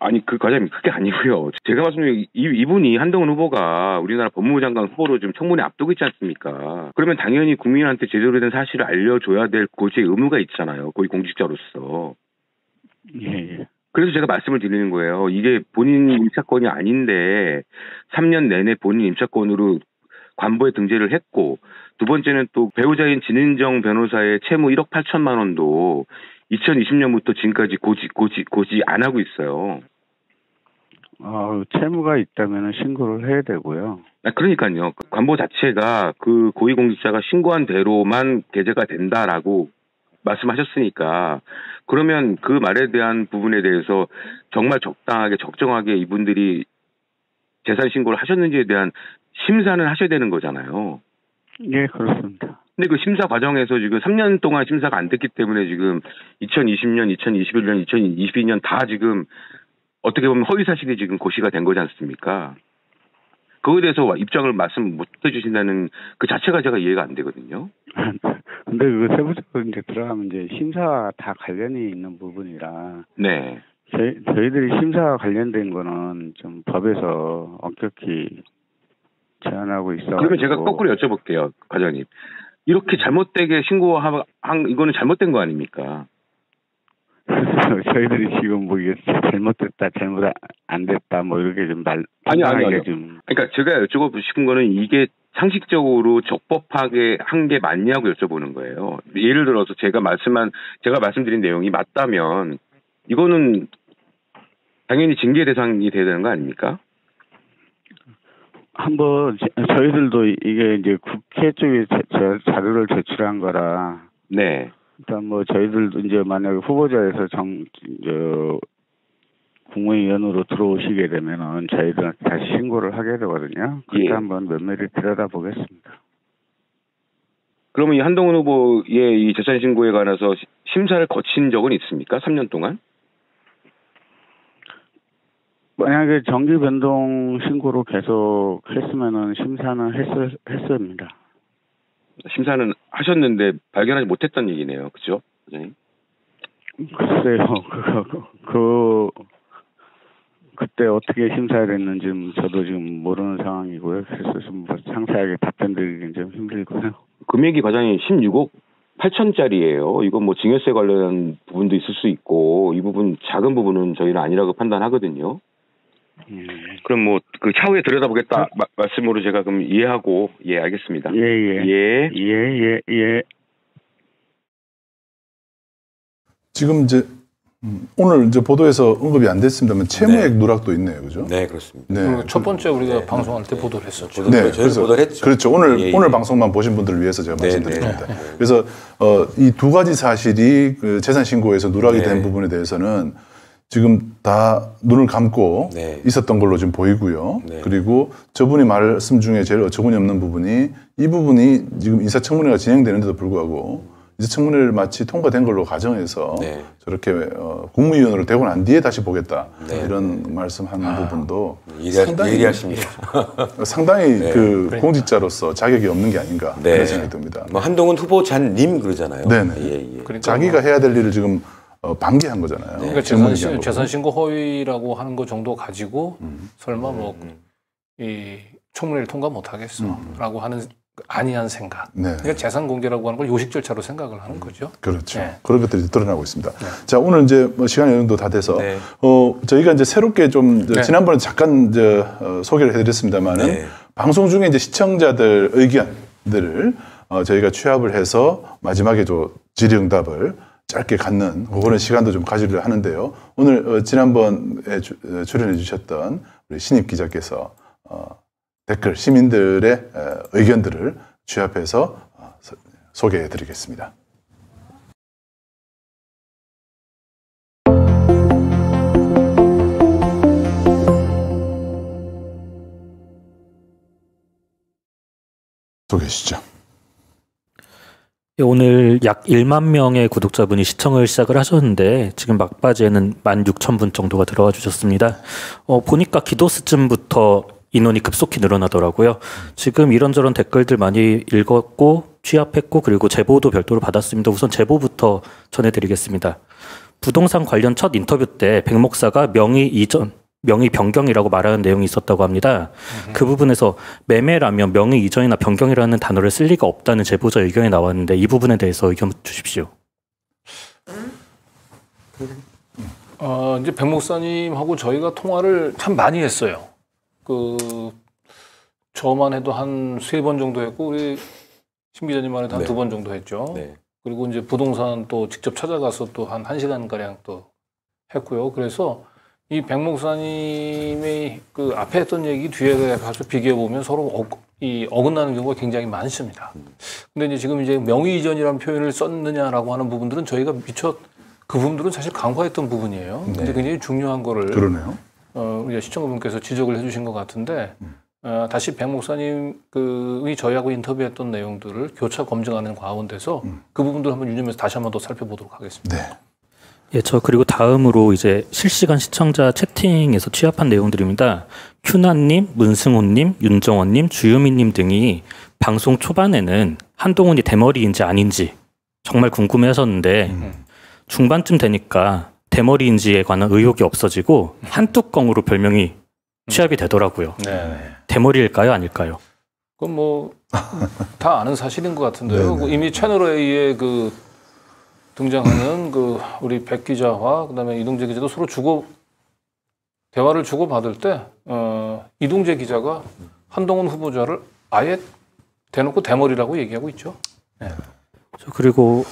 아니 과장님 그게 아니고요. 제가 말씀드린 이분이 한동훈 후보가 우리나라 법무부 장관 후보로 지금 청문회 앞두고 있지 않습니까? 그러면 당연히 국민한테 제대로 된 사실을 알려줘야 될 고지의 의무가 있잖아요. 고위공직자로서. 예. 그래서 제가 말씀을 드리는 거예요. 이게 본인 임차권이 아닌데 3년 내내 본인 임차권으로 관보에 등재를 했고 두 번째는 또 배우자인 진은정 변호사의 채무 1억 8천만 원도 2020년부터 지금까지 고지 안 하고 있어요. 채무가 있다면 신고를 해야 되고요. 그러니까요. 관보 자체가 그 고위공직자가 신고한 대로만 게재가 된다라고 말씀하셨으니까 그러면 그 말에 대한 부분에 대해서 정말 적당하게 적정하게 이분들이 재산 신고를 하셨는지에 대한 심사는 하셔야 되는 거잖아요. 예, 그렇습니다. 근데 그 심사 과정에서 지금 3년 동안 심사가 안 됐기 때문에 지금 2020년, 2021년, 2022년 다 지금 어떻게 보면 허위 사실이 지금 고시가 된 거지 않습니까? 그거에 대해서 입장을 말씀 못 해주신다는 그 자체가 제가 이해가 안 되거든요. 근데 그 세부적으로 이제 들어가면 이제 심사와 다 관련이 있는 부분이라. 네. 저희들이 심사와 관련된 거는 좀 법에서 엄격히 제한하고 있어. 그러면 제가 거꾸로 여쭤볼게요, 과장님. 이렇게 잘못되게 신고한 이거는 잘못된 거 아닙니까? 저희들이 지금 뭐 이게 잘못됐다, 잘못 안 됐다, 뭐 이렇게 좀 아니요. 그러니까 제가 여쭤보고 싶은 거는 이게 상식적으로 적법하게 한 게 맞냐고 여쭤보는 거예요. 예를 들어서 제가 말씀드린 내용이 맞다면 이거는 당연히 징계 대상이 돼야 되는 거 아닙니까? 한번 저희들도 이게 이제 국회 쪽에 자료를 제출한 거라. 네. 일단 뭐 저희들도 이제 만약에 후보자에서 국무위원으로 들어오시게 되면은 저희들은 다시 신고를 하게 되거든요. 그때 한번 면밀히 들여다보겠습니다. 그러면 이 한동훈 후보의 이 재산 신고에 관해서 심사를 거친 적은 있습니까? 3년 동안? 만약에 정기 변동 신고로 계속 했으면은 심사는 했습니다. 심사는 하셨는데 발견하지 못했던 얘기네요. 그죠? 글쎄요, 그때 어떻게 심사를 했는지 저도 지금 모르는 상황이고요. 그래서 좀 상세하게 답변드리기는 좀 힘들고요. 금액이 과장님 16억 8천짜리예요. 이건 뭐 증여세 관련 부분도 있을 수 있고 이 부분 작은 부분은 저희는 아니라고 판단하거든요. 그럼 뭐 그 차후에 들여다보겠다 말씀으로 제가 그럼 이해하고 알겠습니다. 예. 지금 이제 오늘 이제 보도에서 언급이 안 됐습니다만 채무액 누락도 있네요, 그죠? 네, 그렇습니다. 네. 첫 번째 우리가 방송할 때 보도를 했었죠. 네, 그래서 보도를 했죠. 그렇죠. 오늘 방송만 보신 분들을 위해서 제가 말씀드립니다. 그래서 이 두 가지 사실이 그 재산 신고에서 누락이 된 부분에 대해서는 지금 다 눈을 감고 있었던 걸로 지금 보이고요. 그리고 저분이 말씀 중에 제일 어처구니 없는 부분이 이 부분이 지금 인사청문회가 진행되는데도 불구하고 인사청문회를 마치 통과된 걸로 가정해서 저렇게 국무위원으로 되고 난 뒤에 다시 보겠다 이런 말씀하는 부분도 상당히 그 공직자로서 자격이 없는 게 아닌가 그런 생각이 듭니다. 뭐 한동훈 후보자님 그러잖아요. 그러니까 자기가 해야 될 일을 지금 방기한 거잖아요. 그러니까 재산 신고 허위라고 하는 거 정도 가지고 설마 뭐 이 청문회를 통과 못 하겠어라고 하는 아니한 생각. 그러니까 재산 공개라고 하는 걸 요식 절차로 생각을 하는 거죠. 그렇죠. 그런 것들이 드러나고 있습니다. 자, 오늘 이제 뭐 시간이 어느 정도 다 돼서 저희가 이제 새롭게 좀 지난번에 잠깐 소개를 해드렸습니다만은 방송 중에 이제 시청자들 의견들을 저희가 취합을 해서 마지막에 질의응답을 짧게 갖는 그런 시간도 좀 가지려 하는데요. 오늘 지난번에 출연해 주셨던 우리 신입 기자께서 댓글 시민들의 의견들을 취합해서 소개해 드리겠습니다. 소개해 주시죠. 오늘 약 1만 명의 구독자분이 시청을 시작을 하셨는데 지금 막바지에는 16,000분 정도가 들어와 주셨습니다. 보니까 기도스쯤부터 인원이 급속히 늘어나더라고요. 지금 이런저런 댓글들 많이 읽었고 취합했고 그리고 제보도 별도로 받았습니다. 우선 제보부터 전해드리겠습니다. 부동산 관련 첫 인터뷰 때 백 목사가 명의 변경이라고 말하는 내용이 있었다고 합니다. 그 부분에서 매매라면 명의 이전이나 변경이라는 단어를 쓸 리가 없다는 제보자 의견이 나왔는데 이 부분에 대해서 의견 주십시오. 이제 백 목사님하고 저희가 통화를 참 많이 했어요. 저만 해도 한 3번 정도 했고 우리 신 기자님만 해도 한 2번 정도 했죠. 그리고 이제 부동산 또 직접 찾아가서 또 한 1시간 가량 또 했고요. 그래서 이 백 목사님의 그 앞에 했던 얘기 뒤에 가서 비교해 보면 서로 어긋나는 경우가 굉장히 많습니다. 근데 이제 지금 이제 명의 이전이라는 표현을 썼느냐라고 하는 부분들은 저희가 그 부분들은 사실 간과했던 부분이에요. 근데 굉장히 중요한 거를 그러네요. 우리 시청자분께서 지적을 해주신 것 같은데 다시 백 목사님이 저희하고 인터뷰했던 내용들을 교차 검증하는 가운데서 그 부분들 한번 유념해서 다시 한번 더 살펴보도록 하겠습니다. 저 그리고 다음으로 이제 실시간 시청자 채팅에서 취합한 내용들입니다. 큐나님, 문승호님, 윤정원님, 주유미님 등이 방송 초반에는 한동훈이 대머리인지 아닌지 정말 궁금해하셨는데 중반쯤 되니까 대머리인지에 관한 의혹이 없어지고 한뚜껑으로 별명이 취합이 되더라고요. 대머리일까요? 아닐까요? 그건 뭐 다 아는 사실인 것 같은데요. 이미 채널 A에 등장하는 우리 백 기자와 그다음에 이동재 기자도 서로 대화를 주고받을 때 이동재 기자가 한동훈 후보자를 아예 대놓고 대머리라고 얘기하고 있죠. 그리고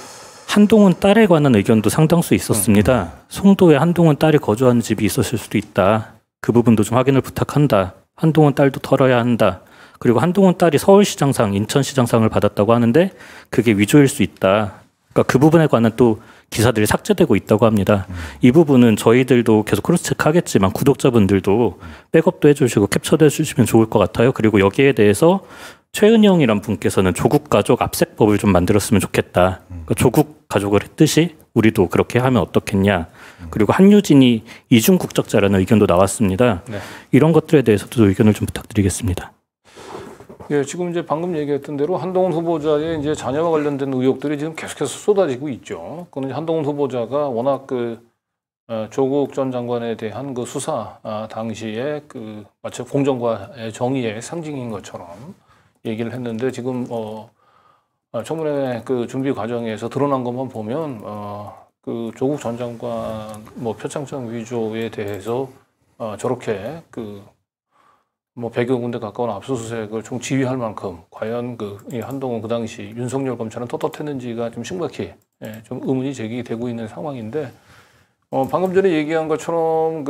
한동훈 딸에 관한 의견도 상당수 있었습니다. 송도에 한동훈 딸이 거주하는 집이 있었을 수도 있다. 그 부분도 좀 확인을 부탁한다. 한동훈 딸도 털어야 한다. 그리고 한동훈 딸이 서울시장상, 인천시장상을 받았다고 하는데 그게 위조일 수 있다. 그러니까 그 부분에 관한 또 기사들이 삭제되고 있다고 합니다. 이 부분은 저희들도 계속 크로스체크 하겠지만 구독자분들도 백업도 해주시고 캡처도 해주시면 좋을 것 같아요. 그리고 여기에 대해서 최은영이란 분께서는 조국 가족 압색법을 좀 만들었으면 좋겠다. 그러니까 조국 가족을 했듯이 우리도 그렇게 하면 어떻겠냐. 그리고 한유진이 이중 국적자라는 의견도 나왔습니다. 이런 것들에 대해서도 의견을 좀 부탁드리겠습니다. 예, 지금 이제 방금 얘기했던 대로 한동훈 후보자의 이제 자녀와 관련된 의혹들이 지금 계속해서 쏟아지고 있죠. 그는 한동훈 후보자가 워낙 조국 전 장관에 대한 그 수사 당시에 마치 공정과 정의의 상징인 것처럼 얘기를 했는데 지금 청문회 준비 과정에서 드러난 것만 보면 조국 전 장관 표창장 위조에 대해서 저렇게 100여 군데 가까운 압수수색을 총 지휘할 만큼 과연 이 한동훈 그 당시 윤석열 검찰은 떳떳했는지가 좀 심각히 좀 의문이 제기되고 있는 상황인데 방금 전에 얘기한 것처럼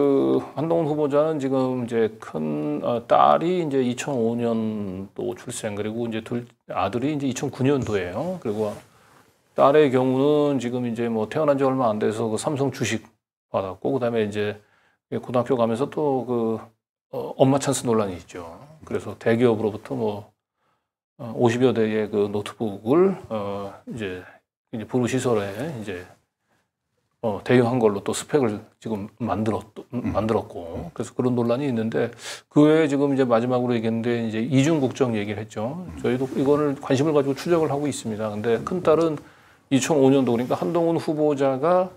한동훈 후보자는 지금 이제 큰 딸이 이제 2005년도 출생 그리고 이제 둘 아들이 이제 2009년도예요. 그리고 딸의 경우는 지금 이제 태어난 지 얼마 안 돼서 삼성 주식 받았고 그다음에 이제 고등학교 가면서 또 엄마 찬스 논란이 있죠. 그래서 대기업으로부터 50여 대의 노트북을 이제 부르시설에 이제 대여한 걸로 또 스펙을 지금 만들었고 그래서 그런 논란이 있는데 그 외에 지금 이제 마지막으로 얘기했는데 이제 이중 국적 얘기를 했죠. 저희도 이거를 관심을 가지고 추적을 하고 있습니다. 근데 큰 딸은 2005년도 그러니까 한동훈 후보자가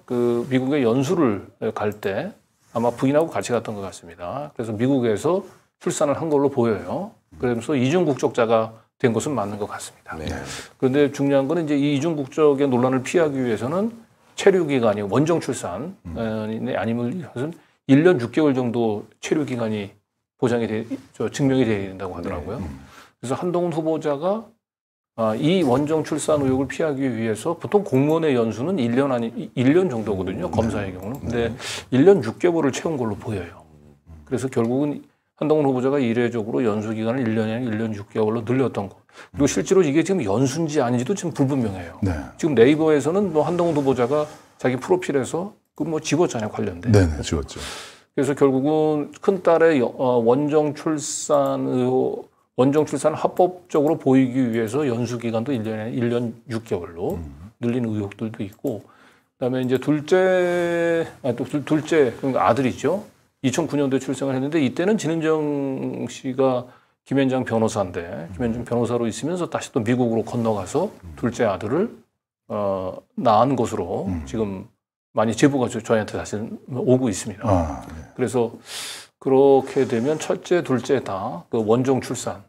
미국에 연수를 갈 때 아마 부인하고 같이 갔던 것 같습니다. 그래서 미국에서 출산을 한 걸로 보여요. 그러면서 이중 국적자가 된 것은 맞는 것 같습니다. 네. 그런데 중요한 거는 이제 이 이중 국적의 논란을 피하기 위해서는 체류 기간이 원정 출산 아니면 1년 6개월 정도 체류 기간이 증명이 돼야 된다고 하더라고요. 그래서 한동훈 후보자가 이 원정 출산 의혹을 피하기 위해서 보통 공무원의 연수는 1년 정도거든요. 검사의 경우는. 근데 1년 6개월을 채운 걸로 보여요. 그래서 결국은 한동훈 후보자가 이례적으로 연수 기간을 1년이 아니라 1년 6개월로 늘렸던 거. 그리고 실제로 이게 지금 연수인지 아닌지도 지금 불분명해요. 네. 지금 네이버에서는 한동훈 후보자가 자기 프로필에서 집었잖아요, 관련된. 네, 지웠죠. 그래서 결국은 큰 딸의 원정 출산을 합법적으로 보이기 위해서 연수 기간도 1년 6개월로 늘린 의혹들도 있고, 그다음에 이제 둘째 그러니까 아들이죠. 2009년도에 출생을 했는데 이때는 진은정 씨가 김현장 변호사인데 김현장 변호사로 있으면서 다시 또 미국으로 건너가서 둘째 아들을 낳은 것으로 지금 많이 제보가 저희한테 사실 오고 있습니다. 네. 그래서 그렇게 되면 첫째, 둘째 다 원정 출산에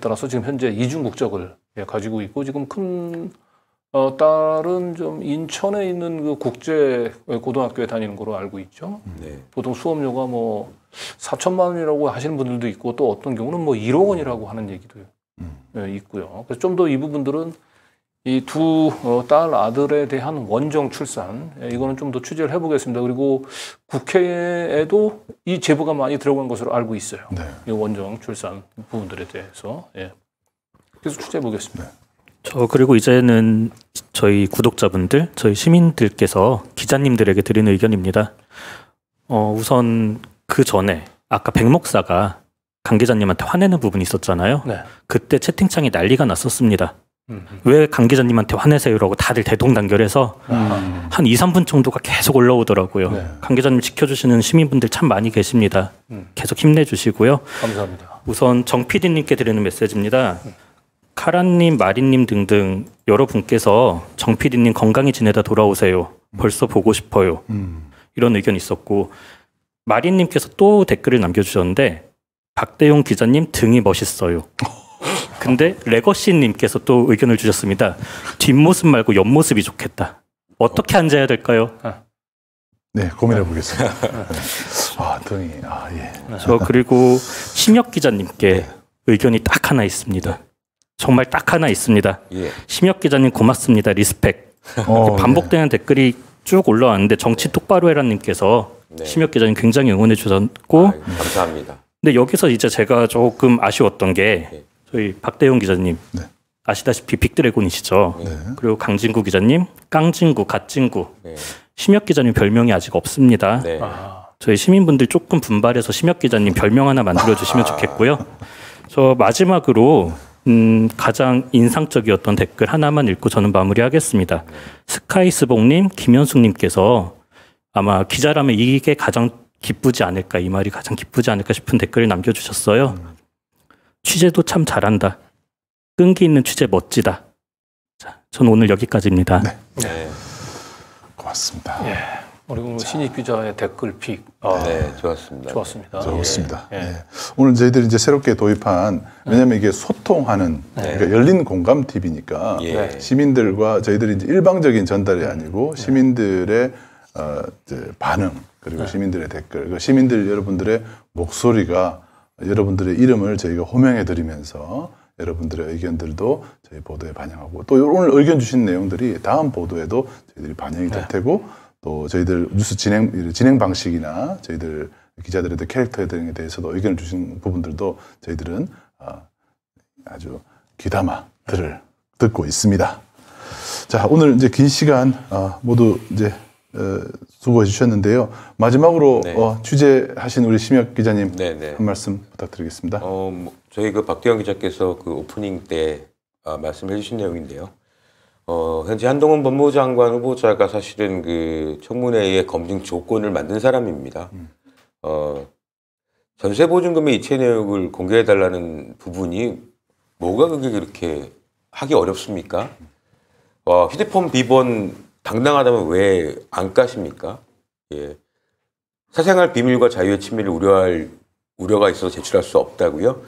따라서 지금 현재 이중 국적을 가지고 있고 지금 큰 딸은 좀 인천에 있는 국제 고등학교에 다니는 걸로 알고 있죠. 네. 보통 수업료가 4천만 원이라고 하시는 분들도 있고 또 어떤 경우는 1억 원이라고 하는 얘기도 있고요. 그래서 좀 더 이 부분들은 이 두 딸 아들에 대한 원정 출산 이거는 좀 더 취재를 해보겠습니다. 그리고 국회에도 이 제보가 많이 들어간 것으로 알고 있어요. 네. 이 원정 출산 부분들에 대해서 그래서 취재해 보겠습니다. 그리고 이제는 저희 구독자분들, 저희 시민들께서 기자님들에게 드리는 의견입니다. 우선 그 전에 아까 백 목사가 강 기자님한테 화내는 부분이 있었잖아요. 네. 그때 채팅창이 난리가 났었습니다. 왜 강 기자님한테 화내세요라고 다들 대동단결해서 한 2, 3분 정도가 계속 올라오더라고요. 네. 강 기자님 지켜주시는 시민분들 참 많이 계십니다. 계속 힘내주시고요. 감사합니다. 우선 정 PD님께 드리는 메시지입니다. 카라님, 마리님 등등 여러분께서 정 PD님 건강히 지내다 돌아오세요. 벌써 보고 싶어요. 이런 의견이 있었고 마리님께서 또 댓글을 남겨주셨는데 박대용 기자님 등이 멋있어요. 근데 레거시님께서 또 의견을 주셨습니다. 뒷모습 말고 옆모습이 좋겠다. 어떻게 앉아야 될까요? 네, 고민해 보겠습니다. 등이 예. 그리고 심혁 기자님께 의견이 딱 하나 있습니다. 정말 딱 하나 있습니다. 예. 심혁 기자님 고맙습니다. 리스펙. 반복되는 댓글이 쭉 올라왔는데 정치 똑바로 해라님께서 심혁 기자님 굉장히 응원해 주셨고 감사합니다. 근데 여기서 이제 제가 조금 아쉬웠던 게 저희 박대용 기자님 아시다시피 빅드래곤이시죠. 그리고 강진구 기자님, 깡진구, 갓진구. 심혁 기자님 별명이 아직 없습니다. 저희 시민분들 조금 분발해서 심혁 기자님 별명 하나 만들어주시면 좋겠고요. 저 마지막으로 가장 인상적이었던 댓글 하나만 읽고 저는 마무리하겠습니다. 스카이스봉님, 김현숙님께서 아마 기자라면 이게 가장 기쁘지 않을까, 이 말이 가장 기쁘지 않을까 싶은 댓글을 남겨주셨어요. 취재도 참 잘한다. 끈기 있는 취재 멋지다. 자, 전 오늘 여기까지입니다. 네. 고맙습니다. 예. 그리고 신입 기자의 댓글 픽. 네, 좋았습니다. 좋았습니다. 좋습니다. 예. 예. 오늘 저희들이 이제 새롭게 도입한, 왜냐하면 이게 소통하는, 그러니까 열린 공감 TV니까 시민들과 저희들이 이제 일방적인 전달이 아니고 시민들의 이제 반응, 그리고 시민들의 댓글, 그리고 시민들 여러분들의 목소리가, 여러분들의 이름을 저희가 호명해 드리면서 여러분들의 의견들도 저희 보도에 반영하고, 또 오늘 의견 주신 내용들이 다음 보도에도 저희들이 반영이 될 테고, 또 저희들 뉴스 진행 방식이나 저희들 기자들의 캐릭터 등에 대해서도 의견을 주신 부분들도 저희들은 아주 귀담아 듣고 있습니다. 자, 오늘 이제 긴 시간 모두 이제 수고해 주셨는데요. 마지막으로 취재하신 우리 심혁 기자님 한 말씀 부탁드리겠습니다. 저희 그 박대영 기자께서 그 오프닝 때 말씀해 주신 내용인데요. 현재 한동훈 법무부 장관 후보자가 사실은 그 청문회의 검증 조건을 만든 사람입니다. 전세보증금의 이체 내역을 공개해달라는 부분이 뭐가 그게 그렇게 하기 어렵습니까? 휴대폰 비번 당당하다면 왜 안 까십니까? 예. 사생활 비밀과 자유의 침해를 우려가 있어서 제출할 수 없다고요?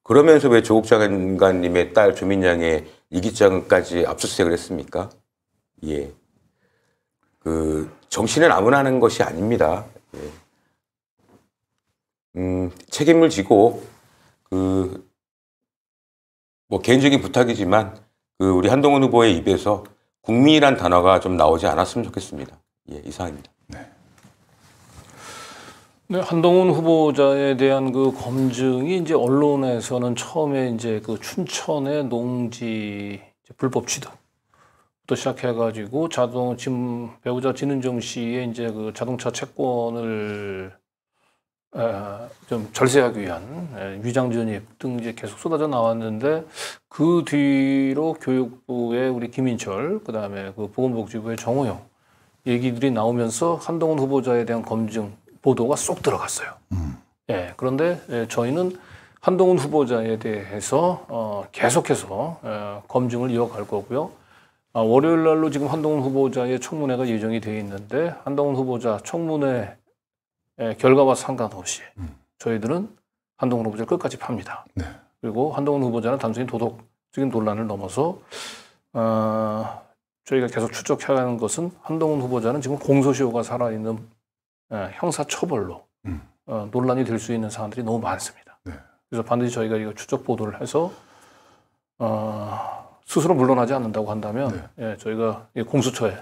그러면서 왜 조국 장관님의 딸 조민양의 일기장까지 압수수색을 했습니까? 예. 정치는 아무나 하는 것이 아닙니다. 예. 책임을 지고, 뭐 개인적인 부탁이지만, 우리 한동훈 후보의 입에서 국민이란 단어가 좀 나오지 않았으면 좋겠습니다. 예, 이상입니다. 네, 한동훈 후보자에 대한 그 검증이 이제 언론에서는 처음에 이제 그 춘천의 농지 불법 취득부터 시작해가지고 지금 배우자 진은정 씨의 이제 그 자동차 채권을 좀 절세하기 위한 위장 전입 등 이제 계속 쏟아져 나왔는데, 그 뒤로 교육부의 우리 김인철, 그 다음에 그 보건복지부의 정호영 얘기들이 나오면서 한동훈 후보자에 대한 검증 보도가 쏙 들어갔어요. 예, 그런데 저희는 한동훈 후보자에 대해서 계속해서 검증을 이어갈 거고요. 월요일 날로 지금 한동훈 후보자의 청문회가 예정이 되어 있는데, 한동훈 후보자 청문회 결과와 상관없이 저희들은 한동훈 후보자를 끝까지 팝니다. 그리고 한동훈 후보자는 단순히 도덕적인 논란을 넘어서 저희가 계속 추적해가는 것은, 한동훈 후보자는 지금 공소시효가 살아있는 형사처벌로 논란이 될 수 있는 사안들이 너무 많습니다. 그래서 반드시 저희가 이거 추적 보도를 해서 스스로 물러나지 않는다고 한다면 저희가 공수처에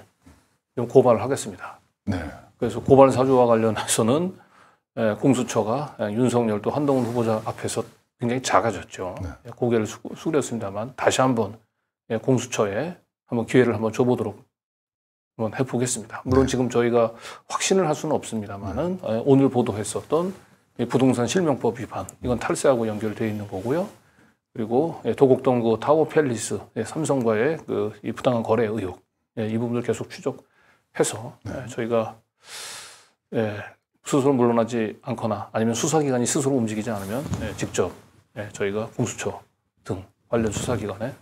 좀 고발을 하겠습니다. 그래서 고발 사주와 관련해서는 공수처가 윤석열 또 한동훈 후보자 앞에서 굉장히 작아졌죠. 고개를 숙였습니다만 다시 한번 공수처에 한번 기회를 한번 줘보도록 한번 해보겠습니다. 물론 지금 저희가 확신을 할 수는 없습니다만은 오늘 보도했었던 부동산 실명법 위반, 이건 탈세하고 연결되어 있는 거고요. 그리고 도곡동 그 타워 팰리스 삼성과의 이 부당한 거래 의혹, 이 부분을 계속 추적해서 저희가 스스로 물러나지 않거나 아니면 수사기관이 스스로 움직이지 않으면 직접 저희가 공수처 등 관련 수사기관에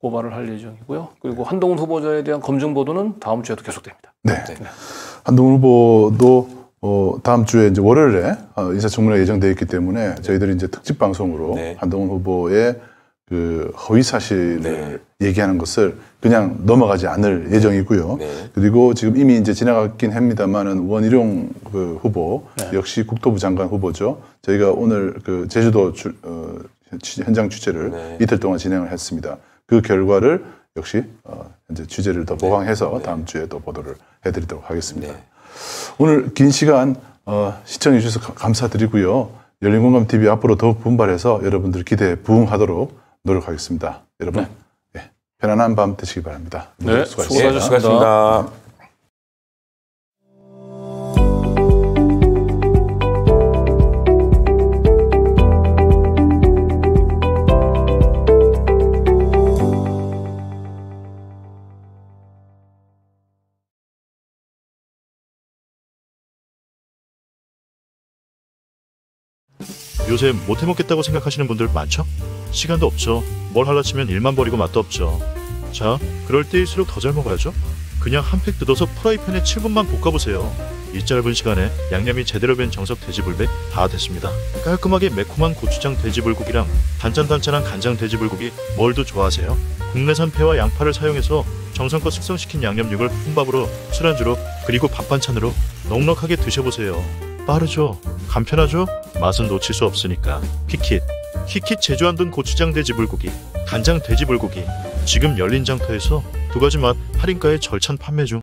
고발을 할 예정이고요. 그리고 한동훈 후보자에 대한 검증 보도는 다음 주에도 계속됩니다. 한동훈 후보도 다음 주에 이제 월요일에 인사청문회가 예정되어 있기 때문에 저희들이 이제 특집 방송으로 한동훈 후보의 그 허위 사실을 얘기하는 것을 그냥 넘어가지 않을 예정이고요. 그리고 지금 이미 이제 지나갔긴 합니다만은 원희룡 그 후보 역시 국토부 장관 후보죠. 저희가 오늘 그 제주도 현장 취재를 이틀 동안 진행을 했습니다. 그 결과를 역시 이제 취재를 더 보강해서 다음 주에 또 보도를 해드리도록 하겠습니다. 오늘 긴 시간 시청해 주셔서 감사드리고요. 열린공감TV 앞으로 더욱 분발해서 여러분들 기대에 부응하도록 노력하겠습니다. 여러분 편안한 밤 되시기 바랍니다. 수고하셨습니다. 요새 못해먹겠다고 생각하시는 분들 많죠? 시간도 없죠. 뭘 하려 치면 일만 버리고 맛도 없죠. 자, 그럴 때일수록 더 잘 먹어야죠. 그냥 한 팩 뜯어서 프라이팬에 7분만 볶아보세요. 이 짧은 시간에 양념이 제대로 된 정석 돼지불백 다 됐습니다. 깔끔하게 매콤한 고추장 돼지불고기랑 단짠단짠한 간장 돼지불고기 뭘 더 좋아하세요? 국내산 회와 양파를 사용해서 정성껏 숙성시킨 양념육을 혼밥으로, 술안주로, 그리고 밥 반찬으로 넉넉하게 드셔보세요. 빠르죠? 간편하죠? 맛은 놓칠 수 없으니까. 킥킷 제주 안동 고추장 돼지불고기, 간장 돼지불고기, 지금 열린 장터에서 두 가지 맛 할인가에 절찬 판매 중.